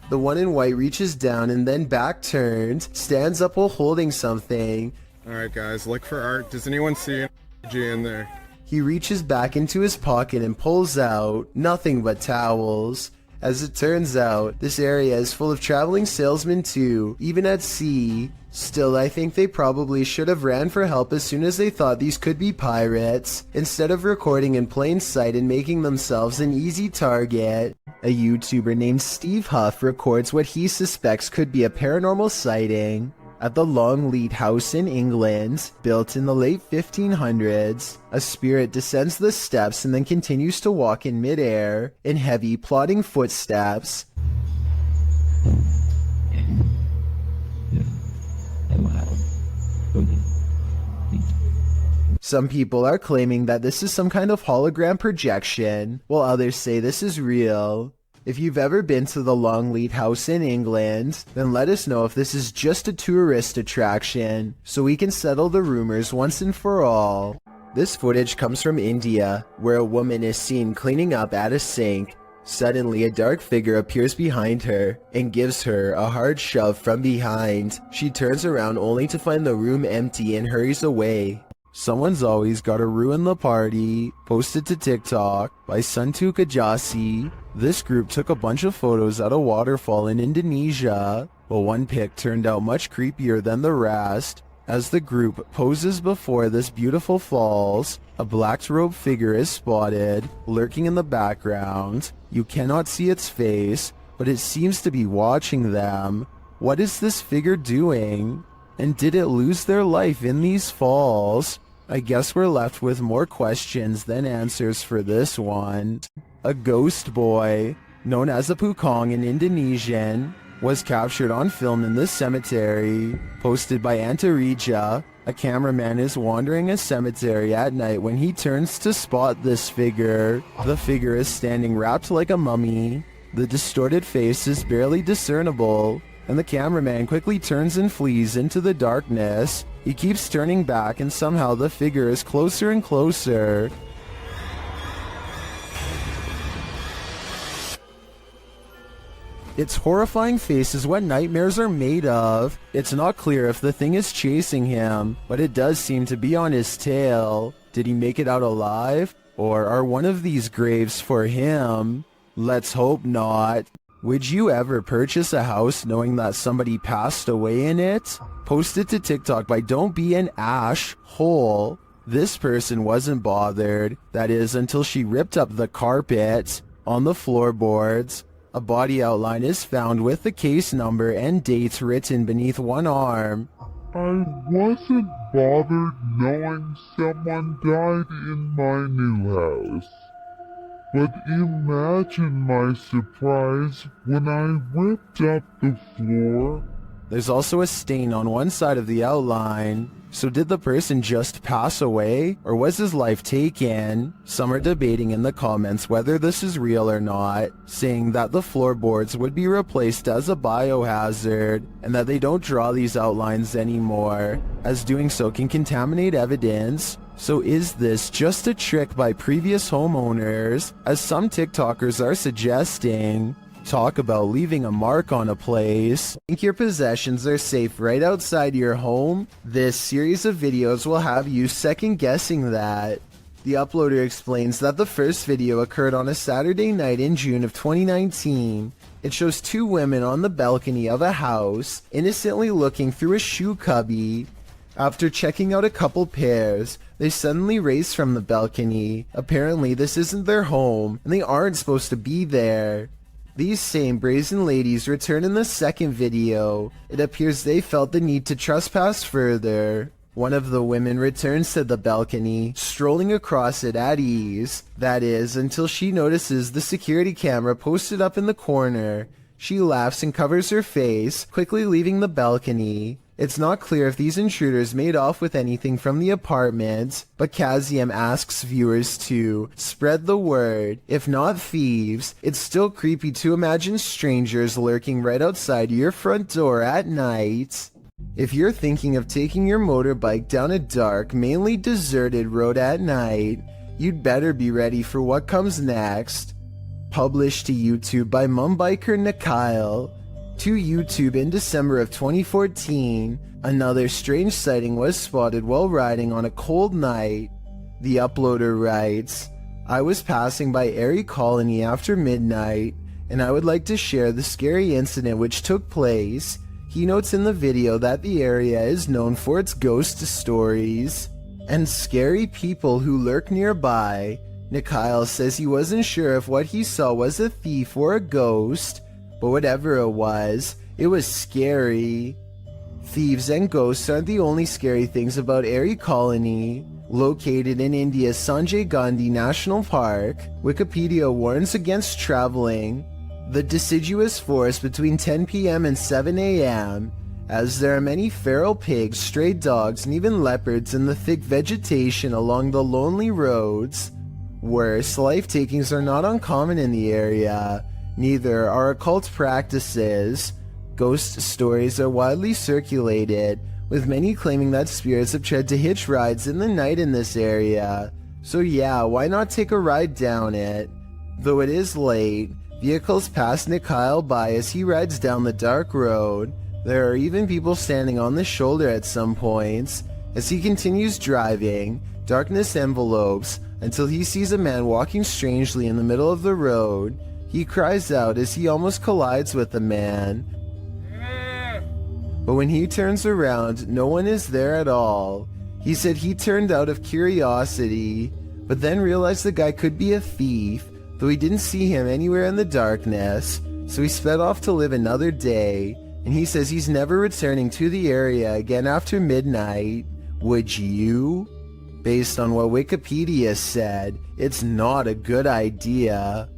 The one in white reaches down and then back turned, stands up while holding something. Alright guys, look for art. Does anyone see an G in there? He reaches back into his pocket and pulls out nothing but towels. As it turns out, this area is full of traveling salesmen too, even at sea. Still, I think they probably should have ran for help as soon as they thought these could be pirates, instead of recording in plain sight and making themselves an easy target. A YouTuber named Steve Huff records what he suspects could be a paranormal sighting. At the Longleat House in England, built in the late 1500s, a spirit descends the steps and then continues to walk in midair, in heavy, plodding footsteps. Some people are claiming that this is some kind of hologram projection, while others say this is real. If you've ever been to the Longleat House in England, then let us know if this is just a tourist attraction, so we can settle the rumors once and for all. This footage comes from India, where a woman is seen cleaning up at a sink. Suddenly, a dark figure appears behind her and gives her a hard shove from behind. She turns around only to find the room empty and hurries away. Someone's always gotta ruin the party. Posted to TikTok by Suntu Kajasi. This group took a bunch of photos at a waterfall in Indonesia, but one pic turned out much creepier than the rest. As the group poses before this beautiful falls, a black-robed figure is spotted, lurking in the background. You cannot see its face, but it seems to be watching them. What is this figure doing? And did it lose their life in these falls? I guess we're left with more questions than answers for this one. A ghost boy, known as a Pukong in Indonesian, was captured on film in this cemetery. Posted by Antarija, a cameraman is wandering a cemetery at night when he turns to spot this figure. The figure is standing wrapped like a mummy. The distorted face is barely discernible, and the cameraman quickly turns and flees into the darkness. He keeps turning back and somehow the figure is closer and closer. Its horrifying face is what nightmares are made of. It's not clear if the thing is chasing him, but it does seem to be on his tail. Did he make it out alive? Or are one of these graves for him? Let's hope not. Would you ever purchase a house knowing that somebody passed away in it? Post it to TikTok by Don't Be an Ash Hole. This person wasn't bothered, that is, until she ripped up the carpet. On the floorboards, a body outline is found with the case number and date written beneath one arm. I wasn't bothered knowing someone died in my new house. But imagine my surprise when I ripped up the floor. There's also a stain on one side of the outline. So did the person just pass away, or was his life taken? Some are debating in the comments whether this is real or not, saying that the floorboards would be replaced as a biohazard, and that they don't draw these outlines anymore, as doing so can contaminate evidence. So is this just a trick by previous homeowners, as some TikTokers are suggesting? Talk about leaving a mark on a place. Think your possessions are safe right outside your home? This series of videos will have you second guessing that. The uploader explains that the first video occurred on a Saturday night in June of 2019. It shows two women on the balcony of a house, innocently looking through a shoe cubby. After checking out a couple pairs, they suddenly race from the balcony. Apparently this isn't their home, and they aren't supposed to be there. These same brazen ladies return in the second video. It appears they felt the need to trespass further. One of the women returns to the balcony, strolling across it at ease. That is, until she notices the security camera posted up in the corner. She laughs and covers her face, quickly leaving the balcony. It's not clear if these intruders made off with anything from the apartment, but Kazium asks viewers to spread the word. If not thieves, it's still creepy to imagine strangers lurking right outside your front door at night. If you're thinking of taking your motorbike down a dark, mainly deserted road at night, you'd better be ready for what comes next. Published to YouTube by Mumbiker Nikyle. To YouTube in December of 2014, another strange sighting was spotted while riding on a cold night. The uploader writes, I was passing by Airy Colony after midnight, and I would like to share the scary incident which took place. He notes in the video that the area is known for its ghost stories and scary people who lurk nearby. Nikyle says he wasn't sure if what he saw was a thief or a ghost, but whatever it was scary. Thieves and ghosts aren't the only scary things about Airy Colony. Located in India's Sanjay Gandhi National Park, Wikipedia warns against traveling the deciduous forest between 10 p.m. and 7 a.m., as there are many feral pigs, stray dogs, and even leopards in the thick vegetation along the lonely roads. Worse, life takings are not uncommon in the area. Neither are occult practices. Ghost stories are widely circulated, with many claiming that spirits have tried to hitch rides in the night in this area. So yeah, why not take a ride down it? Though it is late, vehicles pass Nikyle by as he rides down the dark road. There are even people standing on the shoulder at some points. As he continues driving, darkness envelopes until he sees a man walking strangely in the middle of the road. He cries out as he almost collides with the man. But when he turns around, no one is there at all. He said he turned out of curiosity, but then realized the guy could be a thief, though he didn't see him anywhere in the darkness, so he sped off to live another day, and he says he's never returning to the area again after midnight. Would you? Based on what Wikipedia said, it's not a good idea.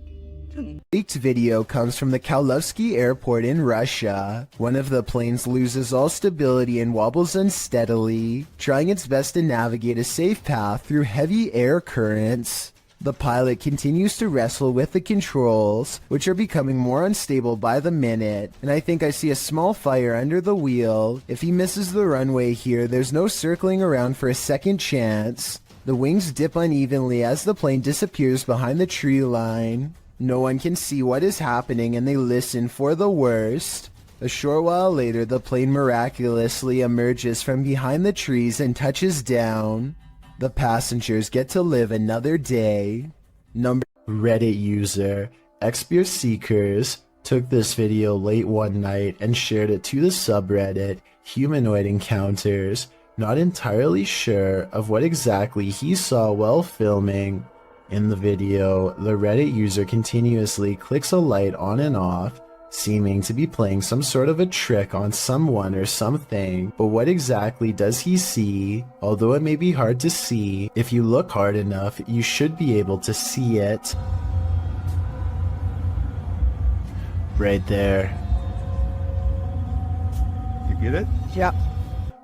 Leaked video comes from the Kaluzhsky airport in Russia. One of the planes loses all stability and wobbles unsteadily, trying its best to navigate a safe path through heavy air currents. The pilot continues to wrestle with the controls, which are becoming more unstable by the minute, and I think I see a small fire under the wheel. If he misses the runway here, there's no circling around for a second chance. The wings dip unevenly as the plane disappears behind the tree line. No one can see what is happening and they listen for the worst. A short while later, the plane miraculously emerges from behind the trees and touches down. The passengers get to live another day. Reddit user Expure Seekers took this video late one night and shared it to the subreddit Humanoid Encounters, not entirely sure of what exactly he saw while filming. In the video, the Reddit user continuously clicks a light on and off, seeming to be playing some sort of a trick on someone or something, but what exactly does he see? Although it may be hard to see, if you look hard enough, you should be able to see it. Right there. You get it? Yep.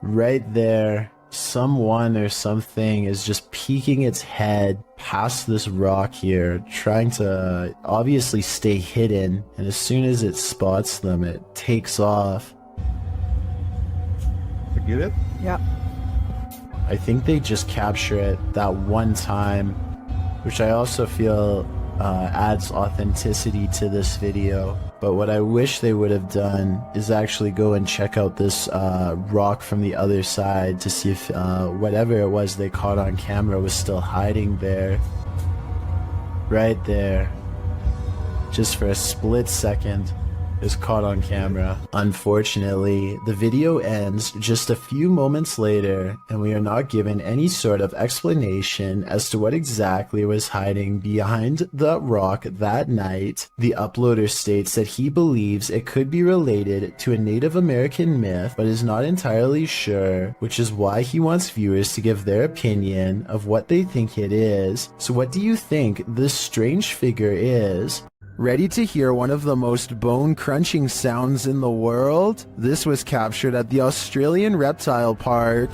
Right there. Someone or something is just peeking its head past this rock here, trying to obviously stay hidden, and as soon as it spots them, it takes off. You get it? Yep. I think they just capture it that one time, which I also feel adds authenticity to this video. But what I wish they would have done is actually go and check out this rock from the other side to see if whatever it was they caught on camera was still hiding there. Right there. Just for a split second. Is caught on camera. Unfortunately, the video ends just a few moments later, and we are not given any sort of explanation as to what exactly was hiding behind the rock that night. The uploader states that he believes it could be related to a Native American myth, but is not entirely sure, which is why he wants viewers to give their opinion of what they think it is. So what do you think this strange figure is? Ready to hear one of the most bone-crunching sounds in the world? This was captured at the Australian Reptile Park.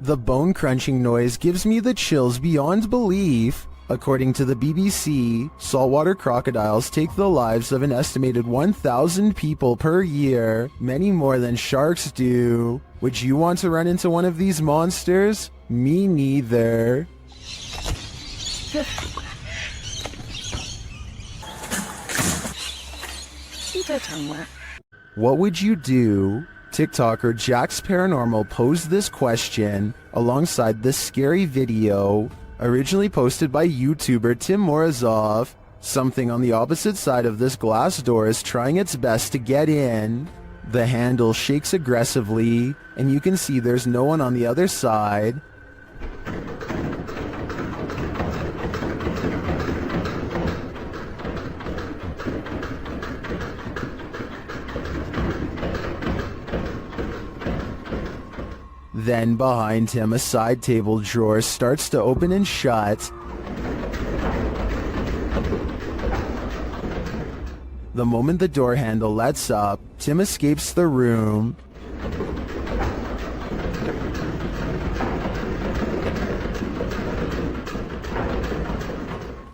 The bone-crunching noise gives me the chills beyond belief. According to the BBC, saltwater crocodiles take the lives of an estimated 1,000 people per year, many more than sharks do. Would you want to run into one of these monsters? Me neither. What would you do? TikToker Jax Paranormal posed this question alongside this scary video, originally posted by YouTuber Tim Morozov. Something on the opposite side of this glass door is trying its best to get in. The handle shakes aggressively, and you can see there's no one on the other side. Then behind him, a side table drawer starts to open and shut. The moment the door handle lets up, Tim escapes the room.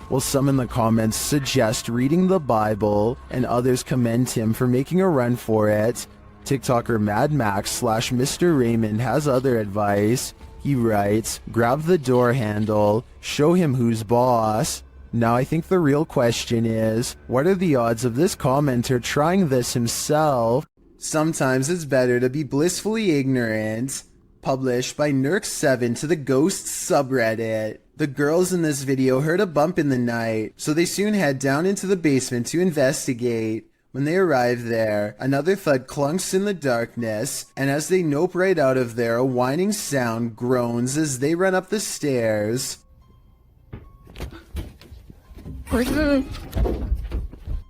While some in the comments suggest reading the Bible, and others commend him for making a run for it. TikToker Mad Max / Mr. Raymond has other advice. He writes, grab the door handle, show him who's boss. Now I think the real question is, what are the odds of this commenter trying this himself? Sometimes it's better to be blissfully ignorant. Published by Nerk7 to the Ghosts subreddit. The girls in this video heard a bump in the night, so they soon head down into the basement to investigate. When they arrive there, another thud clunks in the darkness, and as they nope right out of there, a whining sound groans as they run up the stairs.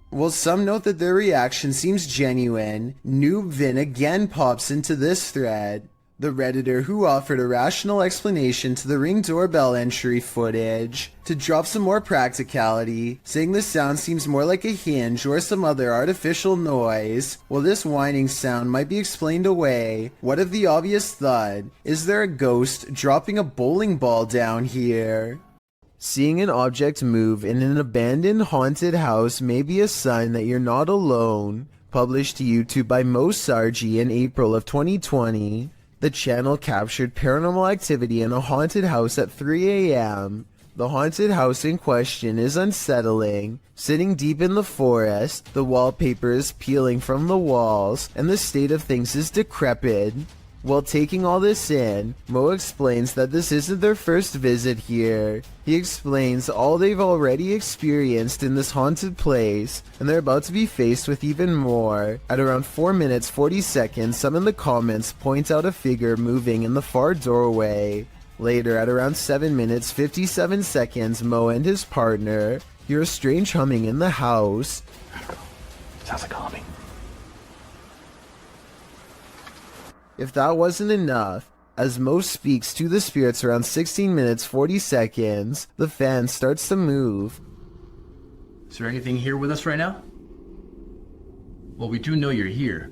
While some note that their reaction seems genuine, Noob Vin again pops into this thread. The Redditor who offered a rational explanation to the Ring doorbell entry footage to drop some more practicality, saying the sound seems more like a hinge or some other artificial noise. While this whining sound might be explained away, what of the obvious thud? Is there a ghost dropping a bowling ball down here? Seeing an object move in an abandoned haunted house may be a sign that you're not alone. Published to YouTube by Mo Sargi in April of 2020. The channel captured paranormal activity in a haunted house at 3 a.m. The haunted house in question is unsettling. Sitting deep in the forest, the wallpaper is peeling from the walls, and the state of things is decrepit. While taking all this in, Mo explains that this isn't their first visit here. He explains all they've already experienced in this haunted place, and they're about to be faced with even more. At around 4 minutes 40 seconds, some in the comments point out a figure moving in the far doorway. Later, at around 7 minutes 57 seconds, Mo and his partner hear a strange humming in the house. Sounds like humming. If that wasn't enough, as Mo speaks to the spirits around 16 minutes 40 seconds, the fan starts to move. Is there anything here with us right now? Well, we do know you're here.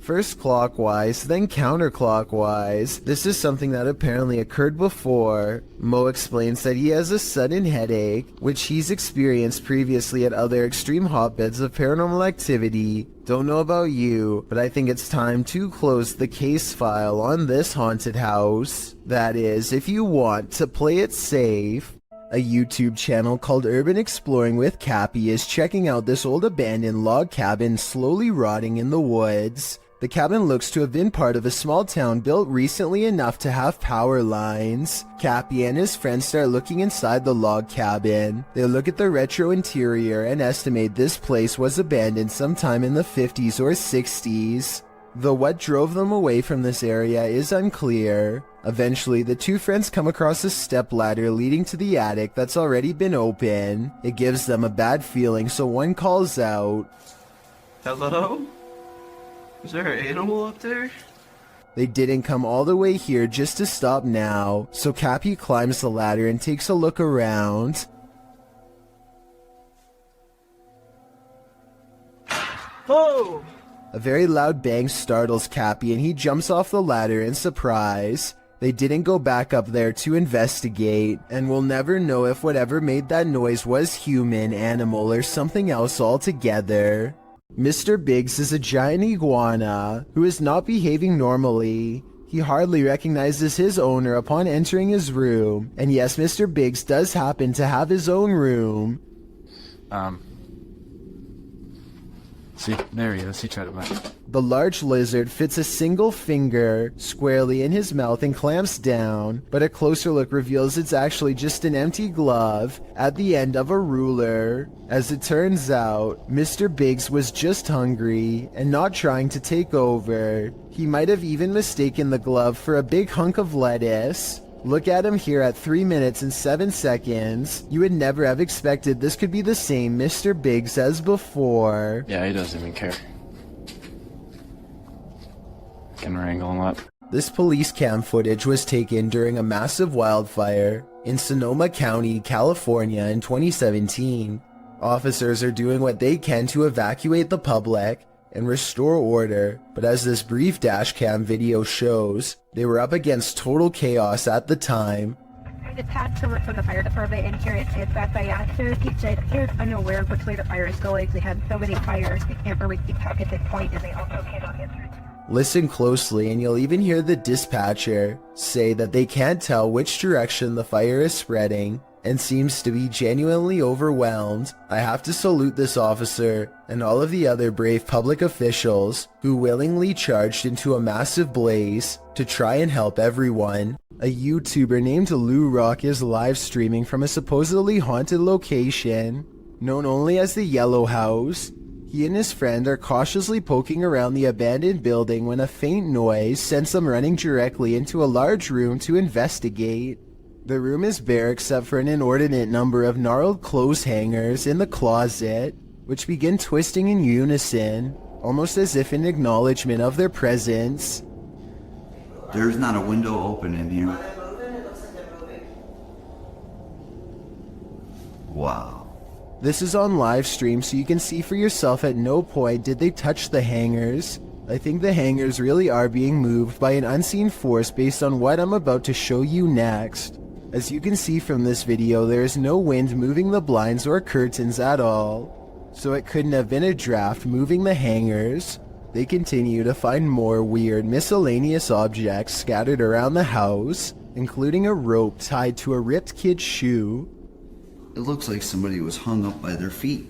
First clockwise, then counterclockwise. This is something that apparently occurred before. Mo explains that he has a sudden headache, which he's experienced previously at other extreme hotbeds of paranormal activity. Don't know about you, but I think it's time to close the case file on this haunted house. That is, if you want to play it safe. A YouTube channel called Urban Exploring with Cappy is checking out this old abandoned log cabin slowly rotting in the woods. The cabin looks to have been part of a small town built recently enough to have power lines. Cappy and his friends start looking inside the log cabin. They look at the retro interior and estimate this place was abandoned sometime in the 50s or 60s. Though what drove them away from this area is unclear. Eventually, the two friends come across a stepladder leading to the attic that's already been open. It gives them a bad feeling, so one calls out, Hello? Is there an animal up there? They didn't come all the way here just to stop now, so Cappy climbs the ladder and takes a look around. Oh! A very loud bang startles Cappy and he jumps off the ladder in surprise. They didn't go back up there to investigate, and we'll never know if whatever made that noise was human, animal, or something else altogether. Mr. Biggs is a giant iguana who is not behaving normally. He hardly recognizes his owner upon entering his room, and yes, Mr. Biggs does happen to have his own room. See, there he is. He tried to run. The large lizard fits a single finger squarely in his mouth and clamps down, but a closer look reveals it's actually just an empty glove at the end of a ruler. As it turns out, Mr. Biggs was just hungry and not trying to take over. He might have even mistaken the glove for a big hunk of lettuce. Look at him here at 3 minutes and 7 seconds. You would never have expected this could be the same Mr. Biggs as before. Yeah, he doesn't even care. Can wrangle him up. This police cam footage was taken during a massive wildfire in Sonoma County, California in 2017. Officers are doing what they can to evacuate the public and restore order, but as this brief dashcam video shows, they were up against total chaos at the time. I just had to work for the fire department, and here it is that by accident. He said they're unaware of which way the fire is going. They had so many fires, they can't really keep track at this point, and they also cannot answer it. Listen closely and you'll even hear the dispatcher say that they can't tell which direction the fire is spreading and seems to be genuinely overwhelmed. I have to salute this officer and all of the other brave public officials who willingly charged into a massive blaze to try and help everyone. A YouTuber named Lou Rock is live streaming from a supposedly haunted location known only as the Yellow House. He and his friend are cautiously poking around the abandoned building when a faint noise sends them running directly into a large room to investigate. The room is bare except for an inordinate number of gnarled clothes hangers in the closet, which begin twisting in unison, almost as if in acknowledgement of their presence. There's not a window open in here. Wow. This is on live stream so you can see for yourself. At no point did they touch the hangers. I think the hangers really are being moved by an unseen force based on what I'm about to show you next. As you can see from this video, there is no wind moving the blinds or curtains at all, so it couldn't have been a draft moving the hangers. They continue to find more weird miscellaneous objects scattered around the house. including a rope tied to a ripped kid's shoe. It looks like somebody was hung up by their feet.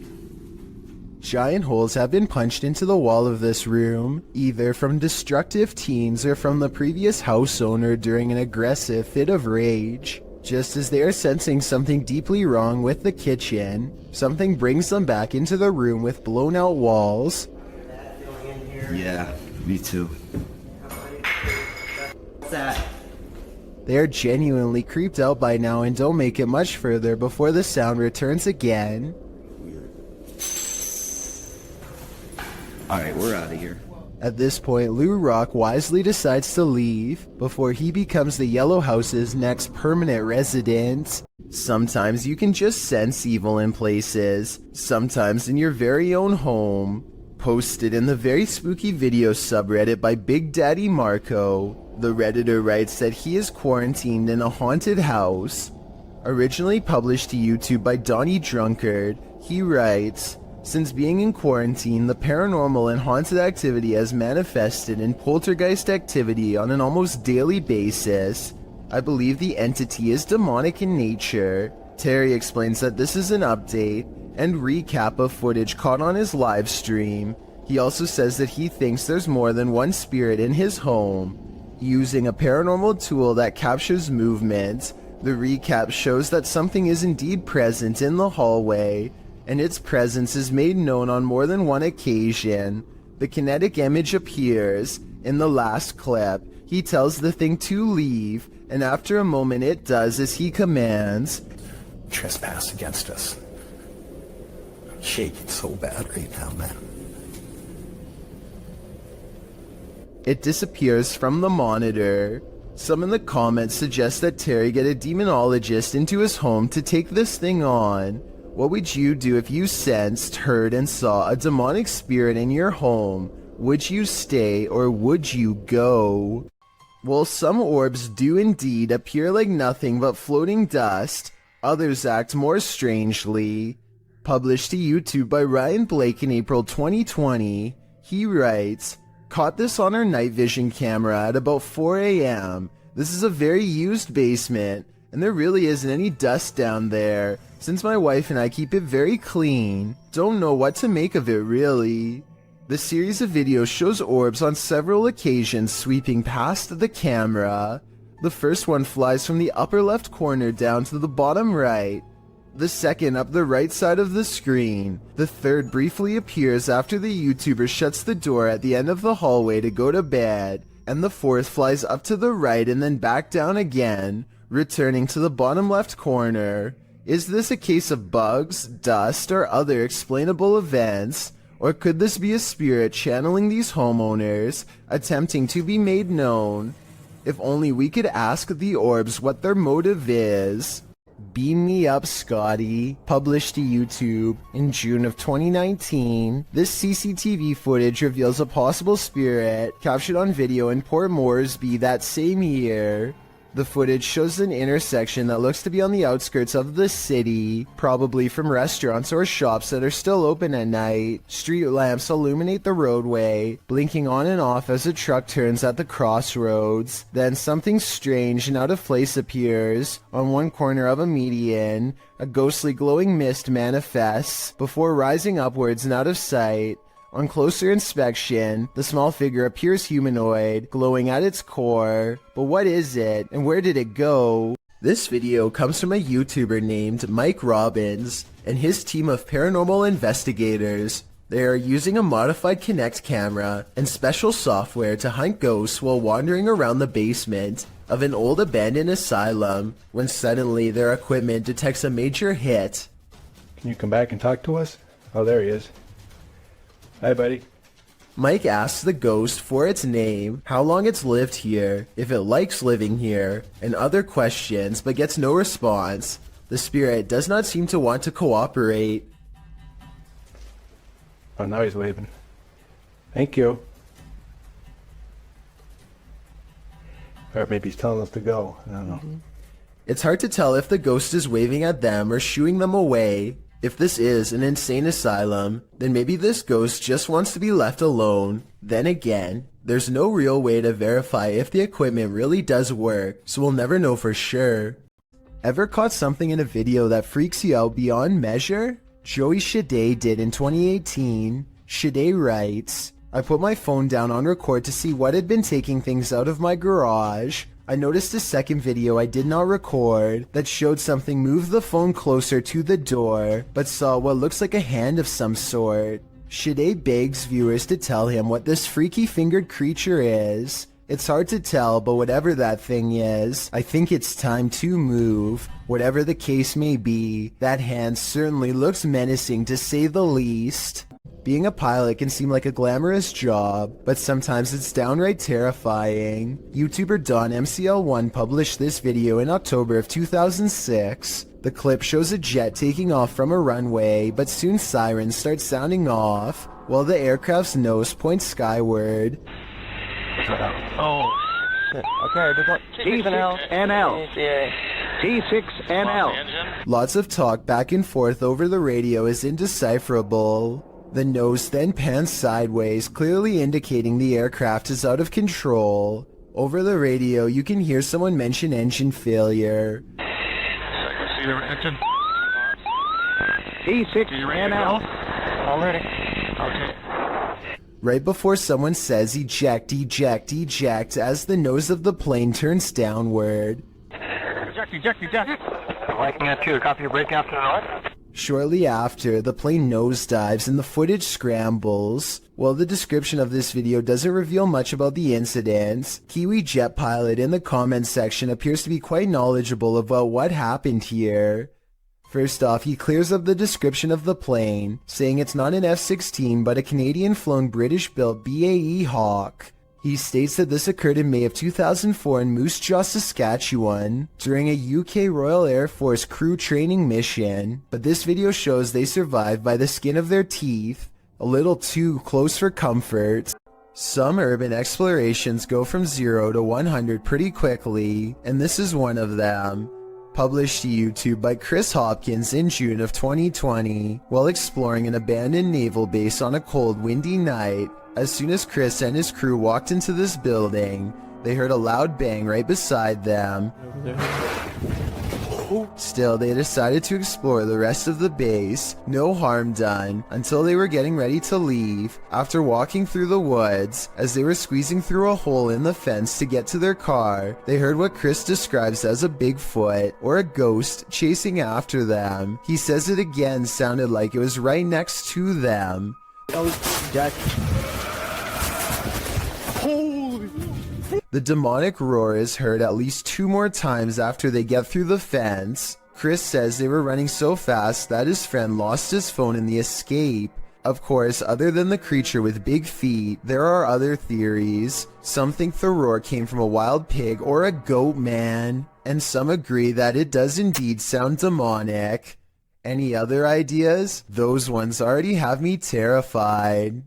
Giant holes have been punched into the wall of this room, either from destructive teens or from the previous house owner during an aggressive fit of rage. Just as they are sensing something deeply wrong with the kitchen, something brings them back into the room with blown out walls. Yeah, me too. What's that? They are genuinely creeped out by now and don't make it much further before the sound returns again. Alright, we're out of here. At this point, Lou Rock wisely decides to leave before he becomes the Yellow House's next permanent resident. Sometimes you can just sense evil in places, sometimes in your very own home. Posted in the very spooky video subreddit by Big Daddy Marco, the Redditor writes that he is quarantined in a haunted house. Originally published to YouTube by Donnie Drunkard, he writes, "Since being in quarantine, the paranormal and haunted activity has manifested in poltergeist activity on an almost daily basis. I believe the entity is demonic in nature." Terry explains that this is an update and recap of footage caught on his live stream. He also says that he thinks there's more than one spirit in his home. Using a paranormal tool that captures movement, the recap shows that something is indeed present in the hallway, and its presence is made known on more than one occasion. The kinetic image appears. In the last clip, he tells the thing to leave, and after a moment it does as he commands. Trespass against us. I'm shaking so bad right now, man. It disappears from the monitor. Some in the comments suggest that Terry get a demonologist into his home to take this thing on. What would you do if you sensed, heard, and saw a demonic spirit in your home? Would you stay or would you go? Well, some orbs do indeed appear like nothing but floating dust. Others act more strangely. Published to YouTube by Ryan Blake in April 2020, he writes, "Caught this on our night vision camera at about 4 a.m. This is a very used basement, and there really isn't any dust down there, since my wife and I keep it very clean. Don't know what to make of it really." The series of videos shows orbs on several occasions sweeping past the camera. The first one flies from the upper left corner down to the bottom right. The second up the right side of the screen. The third briefly appears after the YouTuber shuts the door at the end of the hallway to go to bed. And the fourth flies up to the right and then back down again, returning to the bottom left corner. Is this a case of bugs, dust, or other explainable events? Or could this be a spirit channeling these homeowners, attempting to be made known? If only we could ask the orbs what their motive is. Beam Me Up, Scotty, published to YouTube in June of 2019. This CCTV footage reveals a possible spirit captured on video in Port Moresby that same year. The footage shows an intersection that looks to be on the outskirts of the city, probably from restaurants or shops that are still open at night. Street lamps illuminate the roadway, blinking on and off as a truck turns at the crossroads. Then something strange and out of place appears. On one corner of a median, a ghostly glowing mist manifests before rising upwards and out of sight. On closer inspection, the small figure appears humanoid, glowing at its core. But what is it, and where did it go? This video comes from a YouTuber named Mike Robbins and his team of paranormal investigators. They are using a modified Kinect camera and special software to hunt ghosts while wandering around the basement of an old abandoned asylum, when suddenly their equipment detects a major hit. Can you come back and talk to us? Oh, there he is. Hi, buddy. Mike asks the ghost for its name, how long it's lived here, if it likes living here, and other questions, but gets no response. The spirit does not seem to want to cooperate. Oh, now he's waving. Thank you. Or maybe he's telling us to go. I don't know. It's hard to tell if the ghost is waving at them or shooing them away. If this is an insane asylum, then maybe this ghost just wants to be left alone. Then again, There's no real way to verify if the equipment really does work, so we'll never know for sure. Ever caught something in a video that freaks you out beyond measure? Joey Shade did in 2018. Shade writes, I put my phone down on record to see what had been taking things out of my garage. I noticed a second video I did not record that showed something move the phone closer to the door, but saw what looks like a hand of some sort. Shade begs viewers to tell him what this freaky fingered creature is. It's hard to tell, but whatever that thing is, I think it's time to move. Whatever the case may be, that hand certainly looks menacing to say the least. Being a pilot can seem like a glamorous job, but sometimes it's downright terrifying. YouTuber Don MCL1 published this video in October of 2006. The clip shows a jet taking off from a runway, but soon sirens start sounding off, while the aircraft's nose points skyward. Oh. Okay, we got T6NL. T6NL. Lots of talk back and forth over the radio is indecipherable. The nose then pans sideways, clearly indicating the aircraft is out of control. Over the radio, you can hear someone mention engine failure. T6NL. Already. Okay. Right before someone says eject, eject, eject, as the nose of the plane turns downward. Eject. Liking that too. Copy your break after north. Shortly after, the plane nosedives and the footage scrambles. While the description of this video doesn't reveal much about the incident, Kiwi Jet Pilot in the comments section appears to be quite knowledgeable about what happened here. First off, he clears up the description of the plane, saying it's not an F-16 but a Canadian-flown British-built BAE Hawk. He states that this occurred in May of 2004 in Moose Jaw, Saskatchewan, during a UK Royal Air Force crew training mission, but this video shows they survived by the skin of their teeth, a little too close for comfort. Some urban explorations go from 0 to 100 pretty quickly, and this is one of them. Published to YouTube by Chris Hopkins in June of 2020, while exploring an abandoned naval base on a cold, windy night. As soon as Chris and his crew walked into this building, they heard a loud bang right beside them. Still, they decided to explore the rest of the base, no harm done, until they were getting ready to leave. After walking through the woods, as they were squeezing through a hole in the fence to get to their car, they heard what Chris describes as a Bigfoot, or a ghost, chasing after them. He says it again sounded like it was right next to them. The demonic roar is heard at least 2 more times after they get through the fence. Chris says they were running so fast that his friend lost his phone in the escape. Of course, other than the creature with big feet, there are other theories. Some think the roar came from a wild pig or a goat man, and some agree that it does indeed sound demonic. Any other ideas? Those ones already have me terrified.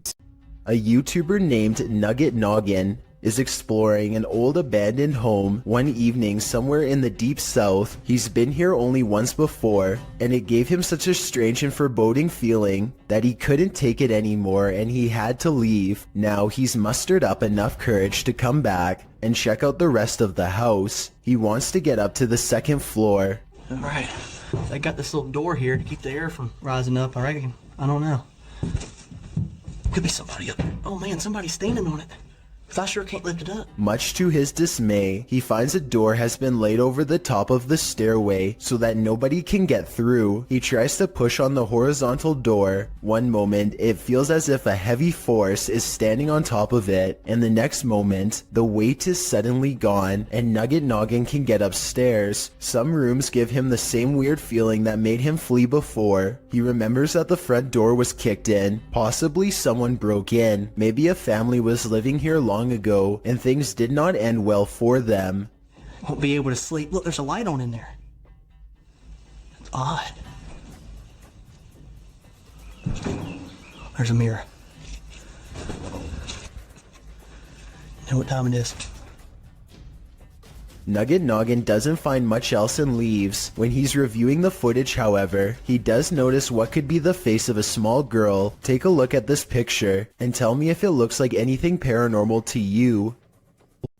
A YouTuber named Nugget Noggin is exploring an old abandoned home one evening somewhere in the deep south. He's been here only once before, and it gave him such a strange and foreboding feeling that he couldn't take it anymore and he had to leave. Now he's mustered up enough courage to come back and check out the rest of the house. He wants to get up to the 2nd floor. Alright, I got this little door here to keep the air from rising up, I reckon. I don't know. Could be somebody up there. Oh man, somebody's standing on it. Because I sure can't lift it up. Much to his dismay, he finds a door has been laid over the top of the stairway so that nobody can get through. He tries to push on the horizontal door. One moment, it feels as if a heavy force is standing on top of it, and the next moment, the weight is suddenly gone, and Nugget Noggin can get upstairs. Some rooms give him the same weird feeling that made him flee before. He remembers that the front door was kicked in. Possibly someone broke in. Maybe a family was living here long ago, and things did not end well for them. Won't be able to sleep. Look, there's a light on in there. It's odd. There's a mirror. You know what time it is? Nugget Noggin doesn't find much else and leaves. When he's reviewing the footage, however, he does notice what could be the face of a small girl. Take a look at this picture and tell me if it looks like anything paranormal to you.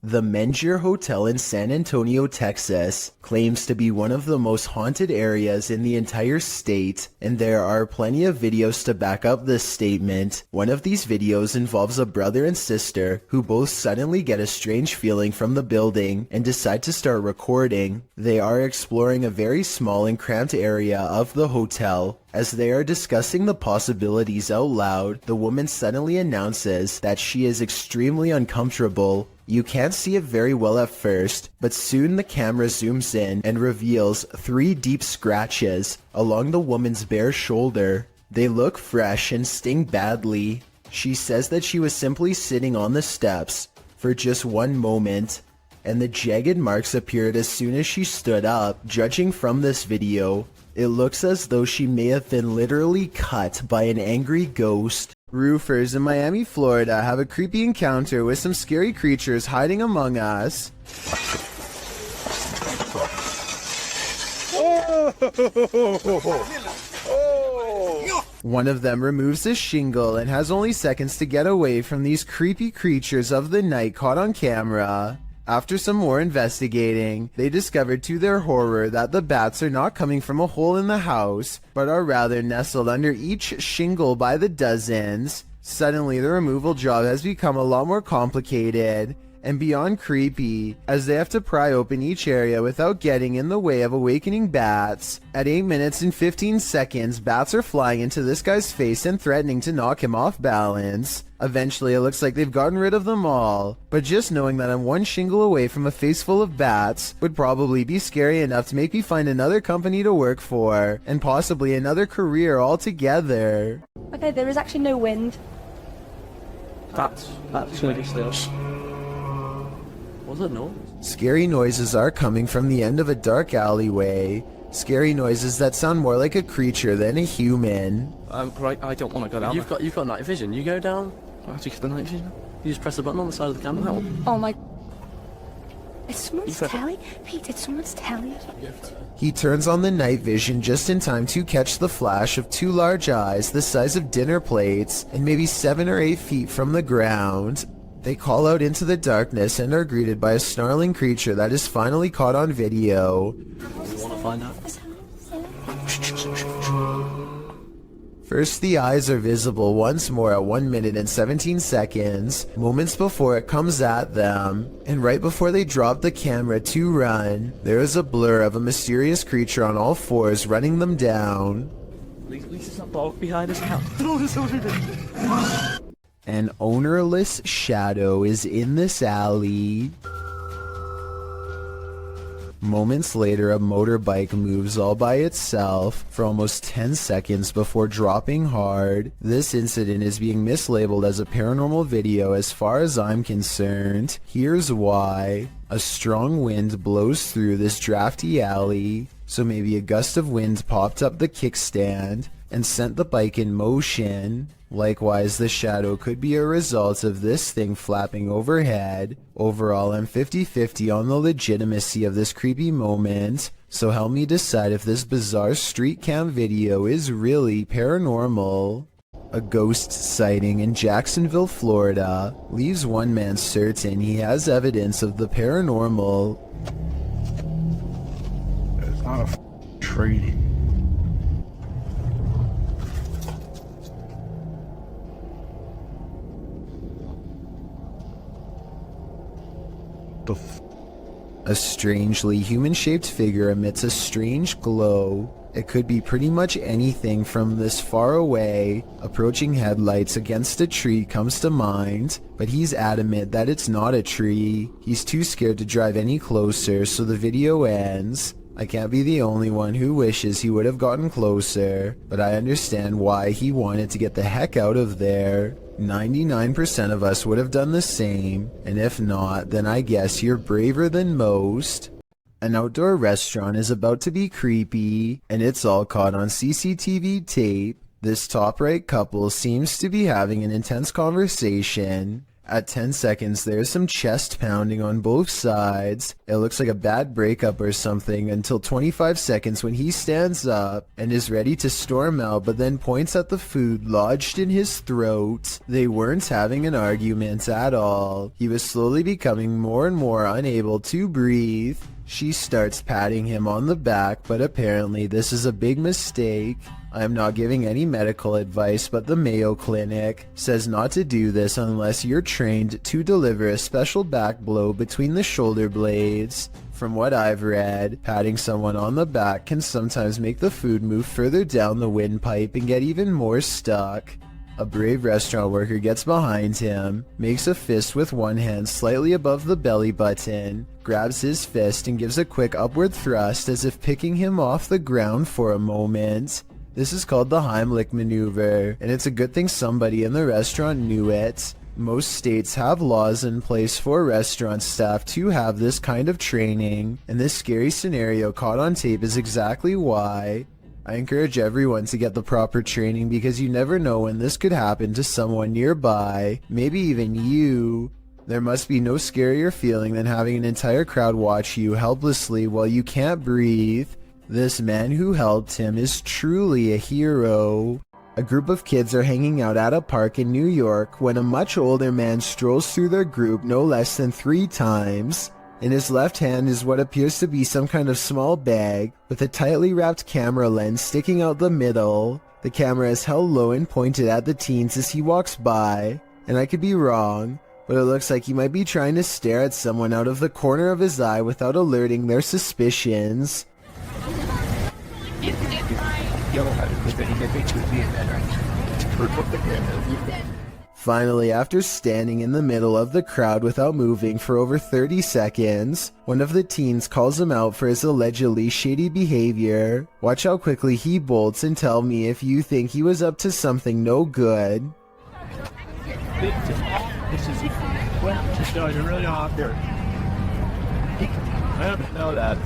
The Mengier Hotel in San Antonio, Texas, claims to be one of the most haunted areas in the entire state, and there are plenty of videos to back up this statement. One of these videos involves a brother and sister who both suddenly get a strange feeling from the building and decide to start recording. They are exploring a very small and cramped area of the hotel. As they are discussing the possibilities out loud, the woman suddenly announces that she is extremely uncomfortable. You can't see it very well at first, but soon the camera zooms in and reveals 3 deep scratches along the woman's bare shoulder. They look fresh and sting badly. She says that she was simply sitting on the steps for just one moment, and the jagged marks appeared as soon as she stood up. Judging from this video, it looks as though she may have been literally cut by an angry ghost. Roofers in Miami, Florida have a creepy encounter with some scary creatures hiding among us. One of them removes his shingle and has only seconds to get away from these creepy creatures of the night caught on camera. After some more investigating, they discovered to their horror that the bats are not coming from a hole in the house, but are rather nestled under each shingle by the dozens. Suddenly, the removal job has become a lot more complicated and beyond creepy, as they have to pry open each area without getting in the way of awakening bats. At 8 minutes and 15 seconds, bats are flying into this guy's face and threatening to knock him off balance. Eventually, it looks like they've gotten rid of them all, but just knowing that I'm one shingle away from a face full of bats would probably be scary enough to make me find another company to work for, and possibly another career altogether. Okay, there is actually no wind. That's really still. Was it no? Scary noises are coming from the end of a dark alleyway. Scary noises that sound more like a creature than a human. Right, I don't want to go down. You've got night vision. You go down. How do you get the night vision? You just press the button on the side of the camera. Oh my. It's someone's telly? Pete, it's someone's telly. He turns on the night vision just in time to catch the flash of 2 large eyes the size of dinner plates and maybe 7 or 8 feet from the ground. They call out into the darkness and are greeted by a snarling creature that is finally caught on video. You want to find out? First, the eyes are visible once more at 1 minute and 17 seconds, moments before it comes at them, and right before they drop the camera to run, there is a blur of a mysterious creature on all 4s running them down. At least it's not dark behind us now. Throw this over there. An ownerless shadow is in this alley. Moments later, a motorbike moves all by itself for almost 10 seconds before dropping hard. This incident is being mislabeled as a paranormal video as far as I'm concerned. Here's why. A strong wind blows through this drafty alley, so maybe a gust of wind popped up the kickstand and sent the bike in motion. Likewise, the shadow could be a result of this thing flapping overhead. Overall, I'm 50-50 on the legitimacy of this creepy moment, so help me decide if this bizarre street cam video is really paranormal. A ghost sighting in Jacksonville, Florida, leaves one man certain he has evidence of the paranormal. It's not a tree. A strangely human-shaped figure emits a strange glow. It could be pretty much anything from this far away. Approaching headlights against a tree comes to mind, but he's adamant that it's not a tree. He's too scared to drive any closer, so the video ends. I can't be the only one who wishes he would have gotten closer, but I understand why he wanted to get the heck out of there. 99% of us would have done the same, and if not, then I guess you're braver than most. An outdoor restaurant is about to be creepy, and it's all caught on CCTV tape. This top right couple seems to be having an intense conversation. At 10 seconds, there's some chest pounding on both sides. It looks like a bad breakup or something until 25 seconds when he stands up and is ready to storm out, but then points at the food lodged in his throat. They weren't having an argument at all. He was slowly becoming more and more unable to breathe. She starts patting him on the back, but apparently this is a big mistake. I am not giving any medical advice, but the Mayo Clinic says not to do this unless you're trained to deliver a special back blow between the shoulder blades. From what I've read, patting someone on the back can sometimes make the food move further down the windpipe and get even more stuck. A brave restaurant worker gets behind him, makes a fist with one hand slightly above the belly button, grabs his fist and gives a quick upward thrust as if picking him off the ground for a moment. This is called the Heimlich maneuver, and it's a good thing somebody in the restaurant knew it. Most states have laws in place for restaurant staff to have this kind of training, and this scary scenario caught on tape is exactly why. I encourage everyone to get the proper training because you never know when this could happen to someone nearby, maybe even you. There must be no scarier feeling than having an entire crowd watch you helplessly while you can't breathe. This man who helped him is truly a hero. A group of kids are hanging out at a park in New York when a much older man strolls through their group no less than 3 times. In his left hand is what appears to be some kind of small bag with a tightly wrapped camera lens sticking out the middle. The camera is held low and pointed at the teens as he walks by, and I could be wrong, but it looks like he might be trying to stare at someone out of the corner of his eye without alerting their suspicions. Finally, after standing in the middle of the crowd without moving for over 30 seconds, one of the teens calls him out for his allegedly shady behavior. Watch how quickly he bolts and tell me if you think he was up to something no good. This is well, you're really off there. I don't know that.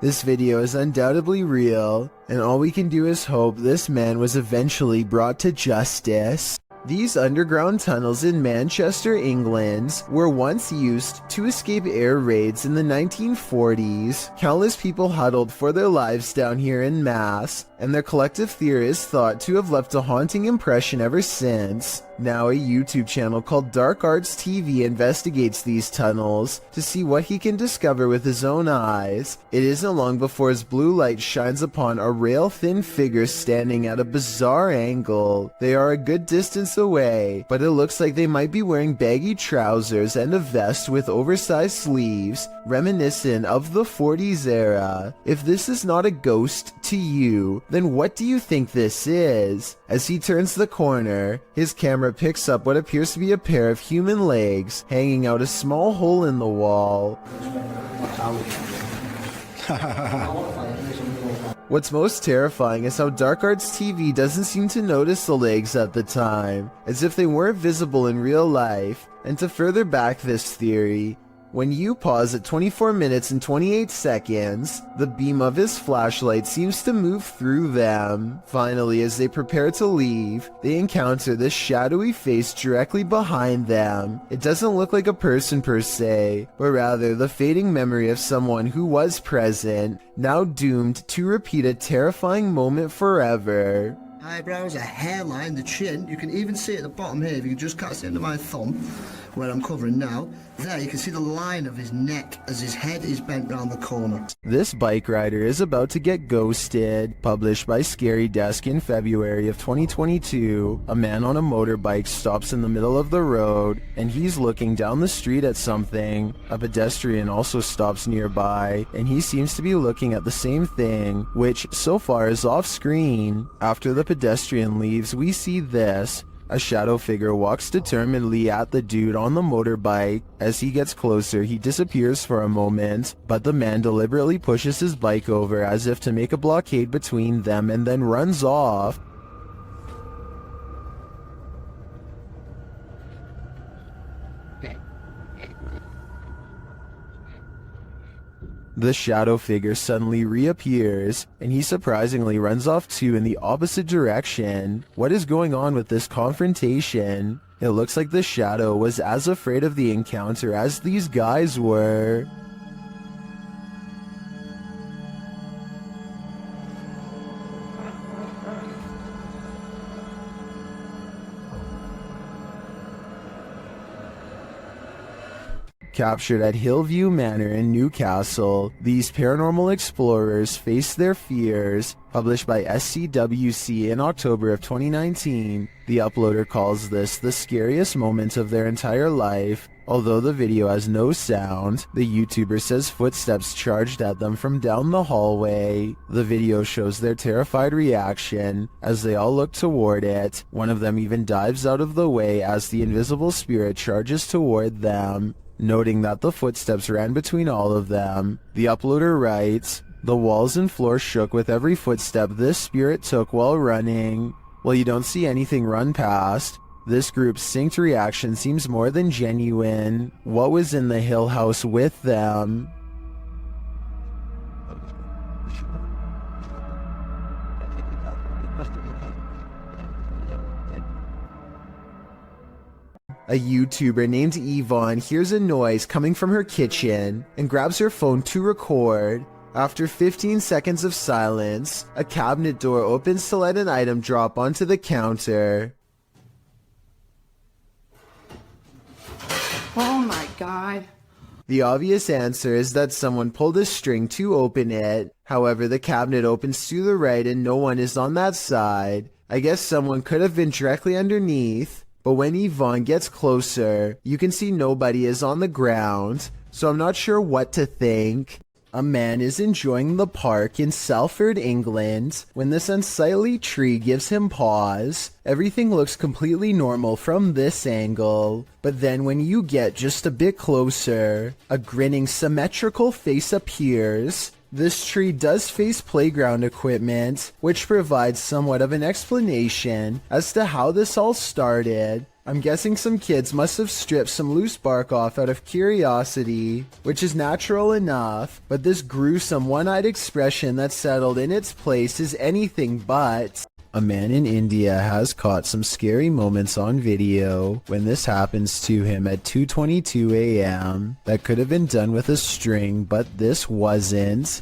This video is undoubtedly real, and all we can do is hope this man was eventually brought to justice. These underground tunnels in Manchester, England, were once used to escape air raids in the 1940s. Countless people huddled for their lives down here en masse, and their collective theory is thought to have left a haunting impression ever since. Now a YouTube channel called Dark Arts TV investigates these tunnels to see what he can discover with his own eyes. It isn't long before his blue light shines upon a rail-thin figure standing at a bizarre angle. They are a good distance away, but it looks like they might be wearing baggy trousers and a vest with oversized sleeves, reminiscent of the 40s era. If this is not a ghost to you, then what do you think this is? As he turns the corner, his camera picks up what appears to be a pair of human legs hanging out a small hole in the wall. What's most terrifying is how Dark Arts TV doesn't seem to notice the legs at the time, as if they weren't visible in real life. And to further back this theory, when you pause at 24 minutes and 28 seconds, the beam of his flashlight seems to move through them. Finally, as they prepare to leave, they encounter this shadowy face directly behind them. It doesn't look like a person per se, but rather the fading memory of someone who was present, now doomed to repeat a terrifying moment forever. Eyebrows, a hairline, the chin. You can even see at the bottom here, if you can just cast it into my thumb, where I'm covering now. There, you can see the line of his neck as his head is bent round the corner. This bike rider is about to get ghosted. Published by Scary Desk in February of 2022, a man on a motorbike stops in the middle of the road, and he's looking down the street at something. A pedestrian also stops nearby, and he seems to be looking at the same thing, which so far is off screen. After the pedestrian leaves, we see this. A shadow figure walks determinedly at the dude on the motorbike. As he gets closer, he disappears for a moment, but the man deliberately pushes his bike over as if to make a blockade between them and then runs off. The shadow figure suddenly reappears, and he surprisingly runs off too in the opposite direction. What is going on with this confrontation? It looks like the shadow was as afraid of the encounter as these guys were. Captured at Hillview Manor in Newcastle, these paranormal explorers face their fears. Published by SCWC in October of 2019, the uploader calls this the scariest moment of their entire life. Although the video has no sound, the YouTuber says footsteps charged at them from down the hallway. The video shows their terrified reaction as they all look toward it. One of them even dives out of the way as the invisible spirit charges toward them. Noting that the footsteps ran between all of them, the uploader writes, "The walls and floor shook with every footstep this spirit took while running." While you don't see anything run past, this group's synced reaction seems more than genuine. What was in the Hill House with them? A YouTuber named Yvonne hears a noise coming from her kitchen and grabs her phone to record. After 15 seconds of silence, a cabinet door opens to let an item drop onto the counter. Oh my god. The obvious answer is that someone pulled a string to open it. However, the cabinet opens to the right and no one is on that side. I guess someone could have been directly underneath. But when Yvonne gets closer, you can see nobody is on the ground, so I'm not sure what to think. A man is enjoying the park in Salford, England, when this unsightly tree gives him pause. Everything looks completely normal from this angle, but then when you get just a bit closer, a grinning symmetrical face appears. This tree does face playground equipment, which provides somewhat of an explanation as to how this all started. I'm guessing some kids must have stripped some loose bark off out of curiosity, which is natural enough, but this gruesome one-eyed expression that settled in its place is anything but. A man in India has caught some scary moments on video when this happens to him at 2:22 a.m. That could have been done with a string, but this wasn't.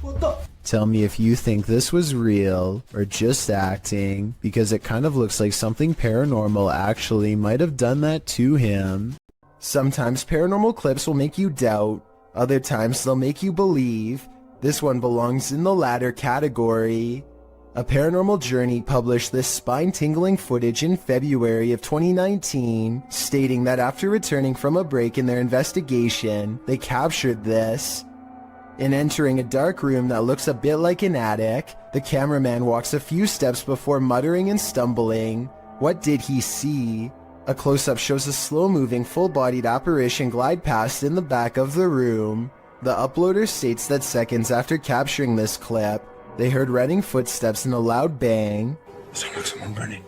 What the? Tell me if you think this was real or just acting, because it kind of looks like something paranormal actually might have done that to him. Sometimes paranormal clips will make you doubt. Other times they'll make you believe. This one belongs in the latter category. A Paranormal Journey published this spine-tingling footage in February of 2019, stating that after returning from a break in their investigation, they captured this. In entering a dark room that looks a bit like an attic, the cameraman walks a few steps before muttering and stumbling. What did he see? A close-up shows a slow-moving, full-bodied apparition glide past in the back of the room. The uploader states that seconds after capturing this clip, they heard running footsteps and a loud bang. Someone running.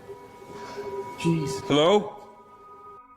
Jeez. Hello?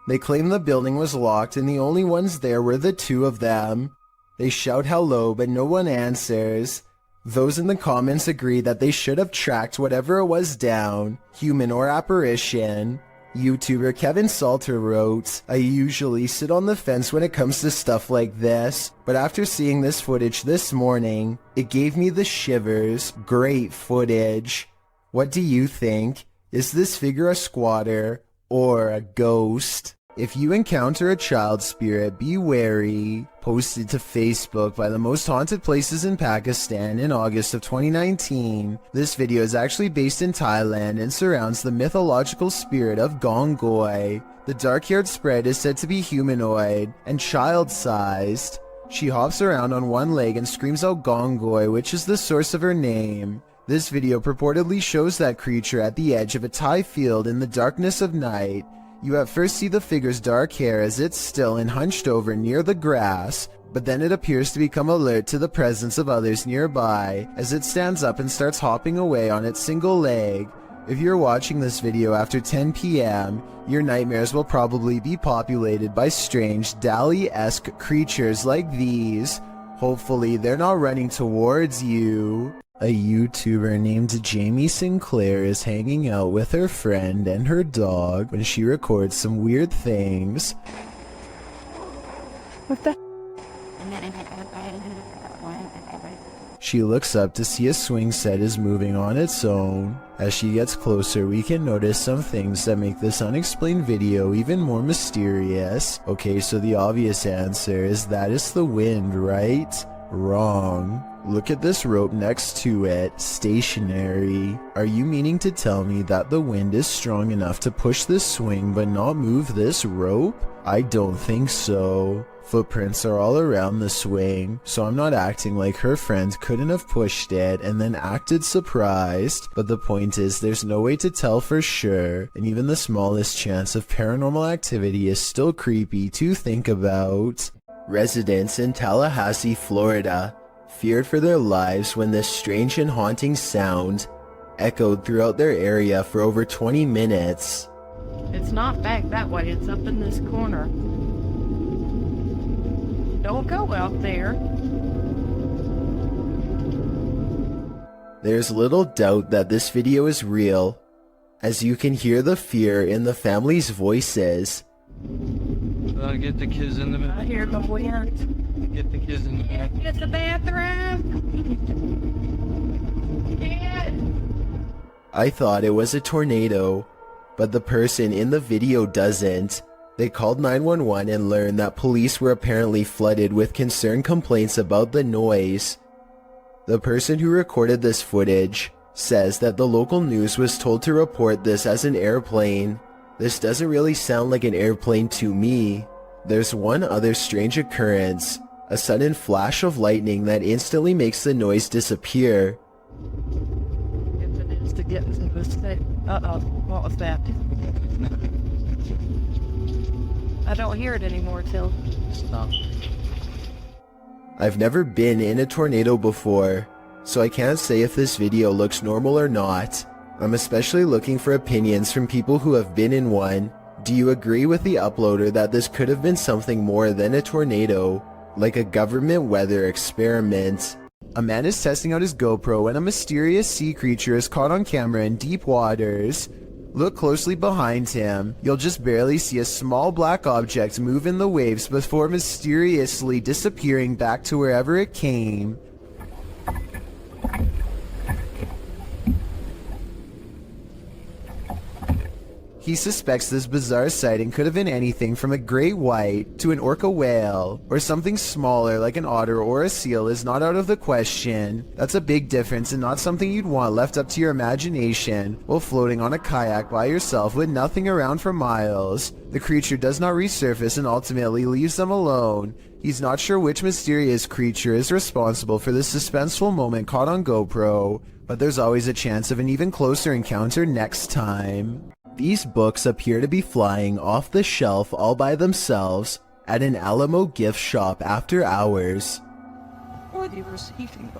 They claim the building was locked and the only ones there were the two of them. They shout hello, but no one answers. Those in the comments agree that they should have tracked whatever it was down, human or apparition. YouTuber Kevin Salter wrote, "I usually sit on the fence when it comes to stuff like this, but after seeing this footage this morning, it gave me the shivers. Great footage. What do you think? Is this figure a squatter or a ghost?" If you encounter a child spirit, be wary. Posted to Facebook by the most haunted places in Pakistan in August of 2019. This video is actually based in Thailand and surrounds the mythological spirit of Gongoi. The dark-haired sprite is said to be humanoid and child-sized. She hops around on one leg and screams out Gongoi, which is the source of her name. This video purportedly shows that creature at the edge of a Thai field in the darkness of night. You at first see the figure's dark hair as it's still and hunched over near the grass, but then it appears to become alert to the presence of others nearby as it stands up and starts hopping away on its single leg. If you're watching this video after 10 p.m., your nightmares will probably be populated by strange Dali-esque creatures like these. Hopefully they're not running towards you. A YouTuber named Jamie Sinclair is hanging out with her friend and her dog when she records some weird things. What the? She looks up to see a swing set is moving on its own. As she gets closer, we can notice some things that make this unexplained video even more mysterious. Okay, so the obvious answer is that it's the wind, right? Wrong. Look at this rope next to it, stationary. Are you meaning to tell me that the wind is strong enough to push this swing but not move this rope? I don't think so. Footprints are all around the swing, so I'm not acting like her friend couldn't have pushed it and then acted surprised, but the point is there's no way to tell for sure, and even the smallest chance of paranormal activity is still creepy to think about. Residents in Tallahassee, Florida, feared for their lives when this strange and haunting sound echoed throughout their area for over 20 minutes. It's not back that way, it's up in this corner. Don't go out there. There's little doubt that this video is real, as you can hear the fear in the family's voices. Get the kids in the bathroom. I hear the wind. Get the kids in the bathroom. Get the bathroom. Get. I thought it was a tornado, but the person in the video doesn't. They called 911 and learned that police were apparently flooded with concerned complaints about the noise. The person who recorded this footage says that the local news was told to report this as an airplane. This doesn't really sound like an airplane to me. There's one other strange occurrence, a sudden flash of lightning that instantly makes the noise disappear. If it is to get into the state. Uh-oh, what was that? I don't hear it anymore till stop. I've never been in a tornado before, so I can't say if this video looks normal or not. I'm especially looking for opinions from people who have been in one. Do you agree with the uploader that this could have been something more than a tornado, like a government weather experiment? A man is testing out his GoPro when a mysterious sea creature is caught on camera in deep waters. Look closely behind him. You'll just barely see a small black object move in the waves before mysteriously disappearing back to wherever it came. He suspects this bizarre sighting could have been anything from a great white to an orca whale, or something smaller like an otter or a seal is not out of the question. That's a big difference and not something you'd want left up to your imagination while floating on a kayak by yourself with nothing around for miles. The creature does not resurface and ultimately leaves them alone. He's not sure which mysterious creature is responsible for this suspenseful moment caught on GoPro, but there's always a chance of an even closer encounter next time. These books appear to be flying off the shelf all by themselves at an Alamo gift shop after hours. What are you receiving?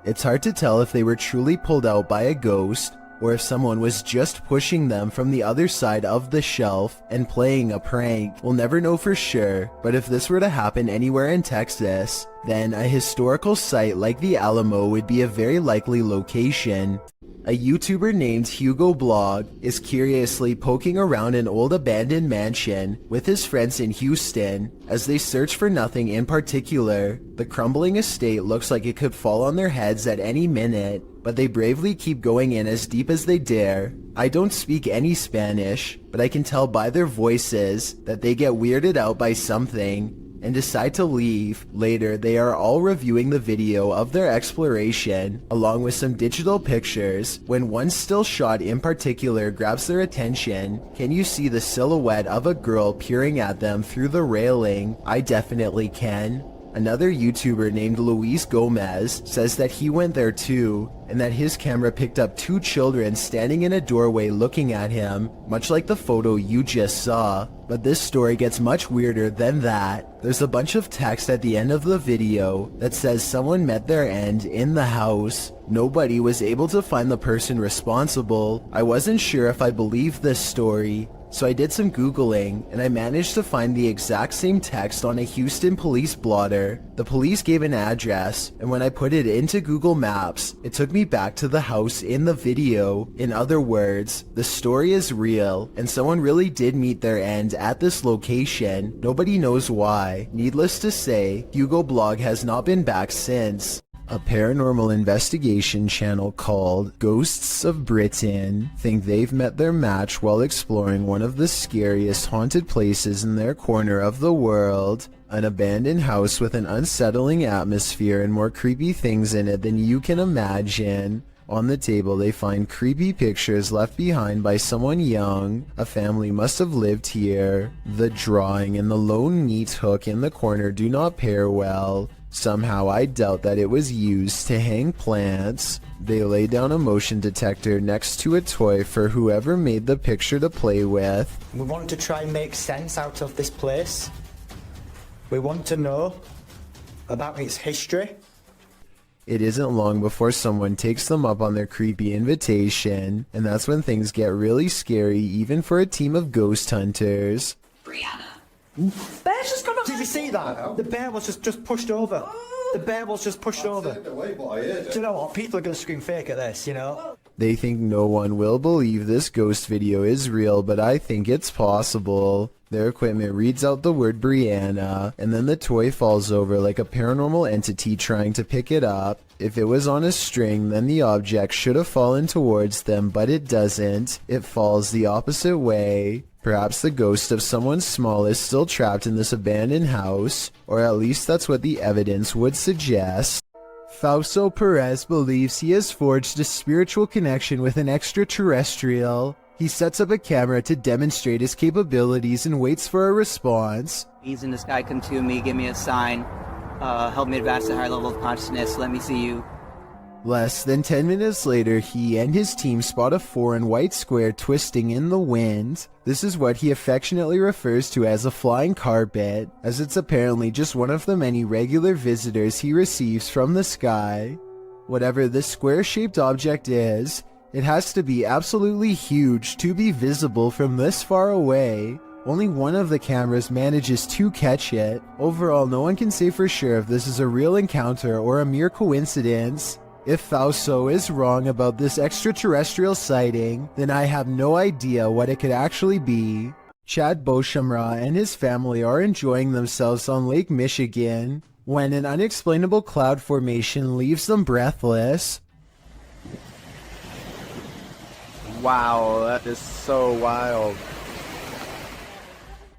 It's hard to tell if they were truly pulled out by a ghost, or if someone was just pushing them from the other side of the shelf and playing a prank. We'll never know for sure, but if this were to happen anywhere in Texas, then a historical site like the Alamo would be a very likely location. A YouTuber named Hugo Blog is curiously poking around an old abandoned mansion with his friends in Houston as they search for nothing in particular. The crumbling estate looks like it could fall on their heads at any minute, but they bravely keep going in as deep as they dare. I don't speak any Spanish, but I can tell by their voices that they get weirded out by something and decide to leave. Later, they are all reviewing the video of their exploration, along with some digital pictures, when one still shot in particular grabs their attention. Can you see the silhouette of a girl peering at them through the railing? I definitely can. Another YouTuber named Luis Gomez says that he went there too, and that his camera picked up two children standing in a doorway looking at him, much like the photo you just saw. But this story gets much weirder than that. There's a bunch of text at the end of the video that says someone met their end in the house. Nobody was able to find the person responsible. I wasn't sure if I believed this story, so I did some Googling, and I managed to find the exact same text on a Houston police blotter. The police gave an address, and when I put it into Google Maps, it took me back to the house in the video. In other words, the story is real, and someone really did meet their end at this location. Nobody knows why. Needless to say, Hugo Blog has not been back since. A paranormal investigation channel called Ghosts of Britain think they've met their match while exploring one of the scariest haunted places in their corner of the world. An abandoned house with an unsettling atmosphere and more creepy things in it than you can imagine. On the table they find creepy pictures left behind by someone young. A family must have lived here. The drawing and the lone meat hook in the corner do not pair well. Somehow I doubt that it was used to hang plants. They lay down a motion detector next to a toy for whoever made the picture to play with. We want to try and make sense out of this place. We want to know about its history. It isn't long before someone takes them up on their creepy invitation, and that's when things get really scary even for a team of ghost hunters. Bear's just gone. Did you see that? The bear was just pushed over. The bear was just pushed over. Do you know what? People are going to scream fake at this, you know? They think no one will believe this ghost video is real, but I think it's possible. Their equipment reads out the word Brianna, and then the toy falls over like a paranormal entity trying to pick it up. If it was on a string, then the object should have fallen towards them, but it doesn't. It falls the opposite way. Perhaps the ghost of someone small is still trapped in this abandoned house, or at least that's what the evidence would suggest. Fausto Perez believes he has forged a spiritual connection with an extraterrestrial. He sets up a camera to demonstrate his capabilities and waits for a response. He's in the sky, come to me, give me a sign, help me advance to a higher level of consciousness, let me see you. Less than 10 minutes later, he and his team spot a foreign white square twisting in the wind. This is what he affectionately refers to as a flying carpet, as it's apparently just one of the many regular visitors he receives from the sky. Whatever this square-shaped object is, it has to be absolutely huge to be visible from this far away. Only one of the cameras manages to catch it. Overall, no one can say for sure if this is a real encounter or a mere coincidence. If Fausto is wrong about this extraterrestrial sighting, then I have no idea what it could actually be. Chad Beauchamra and his family are enjoying themselves on Lake Michigan when an unexplainable cloud formation leaves them breathless. Wow, that is so wild.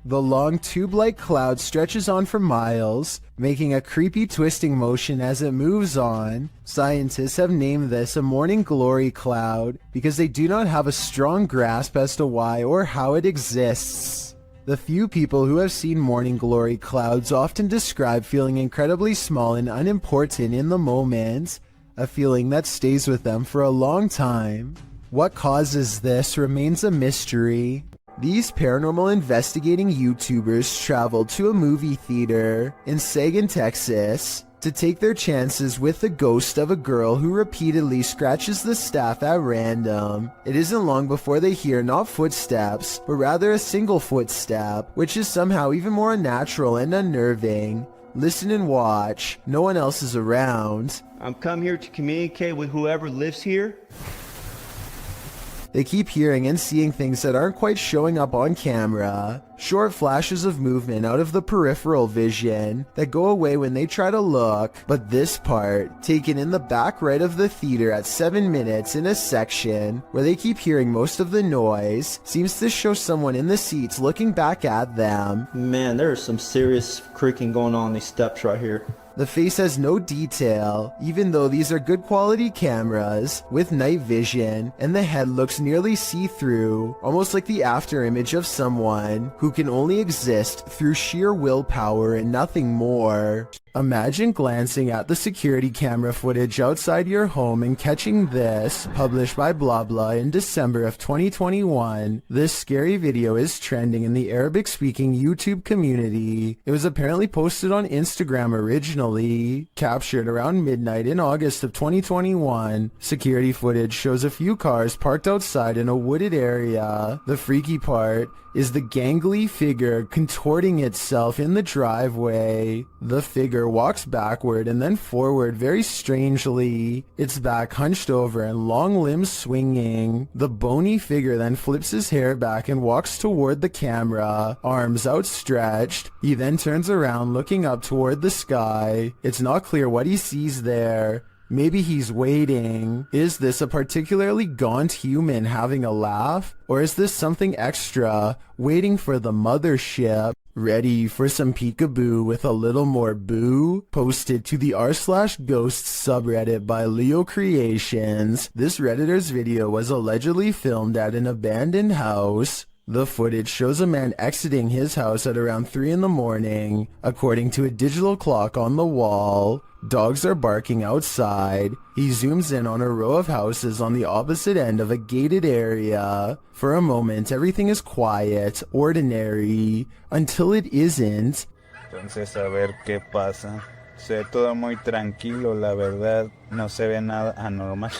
The long tube-like cloud stretches on for miles, making a creepy twisting motion as it moves on. Scientists have named this a morning glory cloud because they do not have a strong grasp as to why or how it exists. The few people who have seen morning glory clouds often describe feeling incredibly small and unimportant in the moment, a feeling that stays with them for a long time. What causes this remains a mystery. These paranormal investigating YouTubers traveled to a movie theater in Sagan, Texas, to take their chances with the ghost of a girl who repeatedly scratches the staff at random. It isn't long before they hear not footsteps, but rather a single footstep, which is somehow even more unnatural and unnerving. Listen and watch. No one else is around. I'm come here to communicate with whoever lives here. They keep hearing and seeing things that aren't quite showing up on camera. Short flashes of movement out of the peripheral vision that go away when they try to look. But this part, taken in the back right of the theater at 7 minutes in a section where they keep hearing most of the noise, seems to show someone in the seats looking back at them. Man, there is some serious creaking going on these steps right here. The face has no detail, even though these are good quality cameras with night vision, and the head looks nearly see-through, almost like the after image of someone who can only exist through sheer willpower and nothing more. Imagine glancing at the security camera footage outside your home and catching this, published by Blah Blah in December of 2021. This scary video is trending in the Arabic-speaking YouTube community. It was apparently posted on Instagram originally, captured around midnight in August of 2021. Security footage shows a few cars parked outside in a wooded area. The freaky part is the gangly figure contorting itself in the driveway. The figure walks backward and then forward very strangely, its back hunched over and long limbs swinging. The bony figure then flips his hair back and walks toward the camera, arms outstretched. He then turns around looking up toward the sky. It's not clear what he sees there. Maybe he's waiting. Is this a particularly gaunt human having a laugh? Or is this something extra, waiting for the mothership? Ready for some peekaboo with a little more boo? Posted to the r/ghosts subreddit by Leo Creations. This Redditor's video was allegedly filmed at an abandoned house. The footage shows a man exiting his house at around 3 in the morning, according to a digital clock on the wall. Dogs are barking outside. He zooms in on a row of houses on the opposite end of a gated area. For a moment, everything is quiet, ordinary, until it isn't. Entonces, a ver qué pasa. Se ve todo muy tranquilo, la verdad. No se ve nada anormal.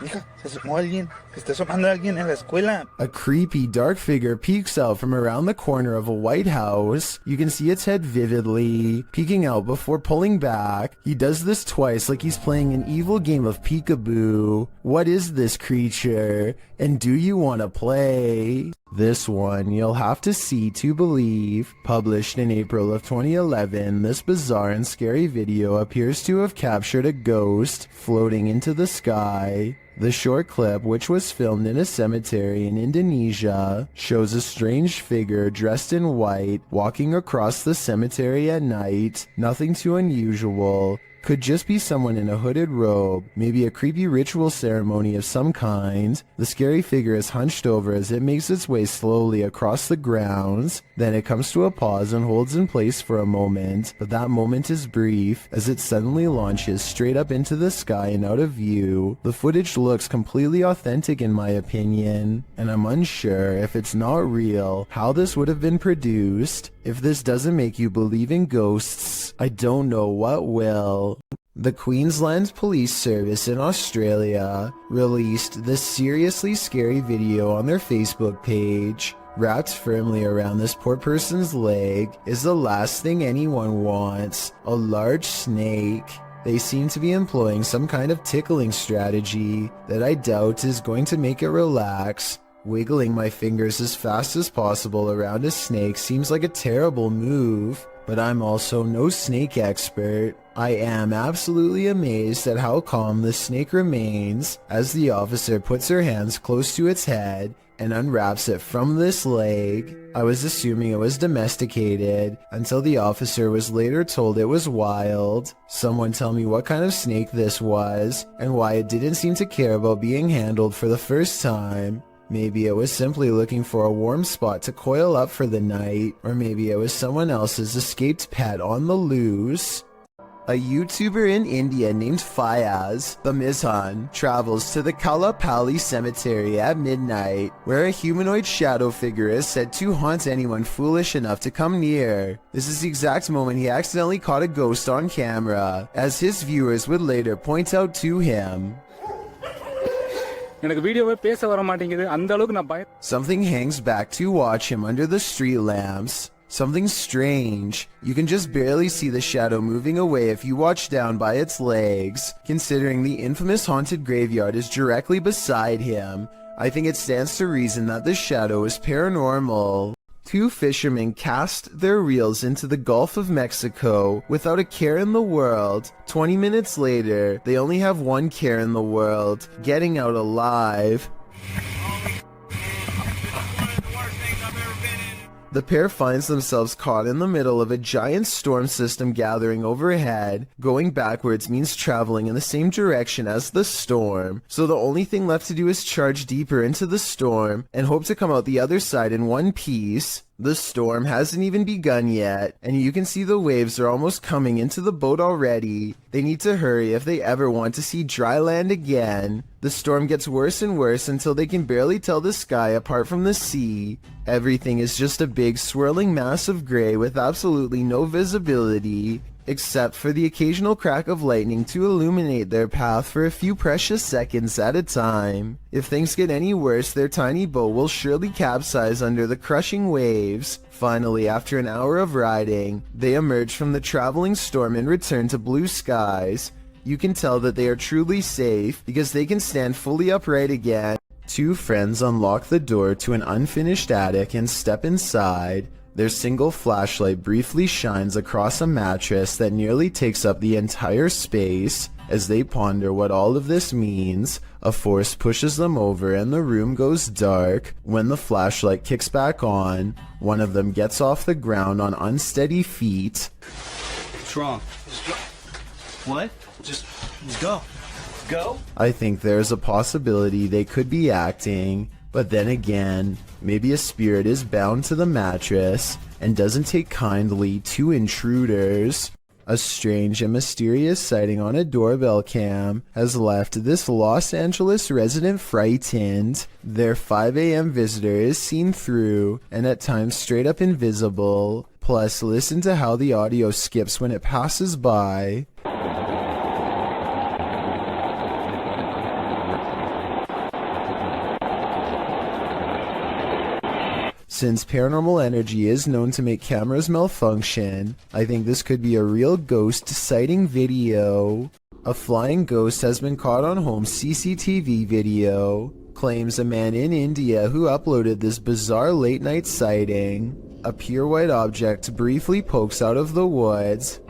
Mira, se asomó alguien. Se está asomando alguien en la escuela. A creepy dark figure peeks out from around the corner of a white house. You can see its head vividly, peeking out before pulling back. He does this twice like he's playing an evil game of peekaboo. What is this creature? And do you want to play? This one you'll have to see to believe. Published in April of 2011, this bizarre and scary video appears to have captured a ghost floating into the sky. The short clip, which was filmed in a cemetery in Indonesia, shows a strange figure dressed in white walking across the cemetery at night. Nothing too unusual. Could just be someone in a hooded robe, maybe a creepy ritual ceremony of some kind. The scary figure is hunched over as it makes its way slowly across the grounds. Then it comes to a pause and holds in place for a moment, but that moment is brief as it suddenly launches straight up into the sky and out of view. The footage looks completely authentic in my opinion, and I'm unsure if it's not real how this would have been produced. If this doesn't make you believe in ghosts, I don't know what will. The Queensland Police Service in Australia released this seriously scary video on their Facebook page. Wrapped firmly around this poor person's leg is the last thing anyone wants, a large snake. They seem to be employing some kind of tickling strategy that I doubt is going to make it relax. Wiggling my fingers as fast as possible around a snake seems like a terrible move, but I'm also no snake expert. I am absolutely amazed at how calm the snake remains as the officer puts her hands close to its head and unwraps it from this leg. I was assuming it was domesticated until the officer was later told it was wild. Someone tell me what kind of snake this was and why it didn't seem to care about being handled for the first time. Maybe it was simply looking for a warm spot to coil up for the night, or maybe it was someone else's escaped pet on the loose. A YouTuber in India named Fayaz, the Mizhan, travels to the Kalapalli cemetery at midnight, where a humanoid shadow figure is said to haunt anyone foolish enough to come near. This is the exact moment he accidentally caught a ghost on camera, as his viewers would later point out to him. Something hangs back to watch him under the street lamps. Something strange. You can just barely see the shadow moving away if you watch down by its legs. Considering the infamous haunted graveyard is directly beside him, I think it stands to reason that the shadow is paranormal. Two fishermen cast their reels into the Gulf of Mexico without a care in the world. 20 minutes later, they only have one care in the world: getting out alive. The pair finds themselves caught in the middle of a giant storm system gathering overhead. Going backwards means traveling in the same direction as the storm, so the only thing left to do is charge deeper into the storm and hope to come out the other side in one piece. The storm hasn't even begun yet, and you can see the waves are almost coming into the boat already. They need to hurry if they ever want to see dry land again. The storm gets worse and worse until they can barely tell the sky apart from the sea. Everything is just a big swirling mass of gray with absolutely no visibility, except for the occasional crack of lightning to illuminate their path for a few precious seconds at a time. If things get any worse, their tiny boat will surely capsize under the crushing waves. Finally, after an hour of riding, they emerge from the traveling storm and return to blue skies. You can tell that they are truly safe because they can stand fully upright again. Two friends unlock the door to an unfinished attic and step inside. Their single flashlight briefly shines across a mattress that nearly takes up the entire space. As they ponder what all of this means, a force pushes them over and the room goes dark. When the flashlight kicks back on, one of them gets off the ground on unsteady feet. What's wrong? What? Just go. Go? I think there's a possibility they could be acting, but then again, maybe a spirit is bound to the mattress and doesn't take kindly to intruders. A strange and mysterious sighting on a doorbell cam has left this Los Angeles resident frightened. Their 5 a.m. visitor is seen through and at times straight up invisible. Plus, listen to how the audio skips when it passes by. Since paranormal energy is known to make cameras malfunction, I think this could be a real ghost sighting video. A flying ghost has been caught on home CCTV video, claims a man in India who uploaded this bizarre late night sighting. A pure white object briefly pokes out of the woods.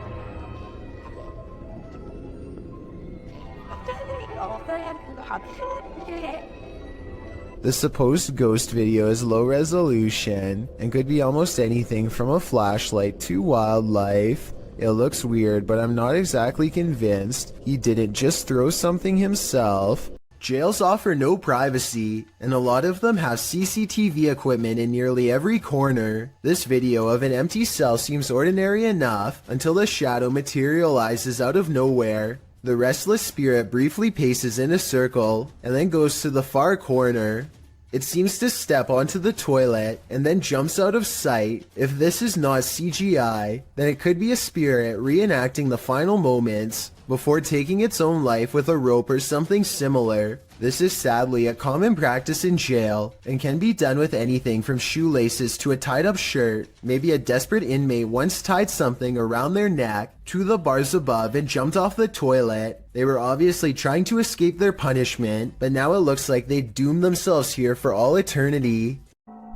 The supposed ghost video is low resolution and could be almost anything from a flashlight to wildlife. It looks weird, but I'm not exactly convinced he didn't just throw something himself. Jails offer no privacy, and a lot of them have CCTV equipment in nearly every corner. This video of an empty cell seems ordinary enough until a shadow materializes out of nowhere. The restless spirit briefly paces in a circle and then goes to the far corner. It seems to step onto the toilet and then jumps out of sight. If this is not CGI, then it could be a spirit reenacting the final moments before taking its own life with a rope or something similar. This is sadly a common practice in jail and can be done with anything from shoelaces to a tied up shirt. Maybe a desperate inmate once tied something around their neck to the bars above and jumped off the toilet. They were obviously trying to escape their punishment, but now it looks like they doomed themselves here for all eternity.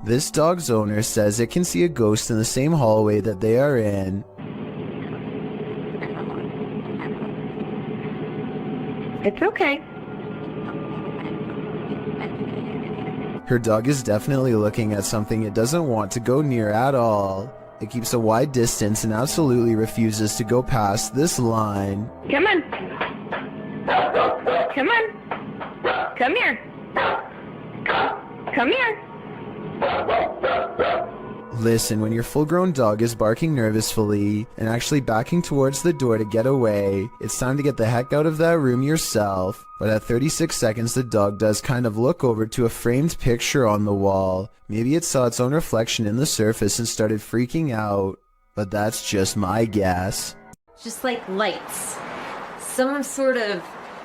This dog's owner says it can see a ghost in the same hallway that they are in. It's okay. Her dog is definitely looking at something it doesn't want to go near at all. It keeps a wide distance and absolutely refuses to go past this line. Come on. Come on. Come here. Come here. Listen, when your full-grown dog is barking nervously and actually backing towards the door to get away, it's time to get the heck out of that room yourself. But at 36 seconds, the dog does kind of look over to a framed picture on the wall. Maybe it saw its own reflection in the surface and started freaking out. But that's just my guess. Just like lights. Some sort of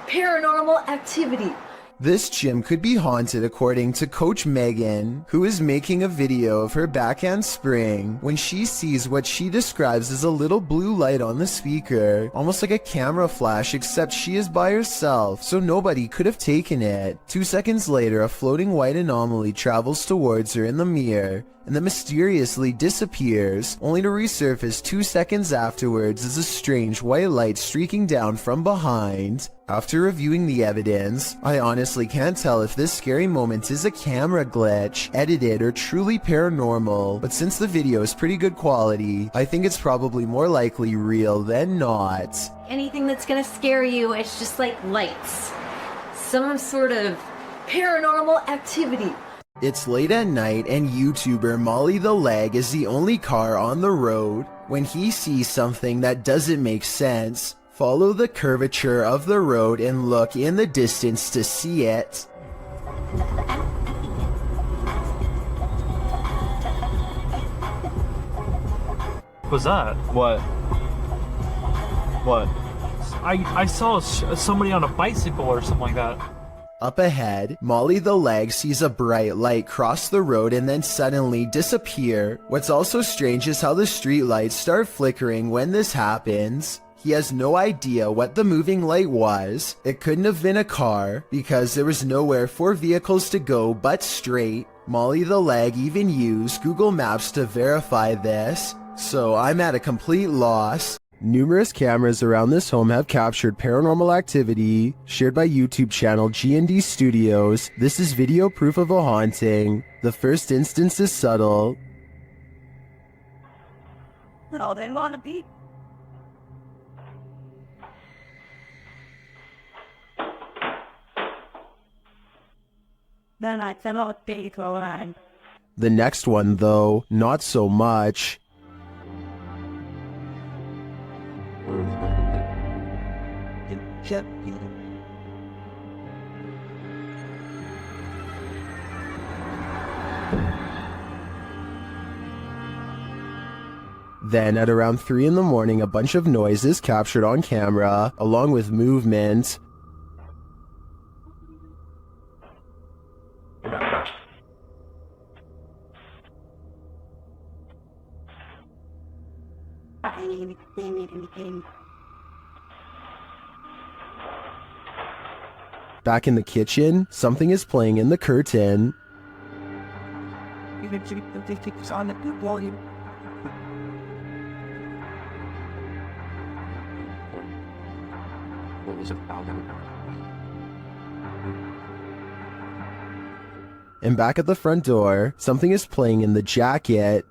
paranormal activity. This gym could be haunted according to Coach Megan, who is making a video of her backhand spring when she sees what she describes as a little blue light on the speaker, almost like a camera flash, except she is by herself, so nobody could have taken it. 2 seconds later, a floating white anomaly travels towards her in the mirror, and then mysteriously disappears, only to resurface 2 seconds afterwards as a strange white light streaking down from behind. After reviewing the evidence, I honestly can't tell if this scary moment is a camera glitch, edited, or truly paranormal, but since the video is pretty good quality, I think it's probably more likely real than not. Anything that's gonna scare you, it's just like lights. Some sort of paranormal activity. It's late at night and YouTuber Molly the Leg is the only car on the road. When he sees something that doesn't make sense, follow the curvature of the road and look in the distance to see it. What was that? What? What? I saw somebody on a bicycle or something like that. Up ahead, Molly the Leg sees a bright light cross the road and then suddenly disappear. What's also strange is how the street lights start flickering when this happens. He has no idea what the moving light was. It couldn't have been a car because there was nowhere for vehicles to go but straight. Molly the Leg even used Google Maps to verify this, so I'm at a complete loss. Numerous cameras around this home have captured paranormal activity, shared by YouTube channel G&D Studios. This is video proof of a haunting. The first instance is subtle. No, they want to be. Then I cannot be going. The next one, though, not so much. Then at around 3 in the morning, a bunch of noise is captured on camera, along with movement. Back in the kitchen, something is playing in the curtain. You can keep the things on the volume. What was about him? And back at the front door, something is playing in the jacket.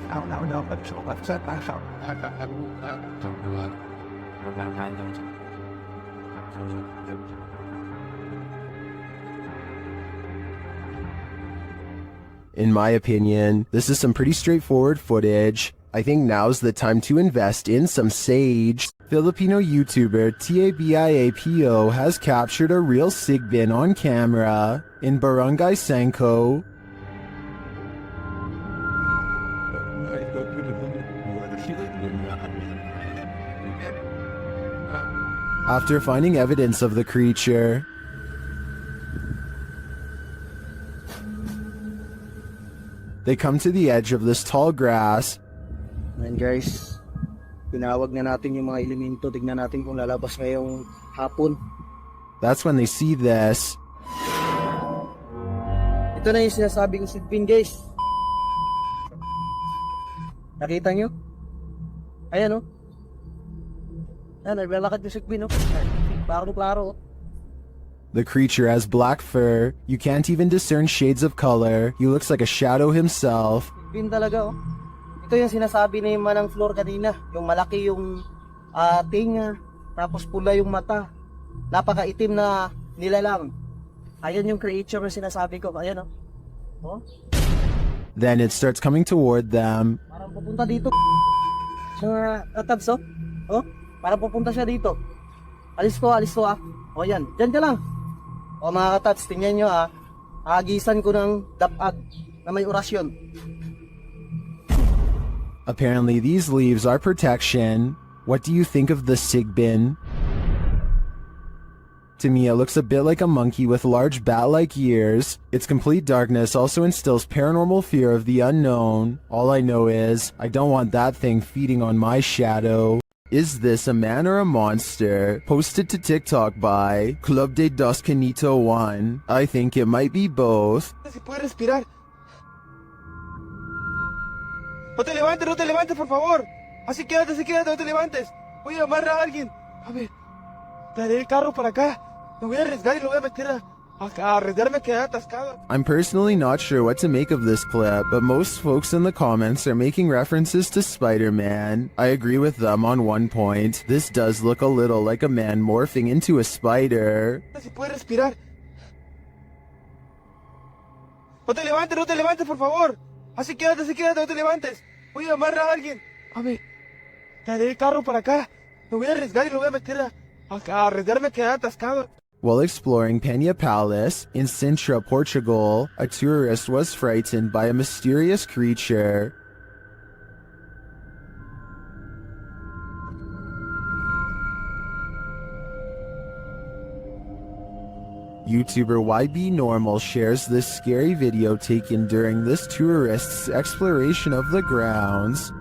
No, let's set that up. In my opinion, this is some pretty straightforward footage. I think now's the time to invest in some sage. Filipino YouTuber Tabiapo has captured a real sigbin on camera in Barangay Sanko. After finding evidence of the creature, they come to the edge of this tall grass. And guys, tinawag na natin yung mga elemento. Tignan natin kung lalabas ngayong hapon. That's when they see this. Ito na yung sinasabi kong sigbin, guys. Nakita nyo? Ayan, oh. Ayan, naglalakad yung sigbin, oh. Klaro. The creature has black fur. You can't even discern shades of color. He looks like a shadow himself. Sigbin talaga, oh. Ito yung sinasabi ni Manang Flor kanina. Yung malaki yung tinga, tapos pula yung mata. Napakaitim na nilalang. Ayan yung creature na sinasabi ko. Ayan, oh. Oh? Then it starts coming toward them. Parang pupunta dito. Sa tabs, oh. Oh? Parang pupunta siya dito. Alis ko, ah. O yan, dyan ka lang. O mga katats, tingnan nyo, ah. Agisan ko ng dapag na may orasyon. Apparently these leaves are protection. What do you think of the sigbin? To me, it looks a bit like a monkey with large bat-like ears. Its complete darkness also instills paranormal fear of the unknown. All I know is, I don't want that thing feeding on my shadow. Is this a man or a monster? Posted to TikTok by Club de Dos Canito 1. I think it might be both. Si puede respirar. No te levantes, por favor. Así quédate, no te levantes. Voy a llamar a alguien. A ver, traeré el carro para acá. Me voy a arriesgar y lo voy a meter a arriesgarme a quedar atascado. I'm personally not sure what to make of this clip, but most folks in the comments are making references to Spider-Man. I agree with them on one point. This does look a little like a man morphing into a spider. Si puede respirar. No te levantes, por favor. Así quédate, no te levantes. Voy a llamar a alguien. A ver, traeré el carro para acá. Me voy a arriesgar y lo voy a meter a arriesgarme a quedar atascado. While exploring Peña Palace in Sintra, Portugal, a tourist was frightened by a mysterious creature. YouTuber YB Normal shares this scary video taken during this tourist's exploration of the grounds.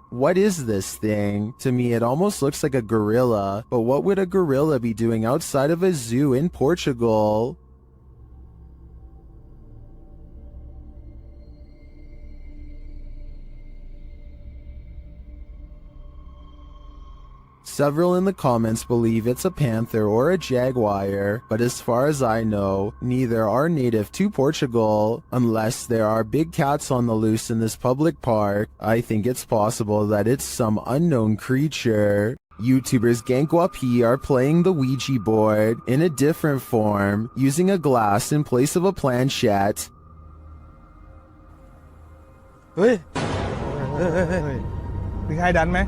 What is this thing? To me, it almost looks like a gorilla, but what would a gorilla be doing outside of a zoo in Portugal? Several in the comments believe it's a panther or a jaguar, but as far as I know, neither are native to Portugal. Unless there are big cats on the loose in this public park, I think it's possible that it's some unknown creature. YouTubers Gankwapi are playing the Ouija board in a different form, using a glass in place of a planchette. Ê, ai đánh mày?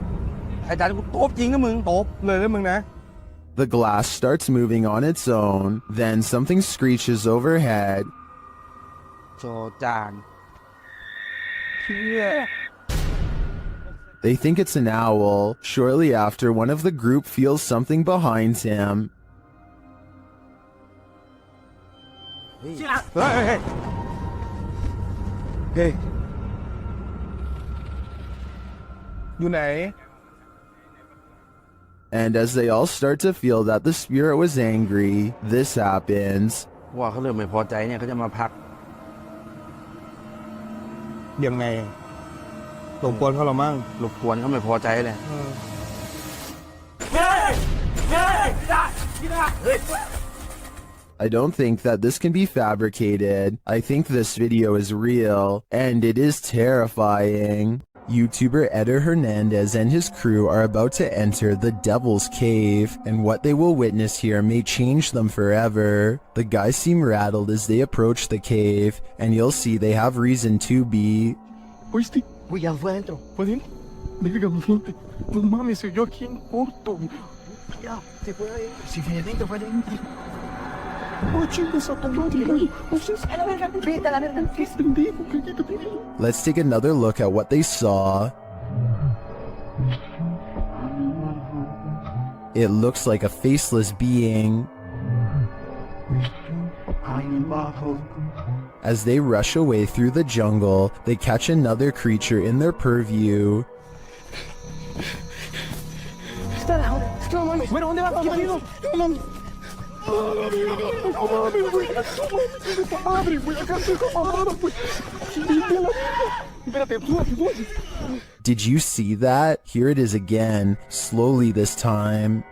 Ai đánh cũng tốt chính đó mừng, tốt lời đó mừng nè. The glass starts moving on its own, then something screeches overhead. Cho chàng. They think it's an owl. Shortly after, one of the group feels something behind him. Hey.อยู่ไหน? And as they all start to feel that the spirit was angry, this happens. ว่าเขาเริ่มไม่พอใจเนี่ยเขาจะมาพักยังไงรบกวนเขาหรอมั่งรบกวนเขาไม่พอใจเลย I don't think that this can be fabricated. I think this video is real, and it is terrifying. YouTuber Eder Hernandez and his crew are about to enter the Devil's Cave, and what they will witness here may change them forever. The guys seem rattled as they approach the cave, and you'll see they have reason to be. ¿Oíste? Voy adentro. ¿Pueden? Dígame, gente. No mames, soy yo aquí en corto. Ya, se puede ir. Si viene dentro, puede ir. Oh, chicos, Let's take another look at what they saw. It looks like a faceless being. As they rush away through the jungle, they catch another creature in their purview. Did you see that? Here it is again, slowly this time.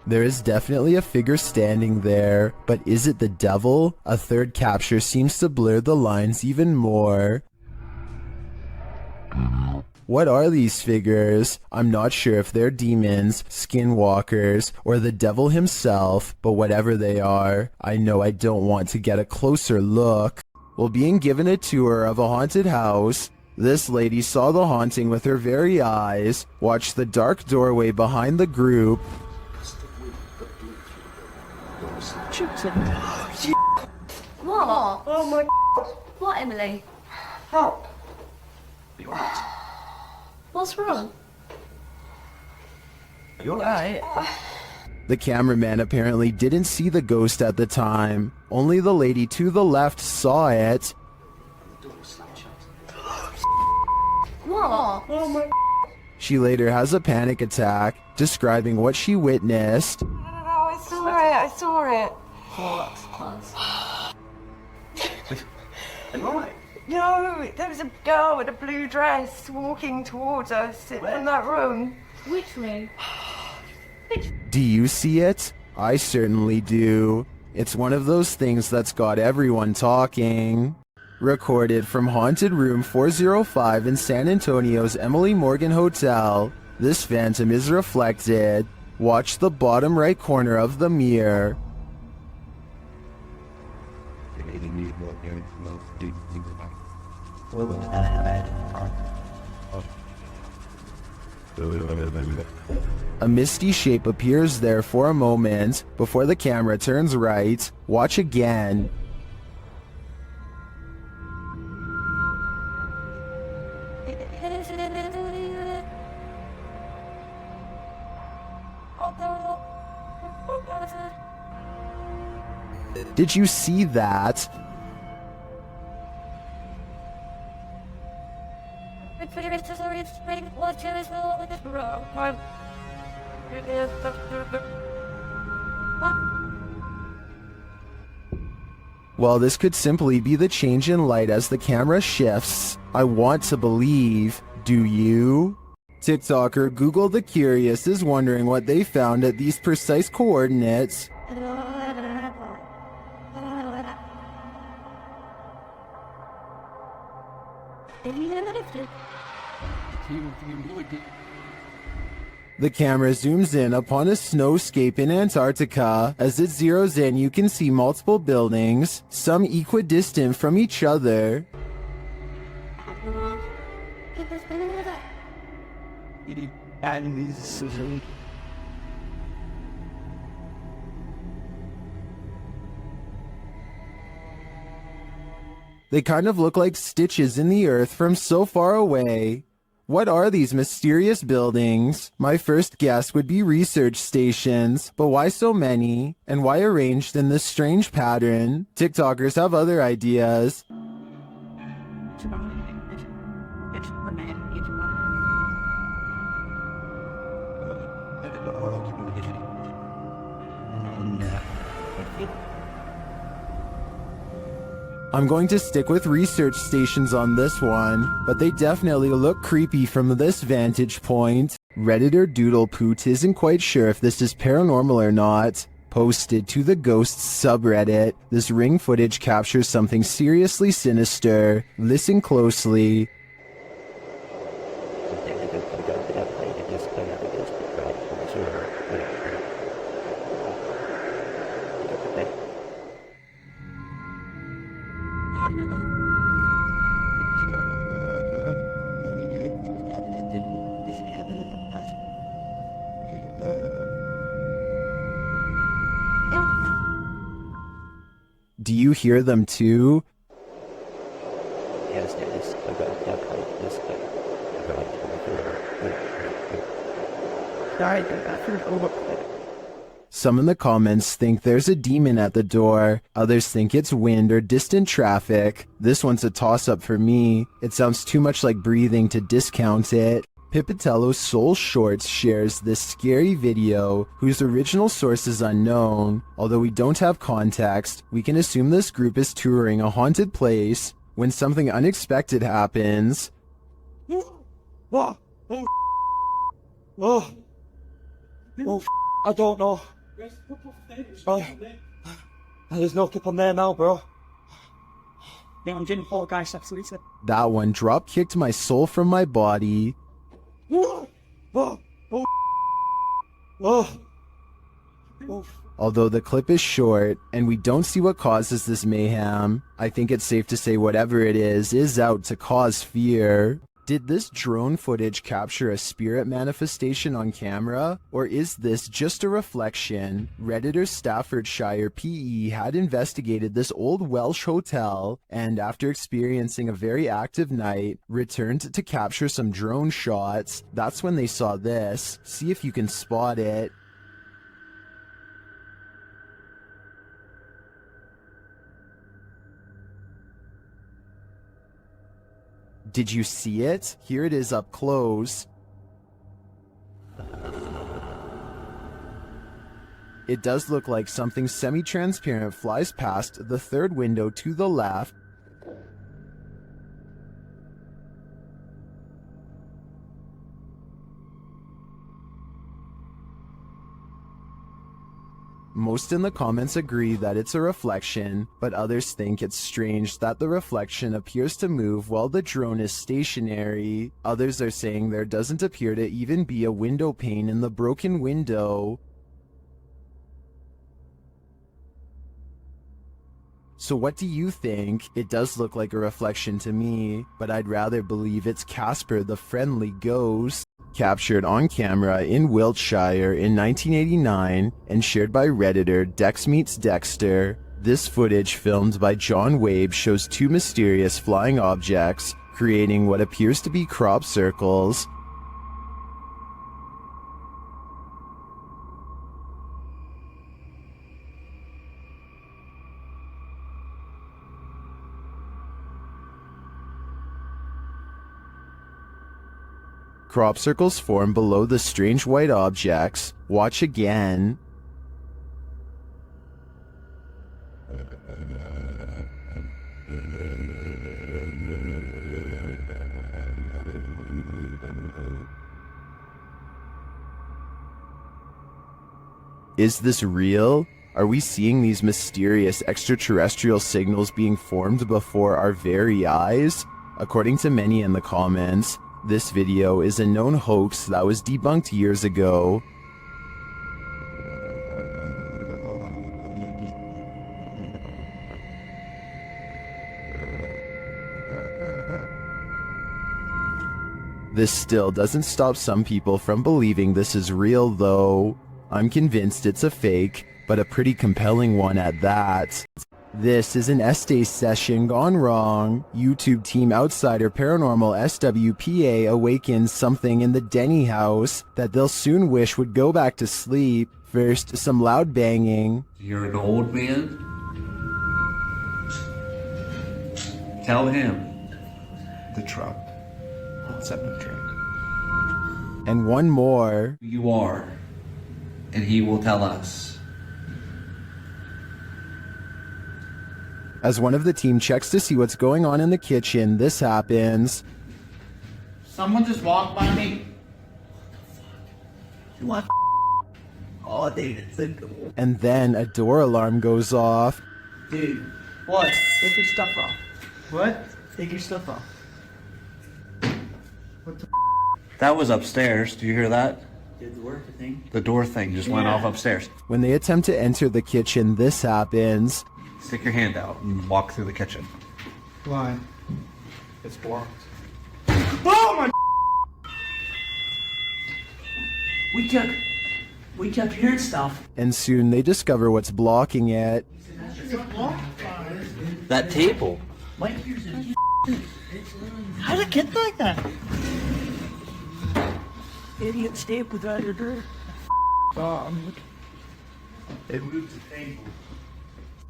There is definitely a figure standing there, but is it the devil? A third capture seems to blur the lines even more. What are these figures? I'm not sure if they're demons, skinwalkers, or the devil himself, but whatever they are, I know I don't want to get a closer look. While being given a tour of a haunted house, this lady saw the haunting with her very eyes, watched the dark doorway behind the group. What? Oh my What, Emily? Help. What's wrong? You're right. The cameraman apparently didn't see the ghost at the time. Only the lady to the left saw it. What? Oh my She later has a panic attack, describing what she witnessed. I saw it. Oh, that's close. No, there was a girl with a blue dress walking towards us from that room. Which room? Do you see it? I certainly do. It's one of those things that's got everyone talking. Recorded from Haunted Room 405 in San Antonio's Emily Morgan Hotel, this phantom is reflected. Watch the bottom right corner of the mirror. A misty shape appears there for a moment before the camera turns right. Watch again. Did you see that? Well, this could simply be the change in light as the camera shifts. I want to believe. Do you? TikToker Google the Curious is wondering what they found at these precise coordinates. The camera zooms in upon a snowscape in Antarctica. As it zeroes in, you can see multiple buildings, some equidistant from each other. They kind of look like stitches in the earth from so far away. What are these mysterious buildings? My first guess would be research stations, but why so many? And why arranged in this strange pattern? TikTokers have other ideas. I'm going to stick with research stations on this one, but they definitely look creepy from this vantage point. Redditor Doodlepoot isn't quite sure if this is paranormal or not. Posted to the Ghosts subreddit, this ring footage captures something seriously sinister. Listen closely. Do you hear them too? Some in the comments think there's a demon at the door. Others think it's wind or distant traffic. This one's a toss-up for me. It sounds too much like breathing to discount it. Pipitello Soul Shorts shares this scary video, whose original source is unknown. Although we don't have context, we can assume this group is touring a haunted place when something unexpected happens. I don't know. There's no tip on there now, bro. Yeah, I'm getting four guys, absolutely. That one drop kicked my soul from my body. Although the clip is short and we don't see what causes this mayhem, I think it's safe to say whatever it is out to cause fear. Did this drone footage capture a spirit manifestation on camera, or is this just a reflection? Redditor Staffordshire PE had investigated this old Welsh hotel, and after experiencing a very active night, returned to capture some drone shots. That's when they saw this. See if you can spot it. Did you see it? Here it is up close. It does look like something semi-transparent flies past the third window to the left. Most in the comments agree that it's a reflection, but others think it's strange that the reflection appears to move while the drone is stationary. Others are saying there doesn't appear to even be a window pane in the broken window. So what do you think? It does look like a reflection to me, but I'd rather believe it's Casper the friendly ghost. Captured on camera in Wiltshire in 1989 and shared by Redditor Dex Meets Dexter. This footage filmed by John Wabe shows two mysterious flying objects creating what appears to be crop circles. Crop circles form below the strange white objects. Watch again. Is this real? Are we seeing these mysterious extraterrestrial signals being formed before our very eyes? According to many in the comments, this video is a known hoax that was debunked years ago. This still doesn't stop some people from believing this is real though. I'm convinced it's a fake, but a pretty compelling one at that. This is an Estes session gone wrong. YouTube team outsider Paranormal SWPA awakens something in the Denny house that they'll soon wish would go back to sleep. First, some loud banging. You're an old man? Tell him. The truck. Let's have a drink. And one more. You are. And he will tell us. As one of the team checks to see what's going on in the kitchen, this happens. Someone just walked by me. What? Oh, dude, it's simple. And then a door alarm goes off. Dude, what? Take your stuff off. What? Take your stuff off. What the That was upstairs. Do you hear that? Did the work thing? The door thing just went off upstairs. When they attempt to enter the kitchen, this happens. Stick your hand out and walk through the kitchen. Why? It's blocked. Oh my! We kept hearing stuff. And soon they discover what's blocking it. That table. Wait, how did it get like that? Idiot stayed without your door. It moved the table.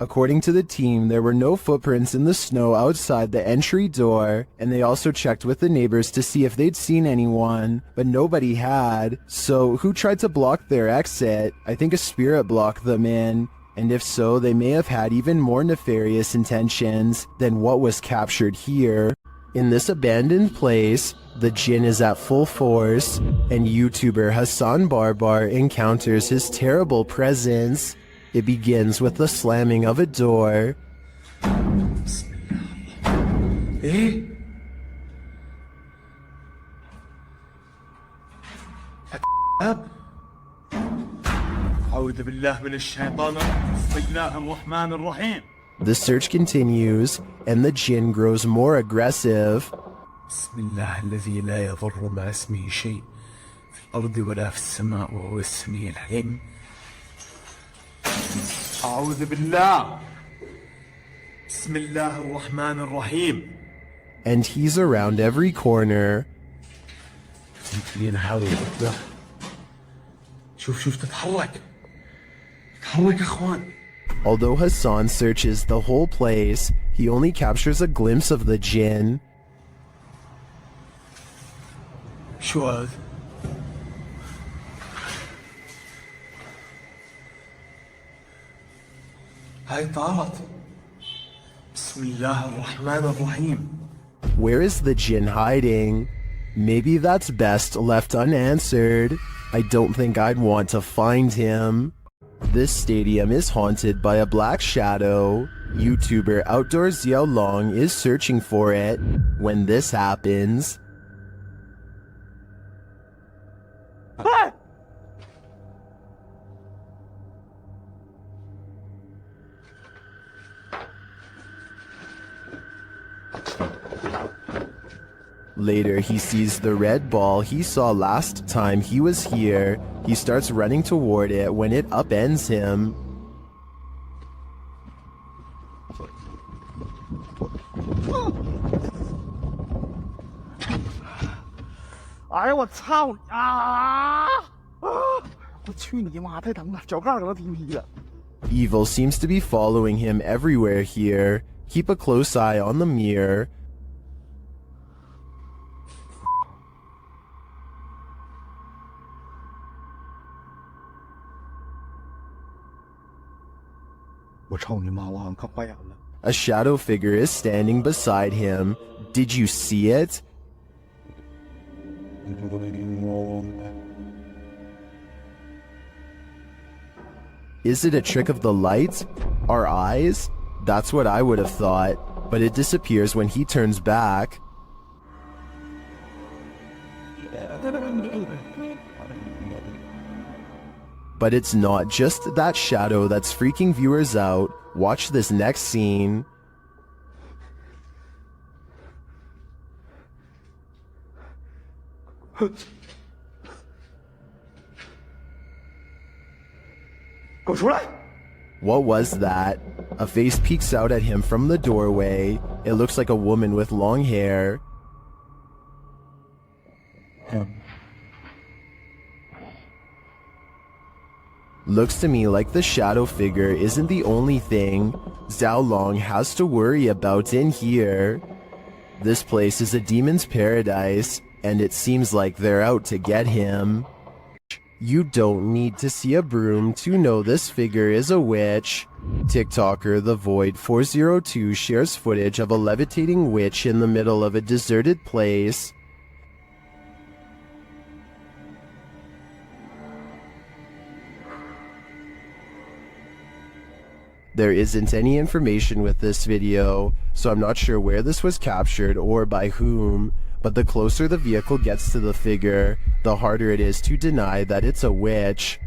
According to the team, there were no footprints in the snow outside the entry door, and they also checked with the neighbors to see if they'd seen anyone, but nobody had. So who tried to block their exit? I think a spirit blocked them in, and if so, they may have had even more nefarious intentions than what was captured here. In this abandoned place, the jinn is at full force, and YouTuber Hassan Barbar encounters his terrible presence. It begins with the slamming of a door. ايه؟ أب أعوذ بالله من الشيطان بسم الله الرحمن الرحيم. The search continues, and the jinn grows more aggressive. بسم الله الذي لا يضر مع اسمه شيء في الأرض ولا في السماء وهو السميع العليم. أعوذ بالله بسم الله الرحمن الرحيم. And he's around every corner. شوف تتحرك تتحرك يا اخوان. Although Hassan searches the whole place, he only captures a glimpse of the jinn. شو هذا؟ هاي طارت. بسم الله الرحمن الرحيم. Where is the jinn hiding? Maybe that's best left unanswered. I don't think I'd want to find him. This stadium is haunted by a black shadow. YouTuber Outdoor Xiao Long is searching for it when this happens. Ah! Later, he sees the red ball he saw last time he was here. He starts running toward it when it upends him. Evil seems to be following him everywhere here. Keep a close eye on the mirror. A shadow figure is standing beside him. Did you see it? Is it a trick of the light? Our eyes? That's what I would have thought, but it disappears when he turns back. But it's not just that shadow that's freaking viewers out. Watch this next scene. What was that? A face peeks out at him from the doorway. It looks like a woman with long hair. Looks to me like the shadow figure isn't the only thing Xiao Long has to worry about in here. This place is a demon's paradise, and it seems like they're out to get him. You don't need to see a broom to know this figure is a witch. TikToker The Void 402 shares footage of a levitating witch in the middle of a deserted place. There isn't any information with this video, so I'm not sure where this was captured or by whom, but the closer the vehicle gets to the figure, the harder it is to deny that it's a witch.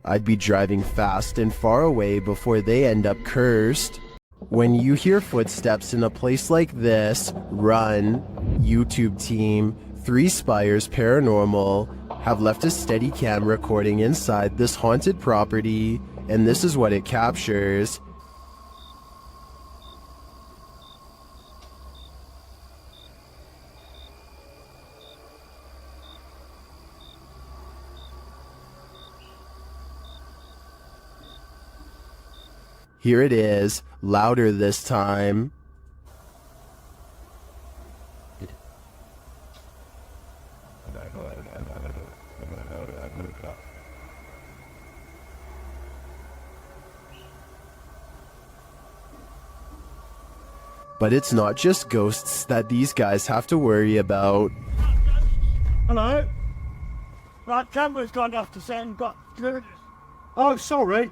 I'd be driving fast and far away before they end up cursed. When you hear footsteps in a place like this, run. YouTube team, 3 Spires Paranormal have left a steady cam recording inside this haunted property, and this is what it captures. Here it is, louder this time. But it's not just ghosts that these guys have to worry about. Hello? Right, camera's gone off to send, got... Oh, sorry.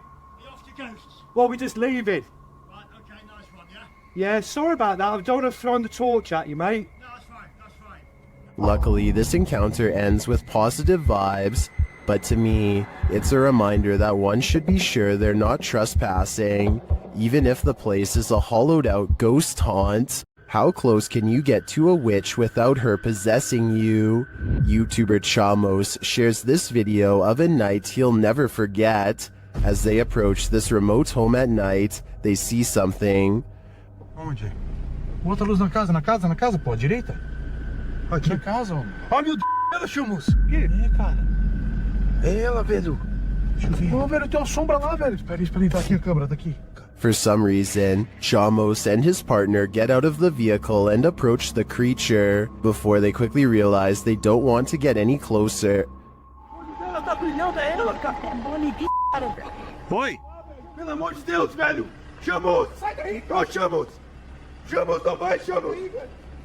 Well, we just leave it. Right, okay, nice one, yeah? Yeah, sorry about that. I don't want to throw the torch at you, mate. No, that's fine. Luckily, this encounter ends with positive vibes, but to me, it's a reminder that one should be sure they're not trespassing, even if the place is a hollowed-out ghost haunt. How close can you get to a witch without her possessing you? YouTuber Chamos shares this video of a night he'll never forget. As they approach this remote home at night, they see something. Onde? Outra luz na casa, pô, à direita? Aqui. Na casa, homem. Oh, meu Deus, ela, Chamos. O quê? É, cara. É ela, velho. Deixa eu ver. Ô, velho, tem uma sombra lá, velho. Espera aí, tá aqui a câmera, tá aqui. For some reason, Chamos and his partner get out of the vehicle and approach the creature, before they quickly realize they don't want to get any closer. Ela tá brilhando, é ela, cara. Oi? Pelo amor de Deus, velho! Chamos! Sai daí! Ó, Chamos! Chamos, não vai, Chamos!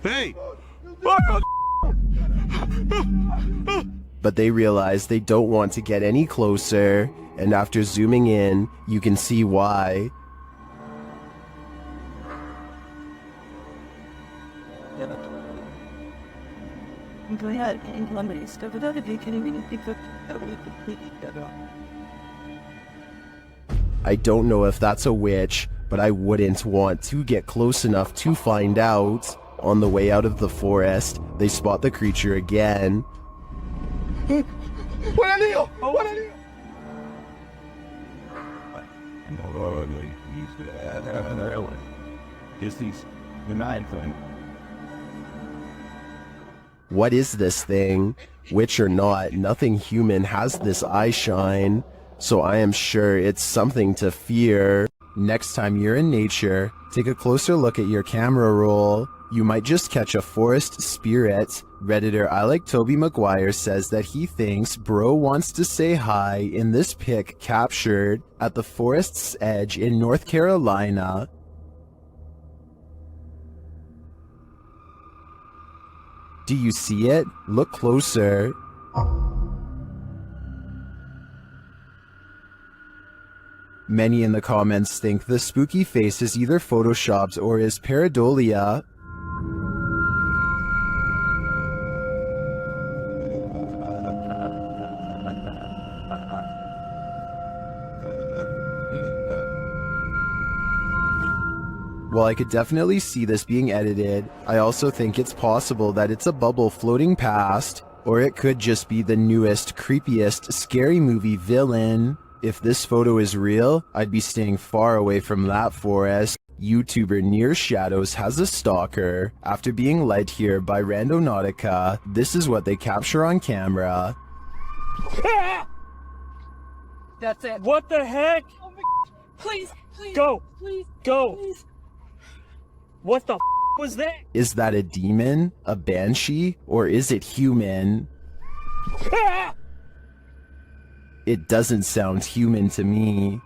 Ei! But they realize they don't want to get any closer, and after zooming in, you can see why. I don't know if that's a witch, but I wouldn't want to get close enough to find out. On the way out of the forest, they spot the creature again. What is this thing? Witch or not, nothing human has this eye shine, so I am sure it's something to fear. Next time you're in nature, take a closer look at your camera roll. You might just catch a forest spirit. Redditor I Like Toby Maguire says that he thinks bro wants to say hi in this pic captured at the forest's edge in North Carolina. Do you see it? Look closer. Many in the comments think the spooky face is either photoshopped or is pareidolia. While I could definitely see this being edited, I also think it's possible that it's a bubble floating past, or it could just be the newest, creepiest, scary movie villain. If this photo is real, I'd be staying far away from that forest. YouTuber Near Shadows has a stalker. After being led here by Randonautica, this is what they capture on camera. That's it. What the heck? Oh my, please, please. Go. Please. Go. Please. What the was that? Is that a demon, a banshee, or is it human? It doesn't sound human to me.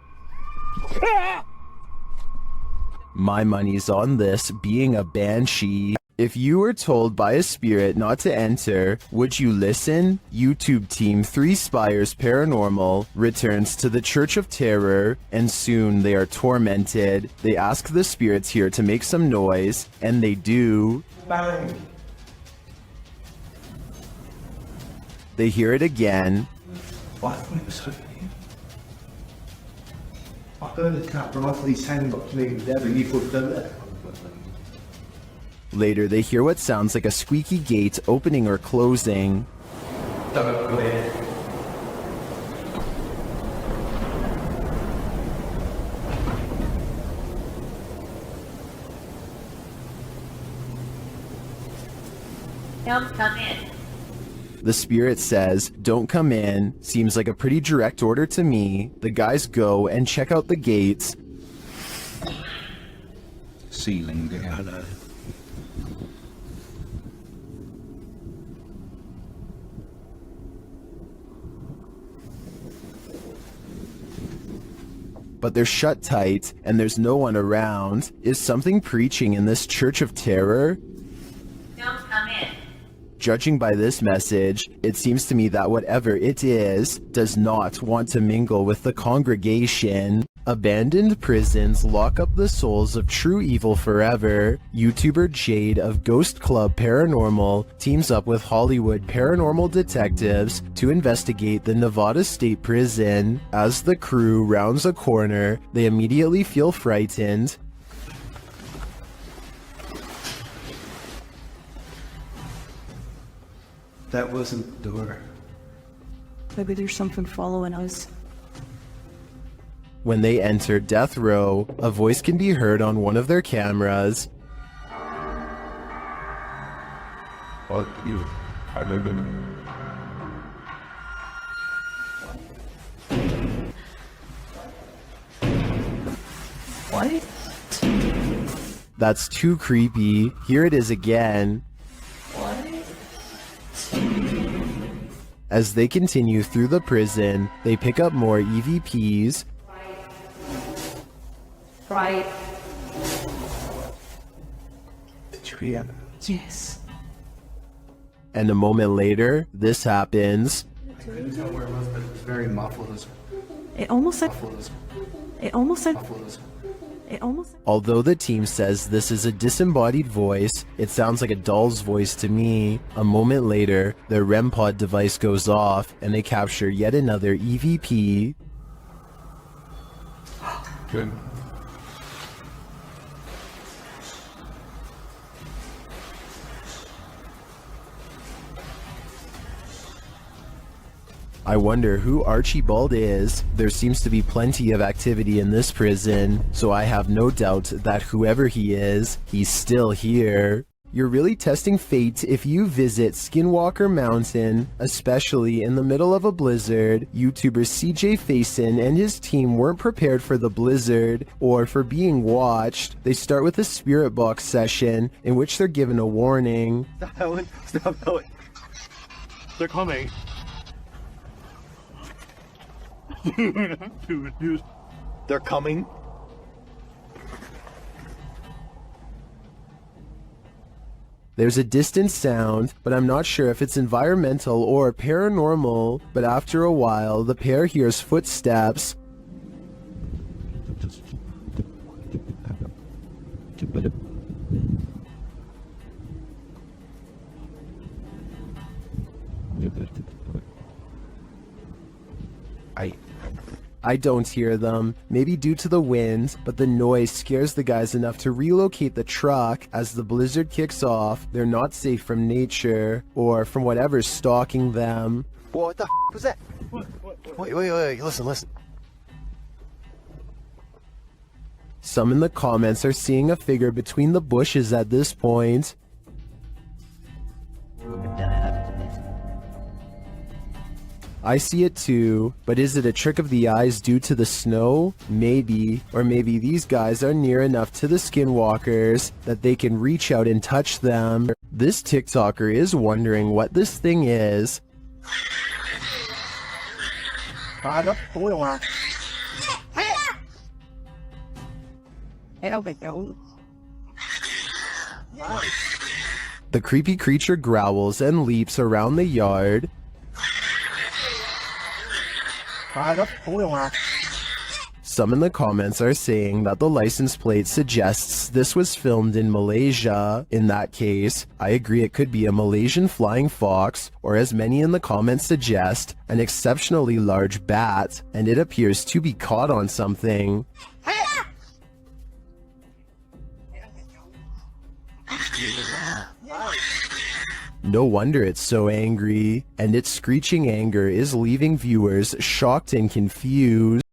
My money's on this being a banshee. If you were told by a spirit not to enter, would you listen? YouTube team 3 Spires Paranormal returns to the Church of Terror, and soon they are tormented. They ask the spirits here to make some noise, and they do. Bang. They hear it again. Later, they hear what sounds like a squeaky gate opening or closing. Don't come in. The spirit says, "Don't come in." Seems like a pretty direct order to me. The guys go and check out the gates. Ceiling down. But they're shut tight, and there's no one around. Is something preaching in this Church of Terror? Don't come in. Judging by this message, it seems to me that whatever it is, does not want to mingle with the congregation. Abandoned prisons lock up the souls of true evil forever. YouTuber Jade of Ghost Club Paranormal teams up with Hollywood paranormal detectives to investigate the Nevada State Prison. As the crew rounds a corner, they immediately feel frightened. That wasn't the door. Maybe there's something following us. When they enter death row, a voice can be heard on one of their cameras. Fuck you. I live in. What? That's too creepy. Here it is again. What? As they continue through the prison, they pick up more EVPs. Right. Did you hear? Yes. And a moment later, this happens. I couldn't tell where it was, but it was very muffled. It almost said. It almost said. It almost. Although the team says this is a disembodied voice, it sounds like a doll's voice to me. A moment later, their REM pod device goes off and they capture yet another EVP. Good. I wonder who Archibald is. There seems to be plenty of activity in this prison, so I have no doubt that whoever he is, he's still here. You're really testing fate if you visit Skinwalker Mountain, especially in the middle of a blizzard. YouTuber CJ Faison and his team weren't prepared for the blizzard or for being watched. They start with a spirit box session in which they're given a warning. Stop Helen. Stop Helen. They're coming. They're coming. There's a distant sound, but I'm not sure if it's environmental or paranormal. But after a while, the pair hears footsteps. I don't hear them, maybe due to the wind, but the noise scares the guys enough to relocate the truck. As the blizzard kicks off, they're not safe from nature or from whatever's stalking them. What the was that? Wait, listen. Some in the comments are seeing a figure between the bushes at this point. I see it too, but is it a trick of the eyes due to the snow? Maybe. Or maybe these guys are near enough to the skinwalkers that they can reach out and touch them. This TikToker is wondering what this thing is. The creepy creature growls and leaps around the yard. Some in the comments are saying that the license plate suggests this was filmed in Malaysia. In that case, I agree it could be a Malaysian flying fox, or as many in the comments suggest, an exceptionally large bat, and it appears to be caught on something. No wonder it's so angry, and its screeching anger is leaving viewers shocked and confused.